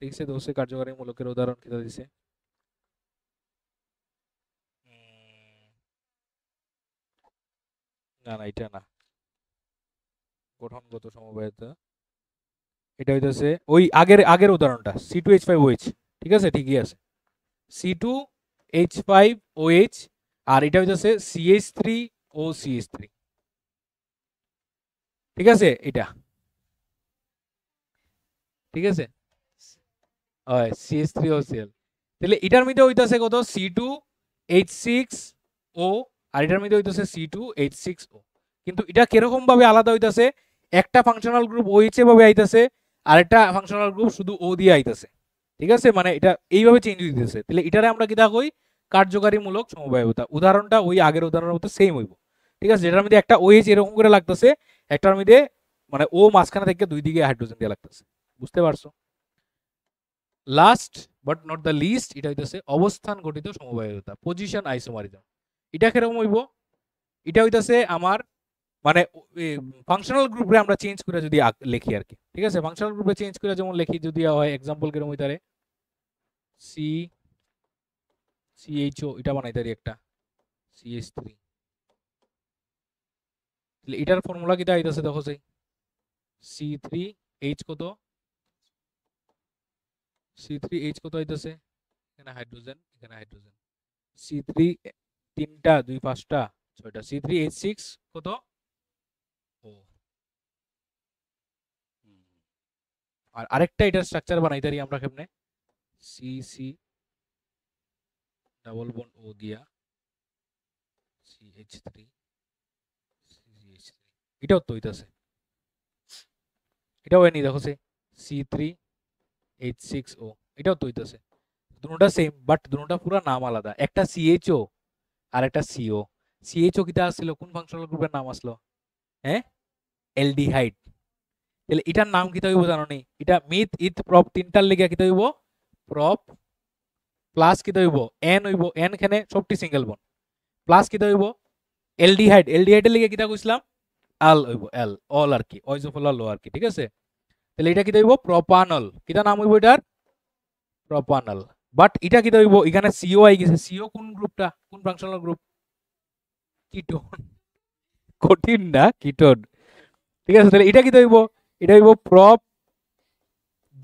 A: ঠিক আছে, দোষে কার্যকারী মূলকের উদাহরণ কিটা দিছে, না না এটা না, গঠনগত সমবায়তা। এটা হইতেছে ওই আগের আগের উদাহরণটা C2H5OH। ঠিক আছে, ঠিকই আছে, C2H5OH। আর এটা হইতেছে CH3OCH3। ঠিক আছে, এটা ঠিক আছে, হয় CH3OCl। তাহলে এটার মধ্যে হইতাছে কত, C2H6O, আর এটার মধ্যে হইতাছে C2H6O। কিন্তু এটা কিরকম ভাবে আলাদা হইতাছে, একটা ফাংশনাল গ্রুপ OH ভাবে আইতাছে, আর একটা ফাংশনাল গ্রুপ শুধু O দিয়ে আইতাছে। ঠিক আছে, মানে এটা এইভাবে চেঞ্জ হইতেছে। তাহলে এটারে আমরা কি কই, কার্যকারীমূলক সমবায়বতা। উদাহরণটা ওই আগের উদাহরণের মতো সেম হইব। ঠিক আছে, যেটার মধ্যে একটা OH এরকম করে লাগতেছে, একটার মধ্যে মানে ও মাঝখানে থেকে দুই দিকে হাইড্রোজেন দিয়ে লাগতেছে। বুঝতে পারছো? Last but not the least, এটা হইতেছে অবস্থান গঠিত সমবায়তা, পজিশন আইসোমারিজম। এটা কিরকম হইব? এটা হইতেছে আমার মানে ফাংশনাল গ্রুপে আমরা চেঞ্জ করে যদি লিখি আর কি। ঠিক আছে, ফাংশনাল গ্রুপে চেঞ্জ করে যেমন লিখি যদি হয়, এক্সাম্পল কিরকম হইতারে, CHO এটা বানাইতারি একটা CH3। তাহলে এটার ফর্মুলা কিটা আইতাছে দেখো, সেই C3H কত, C3H কত আইতাছে, এখানে হাইড্রোজেন এখানে হাইড্রোজেন, C3 তিনটা 2 5টা 6টা, C3H6 কত, ও। আর আরেকটা এটার স্ট্রাকচার বানাইতারি আমরা কেমনে, CC ডাবল বন্ড O দিয়া CH3 CH3, এটাও তো হইতাছে, এটাও এনি দেখো, সে C3H6O, এটাও তো হইতাছে। দুটোটা সেম, বাট দুটোটা পুরো নাম আলাদা, একটা CHO আর একটা CO। CHO কিটা আসছিল, কোন ফাংশনাল গ্রুপের নাম আসলো? হ্যাঁ, অ্যালডিহাইড। তাহলে এটার নাম কিটা হইব জানো নি? এটা মিথ ইথ প্রপ তিনটার লেগে কিটা হইব, প্রপ প্লাস কিটা হইব N হইব, N এখানে সবটি সিঙ্গেল বন্ড, প্লাস কিটা হইব অ্যালডিহাইড, অ্যালডিহাইডের লেগে কিটা কইছিলাম, আল হইব, এল অল আর কি, অইজোফোলার লো আর কি। ঠিক আছে, তাহলে এটা কিটা হইব প্রপানল, কিটা নাম হইব এটার, প্রপানল। বাট এটা কিটা হইব, এখানে CO আই গেছে, CO কোন গ্রুপটা, কোন ফাংশনাল গ্রুপ, কিটোন। কঠিন না, কিটোন। ঠিক আছে, তাহলে এটা কিটা হইব, এটা হইব প্রপ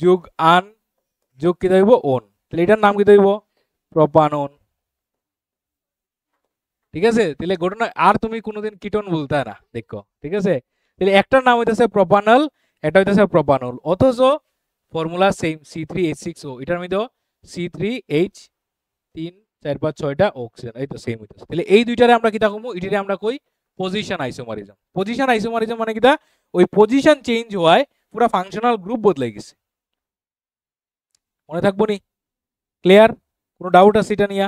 A: যোগ আন যোগ কিটা হইব ওন, তাহলে এটার নাম কিটা হইব প্রপানন। ঠিক আছে, তাহলে ঘটনা আর তুমি কোনোদিন কিটোন বলতে না দেখো। ঠিক আছে, তাহলে একটার নাম হইতেছে প্রপানল, এটা হইতেছে প্রপানল, অথচ ফর্মুলা সেম C3H6O, এটার মধ্যে C3H3 4 5 6টা অক্সিজেন, এই তো সেম হইতেছে। তাহলে এই দুইটারে আমরা কিটা কমু, এটারে আমরা কই পজিশন আইসোমারিজম। পজিশন আইসোমারিজম মানে কিটা, ওই পজিশন চেঞ্জ হওয়ায় পুরো ফাংশনাল গ্রুপ বদলে গেছে। মনে থাকবো নি? ক্লিয়ার? কোনো ডাউট আছে এটা নিয়ে?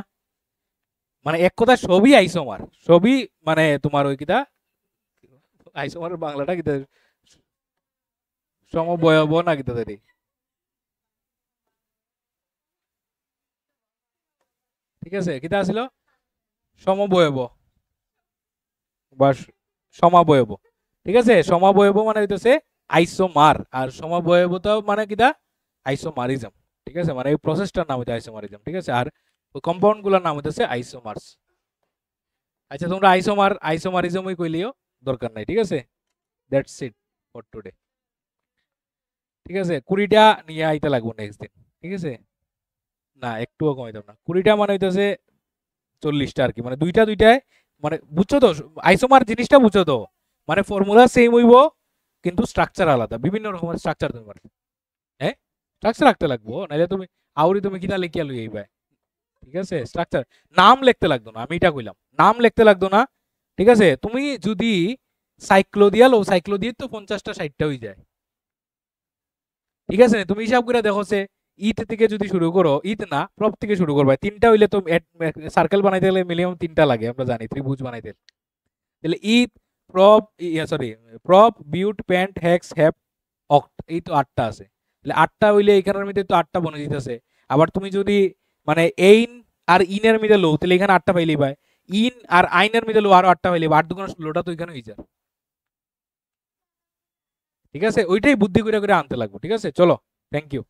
A: মানে এক কথা সবই আইসোমার, সবই মানে তোমার ওই কিটা আইসোমারের বাংলাটা কিটা সমবয়ব না কিটা দেরি, ঠিক আছে কিটা আছিল সমবয়ব বা সমাবয়ব, ঠিক আছে। সমাবয়ব মানে হইতেছে আইসোমার, আর সমবয়বতা মানে কিটা আইসোমারিজম, ঠিক আছে। মানে এই প্রসেসটার নাম হইতে আইসোমারিজম, ঠিক আছে। আর ওই কম্পাউন্ড গুলোর নাম হইতেছে আইসোমার্স। আচ্ছা তোমরা আইসোমারিজমই কইলিও, দরকার নাই, ঠিক আছে। দ্যাটস ইট ফর টুডে, ঠিক আছে। 20টা নিয়ে আইতে লাগবো নেক্সট দিন, ঠিক আছে। না একটুও কমাইতাম না, 20টা মানে হইতেছে 40টা আর কি, মানে দুইটা দুইটায়, মানে বুঝছো তো আইসোমার জিনিসটা বুঝছো তো, মানে ফর্মুলা সেম হইব কিন্তু স্ট্রাকচার আলাদা, বিভিন্ন রকমের স্ট্রাকচার তোমার, হ্যাঁ স্ট্রাকচার রাখতে লাগবো, নাহলে তুমি আউরি তুমি কিনা লিখিয়া লই এইবা, ঠিক আছে। স্ট্রাকচার নাম লিখতে লাগতো না, আমি এটা কইলাম নাম লিখতে লাগতো না, ঠিক আছে। তুমি যদি সাইক্লো দিয়া লো, সাইক্লো দিয়ে তো 50টা 60টা হয়ে যায়, ঠিক আছে। তুমি হিসাব করে দেখো সে ইথ থেকে যদি শুরু করো, ইথ না প্রপ থেকে শুরু করবা, তিনটা হইলে তো সার্কেল বানাইতে গেলে মিনিমাম তিনটা লাগে, আমরা জানি ত্রিভুজ বানাইতে। তাহলে ইথ, prop, sorry prop, বিউট, pant, hex, হ্যাপ, অক্ট, এই তো 8টা আছে। তাহলে 8টা হইলে এখানের মধ্যে তো 8টা বনে যেতেছে। আবার তুমি যদি মানে এইন আর ইনের মধ্যে লো, তাহলে এখানে 8টা পাইলেই পায়। ইন আর আইনের মধ্যে লো আরো 8টা পাইলেই, 8 দুগুণ 16টা তো এখানে হয়ে যায়, ঠিক আছে। ওইটাই বুদ্ধি করে করে আনতে লাগবে, ঠিক আছে। চলো, থ্যাংক ইউ।